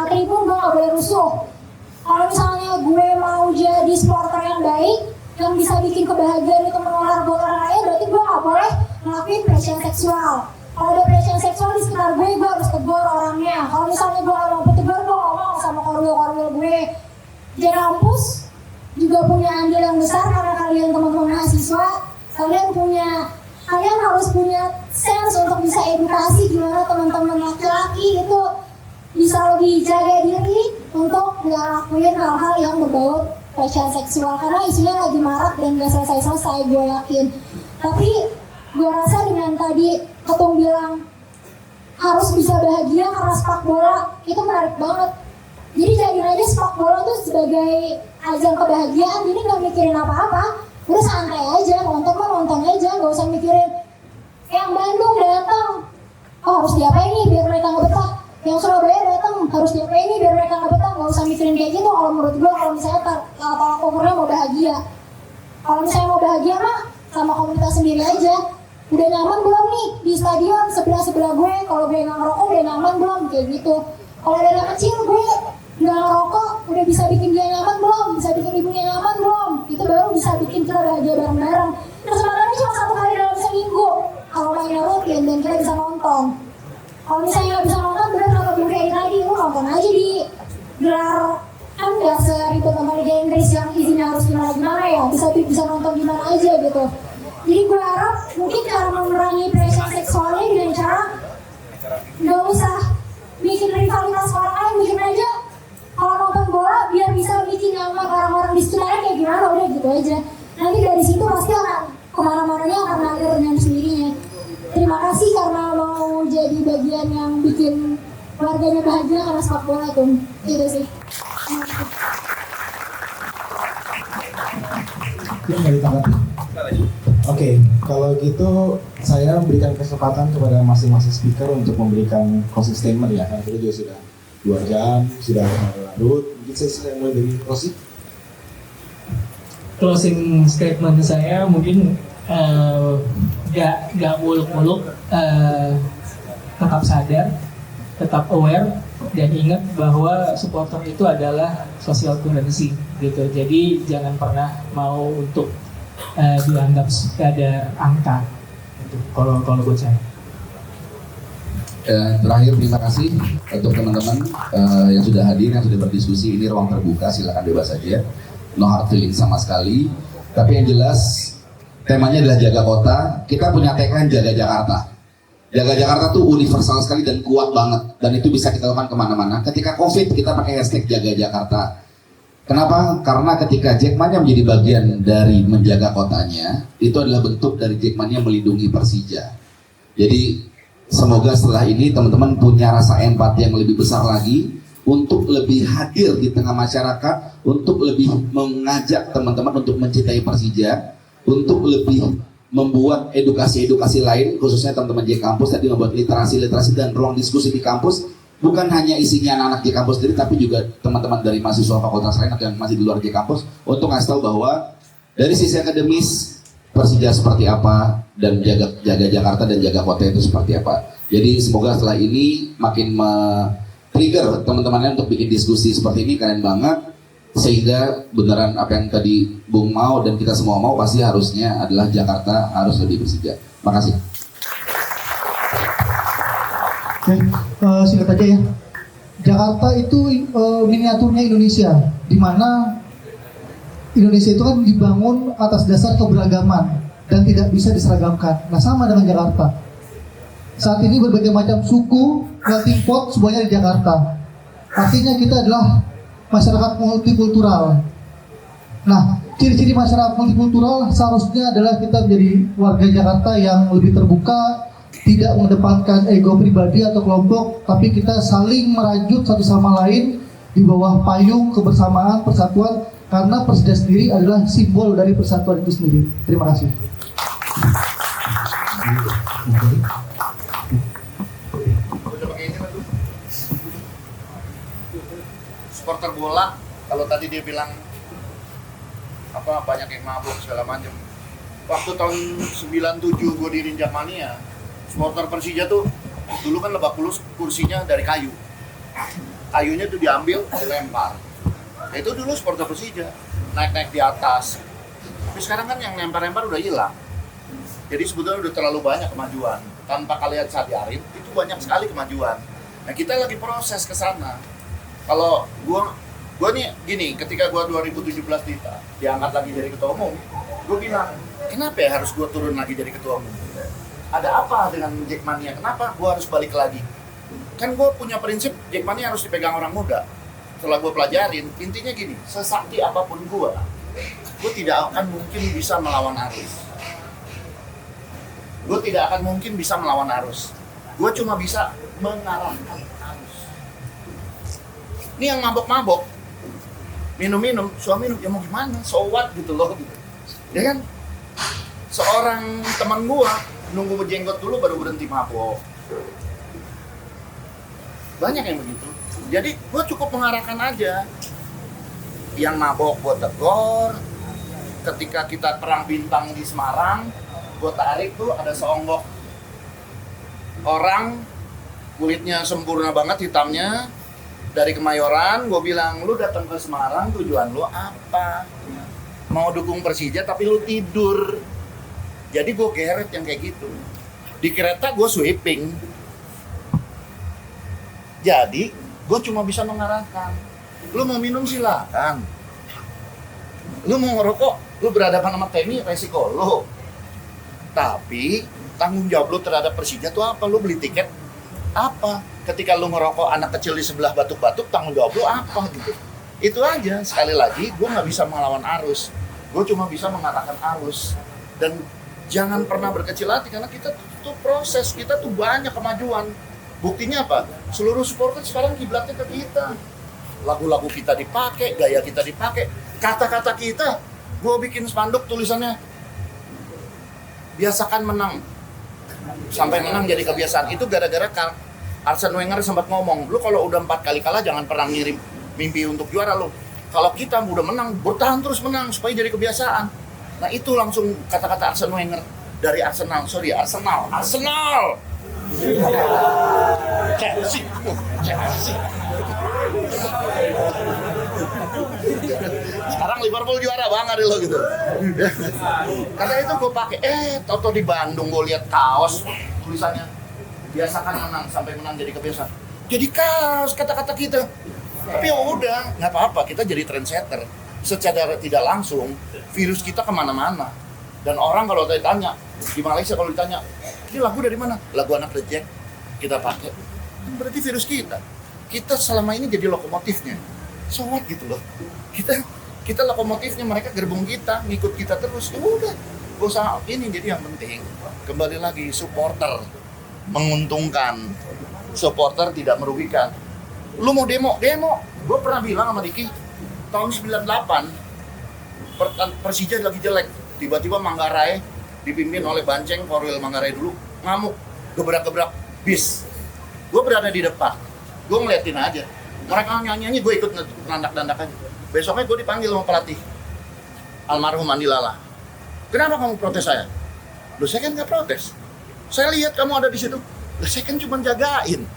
tribun gue nggak boleh rusuh. Kalau misalnya gue mau jadi supporter yang baik, yang bisa bikin kebahagiaan itu menular buat orang lain, berarti gue nggak boleh ngelakuin pelecehan seksual. Kalau ada pelecehan seksual di sekitar gue harus tegur orangnya. Kalau misalnya gue nggak mau tegur, gue ngomong sama korwil harus punya sense untuk bisa edukasi gimana teman-teman laki-laki itu bisa lebih jaga diri untuk nggak lakuin hal-hal yang berbau pelecehan seksual, karena isunya lagi marak dan nggak selesai-selesai, gue yakin. Tapi gue rasa dengan tadi Ketum bilang harus bisa bahagia karena sepak bola, itu menarik banget. Jadi jadiin aja sepak bola tuh sebagai ajang kebahagiaan, jadi nggak mikirin apa-apa, udah santai aja, nonton mah nonton aja, nggak usah mikirin yang Bandung datang, oh harus diapain nih biar mereka nggak betah, yang Surabaya datang harus diapain nih biar mereka nggak betah, nggak usah mikirin kayak gitu. Kalau menurut gue, kalau misalnya tolak ukurnya mau bahagia, kalau misalnya mau bahagia mah sama komunitas sendiri aja. Udah nyaman belum nih di stadion sebelah gue, kalau gue nggak ngerokok udah nyaman belum, kayak gitu. Kalau dari anak kecil gue nggak ngerokok, udah bisa bikin dia nyaman belum, bisa bikin ibunya nyaman belum, itu baru bisa bikin kita bahagia bareng-bareng. Kesempatannya cuma 1 kali dalam seminggu kalau mainnya rutin dan kita bisa nonton. Kalau misalnya nggak bisa nonton, bener nonton dulu kayak tadi, lu nonton aja di gelar, kan nggak seribet nonton Liga Inggris yang izinnya harus gimana-gimana ya, bisa nonton di mana aja gitu. Jadi gue harap mungkin cara memerangi pelecehan seksualnya dengan cara nggak usah bikin rivalitas orang lain, bikin aja kalau nonton bola biar bisa bikin nyaman orang-orang di sekitarnya kayak gimana, udah gitu aja. Nanti dari situ pasti akan kemana-mananya akan ngalir dengan sendirinya. Terima kasih karena mau jadi bagian yang bikin warganya bahagia karena sepak bola tuh, gitu sih. Itu nggak ditanggapi? Oke, kalau gitu saya berikan kesempatan kepada masing-masing speaker untuk memberikan closing statement ya. Karena kita juga sudah 2 jam, sudah larut. Mungkin saya mulai dari Rosi. Closing statement saya mungkin nggak muluk-muluk, tetap sadar, tetap aware, dan ingat bahwa supporter itu adalah social currency gitu. Jadi jangan pernah mau untuk dianggap sekadar angka gitu, kalau buat saya. Terakhir terima kasih untuk teman-teman yang sudah hadir, yang sudah berdiskusi. Ini ruang terbuka, silakan bebas saja, no hard feeling sama sekali. Tapi yang jelas temanya adalah jaga kota. Kita punya tagline jaga Jakarta. Jaga Jakarta tuh universal sekali dan kuat banget, dan itu bisa kita lakukan kemana-mana. Ketika COVID kita pakai hashtag jaga Jakarta. Kenapa? Karena ketika Jackmania menjadi bagian dari menjaga kotanya, itu adalah bentuk dari Jackmania melindungi Persija. Jadi semoga setelah ini teman-teman punya rasa empati yang lebih besar lagi untuk lebih hadir di tengah masyarakat, untuk lebih mengajak teman-teman untuk mencintai Persija, untuk lebih membuat edukasi-edukasi lain, khususnya teman-teman di kampus tadi membuat literasi-literasi dan ruang diskusi di kampus. Bukan hanya isinya anak-anak di kampus sendiri, tapi juga teman-teman dari mahasiswa fakultas lain atau yang masih di luar di kampus, untuk ngasih tahu bahwa dari sisi akademis Persija seperti apa, dan jaga Jakarta dan jaga kota itu seperti apa. Jadi semoga setelah ini makin trigger teman-temannya untuk bikin diskusi seperti ini, keren banget, sehingga beneran apa yang tadi Bung mau dan kita semua mau, pasti harusnya adalah Jakarta harus lebih Persija. Makasih. Oke, singkat aja ya. Jakarta itu miniaturnya Indonesia, di mana Indonesia itu kan dibangun atas dasar keberagaman dan tidak bisa diseragamkan. Nah, sama dengan Jakarta. Saat ini berbagai macam suku, melting pot semuanya di Jakarta. Artinya kita adalah masyarakat multikultural. Nah, ciri-ciri masyarakat multikultural seharusnya adalah kita menjadi warga Jakarta yang lebih terbuka, tidak mengedepankan ego pribadi atau kelompok, tapi kita saling merajut satu sama lain di bawah payung kebersamaan, persatuan, karena Persija sendiri adalah simbol dari persatuan itu sendiri. Terima kasih. Supporter bola, kalau tadi dia bilang apa banyak yang mabuk segala macam. Waktu tahun 97 gue di Jackmania, supporter Persija tuh dulu kan Lebak Bulus kursinya dari kayu. Kayunya tuh diambil, dilempar. Nah, itu dulu supporter Persija, naik-naik di atas. Tapi sekarang kan yang lempar-lempar udah hilang. Jadi sebetulnya udah terlalu banyak kemajuan. Tanpa kalian sadarin, itu banyak sekali kemajuan. Nah, kita lagi proses ke sana. Kalau gua nih gini, ketika gua 2017 diangkat lagi jadi ketua umum, gua bilang, kenapa ya harus gua turun lagi jadi ketua umum? Ada apa dengan Jackmania? Kenapa gue harus balik lagi? Kan gue punya prinsip Jackmania harus dipegang orang muda. Setelah gue pelajarin, intinya gini, sesakti apapun gue tidak akan mungkin bisa melawan arus. Gue tidak akan mungkin bisa melawan arus. Gue cuma bisa mengarahkan arus. Ini yang mabok-mabok, minum-minum, suami minum, ya mau gimana? So what gitu loh. Gitu. Ya kan? Seorang teman gue nunggu berjenggot dulu baru berhenti mabok. Banyak yang begitu. Jadi gue cukup mengarahkan aja. Yang mabok gue tegur. Ketika kita perang bintang di Semarang, gue tarik tuh ada seonggok orang kulitnya sempurna banget hitamnya dari Kemayoran. Gue bilang, lu datang ke Semarang tujuan lu apa? Mau dukung Persija tapi lu tidur. Jadi gue geret yang kayak gitu. Di kereta gue sweeping. Jadi gue cuma bisa mengarahkan. Lu mau minum silakan. Lu mau ngerokok, lu berhadapan sama Temi, resiko lu. Tapi tanggung jawab lu terhadap Persija tuh apa? Lu beli tiket apa? Ketika lu ngerokok anak kecil di sebelah batuk-batuk, tanggung jawab lu apa gitu. Itu aja. Sekali lagi, gue nggak bisa melawan arus. Gue cuma bisa mengarahkan arus. Dan jangan pernah berkecil hati karena kita tuh proses, kita tuh banyak kemajuan. Buktinya apa? Seluruh supporter sekarang kiblatnya ke kita. Lagu-lagu kita dipakai, gaya kita dipakai, kata-kata kita. Gue bikin spanduk tulisannya, biasakan menang. Sampai menang jadi kebiasaan. Itu gara-gara Arsene Wenger sempat ngomong, lu kalau udah 4 kali kalah jangan pernah ngirim mimpi untuk juara lu. Kalau kita udah menang, bertahan terus menang supaya jadi kebiasaan. Nah itu langsung kata-kata Arsene Wenger dari Arsenal. Chelsea. Sekarang Liverpool juara bang hari lo gitu. Karena itu gue pakai. Toto di Bandung gue lihat kaos tulisannya biasakan menang sampai menang jadi kebiasaan. Jadi kaos kata-kata kita. Tapi ya udah nggak apa-apa, kita jadi trendsetter. Secara tidak langsung virus kita kemana-mana. Dan orang kalau ditanya di Malaysia, kalau ditanya ini lagu dari mana? Lagu Anak The Jack kita pakai. Berarti virus kita selama ini jadi lokomotifnya. So what gitu loh. Kita lokomotifnya, mereka gerbong kita, ngikut kita terus. Ya udah, gak usah ini. Jadi yang penting kembali lagi, supporter menguntungkan, supporter tidak merugikan. Lu mau demo. Gue pernah bilang sama Diki, tahun 98 Persija lagi jelek, tiba-tiba Manggarai dipimpin oleh Banceng, Korwil Manggarai dulu ngamuk, gebrak-gebrak bis. Gue berada di depan, gue ngeliatin aja. Mereka nyanyi, gue ikut nandak-nandak aja. Besoknya gue dipanggil sama pelatih almarhum Andi Lala. Kenapa kamu protes saya? Loh saya kan nggak protes. Saya lihat kamu ada di situ. Loh saya kan cuma jagain.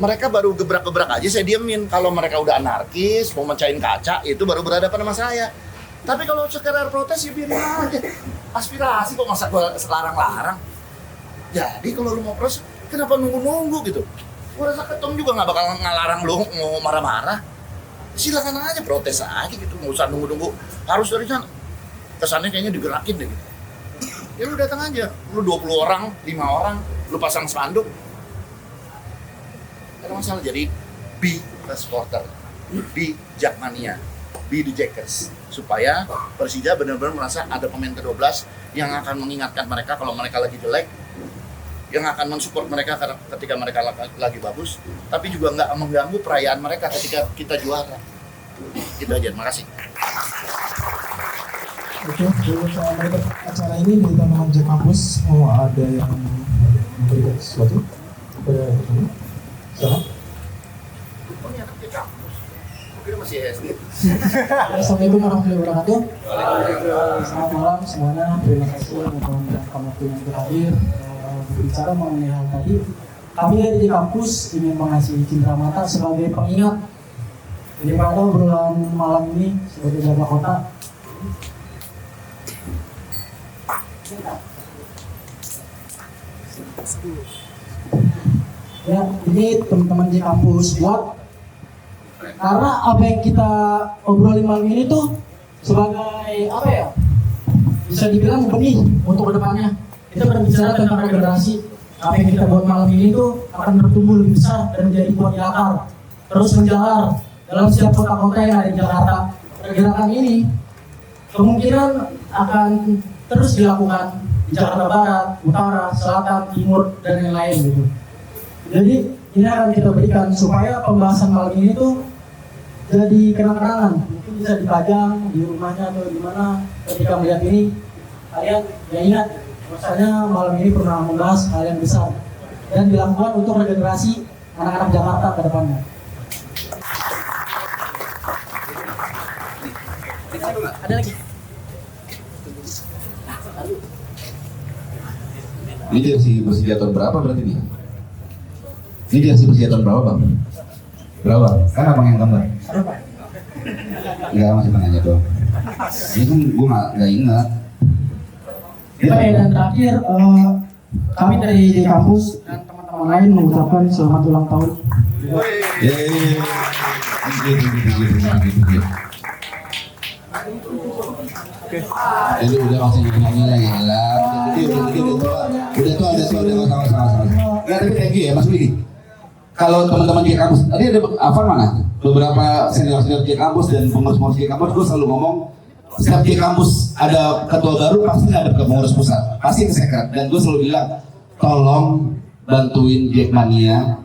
Mereka baru gebrak-gebrak aja, saya diemin. Kalau mereka udah anarkis, mau mecahin kaca, itu baru berhadapan sama saya. Tapi kalau sekedar protes, ya biarin aja. Aspirasi kok masa gue larang-larang. Jadi kalau lu mau protes, kenapa nunggu-nunggu gitu? Gue rasa Ketum juga gak bakal ngelarang lu mau marah-marah. Silakan aja, protes aja gitu, nggak usah nunggu-nunggu. Harus dari sana. Kesannya kayaknya digerakin deh gitu. Ya lu datang aja, lu 20 orang, 5 orang, lu pasang spanduk. Ada masalah. Jadi be a supporter, be Jackmania, be the Jackers, supaya Persija benar-benar merasa ada pemain ke-12 yang akan mengingatkan mereka kalau mereka lagi jelek, yang akan mensupport mereka ketika mereka lagi bagus, tapi juga nggak mengganggu perayaan mereka ketika kita juara. Itu aja, terima kasih. Oke, soal menutup acara ini dari teman-teman Jack Kampus mau ada yang memberikan sesuatu kepada teman-teman? Silakan. Oh ini anak Jack Kampus, mungkin masih SD. Assalamualaikum warahmatullahi wabarakatuh. Selamat malam semuanya. Terima kasih teman-teman dan waktu yang hadir berbicara mengenai hal tadi. Kami dari kampus ingin mengasih cindera mata sebagai pengingat daripada obrolan malam ini sebagai jaga kota. Ya, ini teman-teman di kampus buat karena apa yang kita obrolin malam ini tuh sebagai apa ya, bisa dibilang benih untuk kedepannya. kita berbicara tentang regenerasi. Apa yang kita buat malam ini tuh akan bertumbuh lebih besar dan menjadi buah yang akar, terus menjalar dalam setiap kota-kota yang ada di Jakarta. Gerakan ini kemungkinan akan terus dilakukan di Jakarta Barat, Utara, Selatan, Timur, dan yang lain gitu. Jadi ini akan kita berikan supaya pembahasan malam ini tuh jadi kenang-kenangan. Mungkin bisa dipajang di rumahnya atau di mana ketika melihat ini kalian ya ingat misalnya malam ini pernah membahas hal yang besar dan dilakukan untuk regenerasi anak-anak Jakarta ke depannya. Ada lagi? Ini jersey Persija tahun berapa berarti nih? Ini jersey Persija tahun berapa bang? Berapa? Kan abang yang gambar. Enggak, masih menanya doang. Ini kan gue nggak ingat. Dan terakhir kami dari kampus dan teman-teman lain mengucapkan selamat ulang tahun. Jadi udah masih nyanyi lagi lah. Udah tua sama. Nggak, tapi thank you ya Mas Willy. Kalau teman-teman di kampus, tadi ada Afan mana? Beberapa senior-senior di kampus dan pengurus-pengurus di kampus, gue selalu ngomong setiap di kampus ada ketua baru pasti ada pengurus pusat, pasti kesekat. Dan gue selalu bilang, tolong bantuin Jackmania,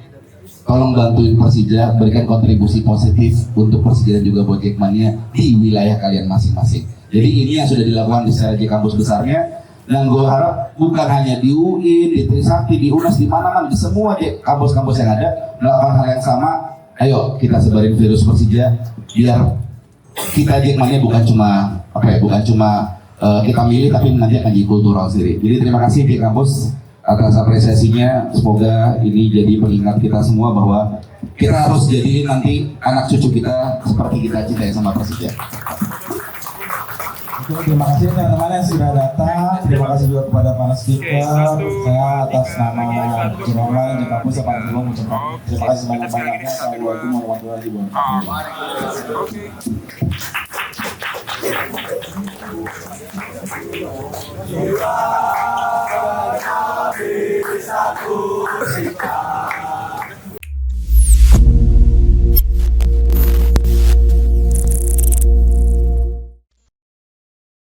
tolong bantuin Persija, berikan kontribusi positif untuk Persija dan juga buat Jackmania di wilayah kalian masing-masing. Jadi ini yang sudah dilakukan di secara di kampus besarnya, dan gue harap bukan hanya di UIN, di Trisakti, di UNAS, di mana kan di semua kampus-kampus yang ada melakukan hal yang sama. Ayo kita sebarin virus Persija biar kita Jackmania bukan cuma kita milih tapi nanti akan jadi kultural sendiri. Jadi terima kasih di kampus atas apresiasinya. Semoga ini jadi pengingat kita semua bahwa kita harus jadi nanti anak cucu kita seperti kita cintai sama Persija. Terima kasih teman-teman yang sudah datang. Terima kasih juga kepada para speaker. Saya atas nama Jeroman di kampus Pak Gubernur mengucapkan terima kasih sebanyak-banyaknya. Assalamualaikum warahmatullahi wabarakatuh.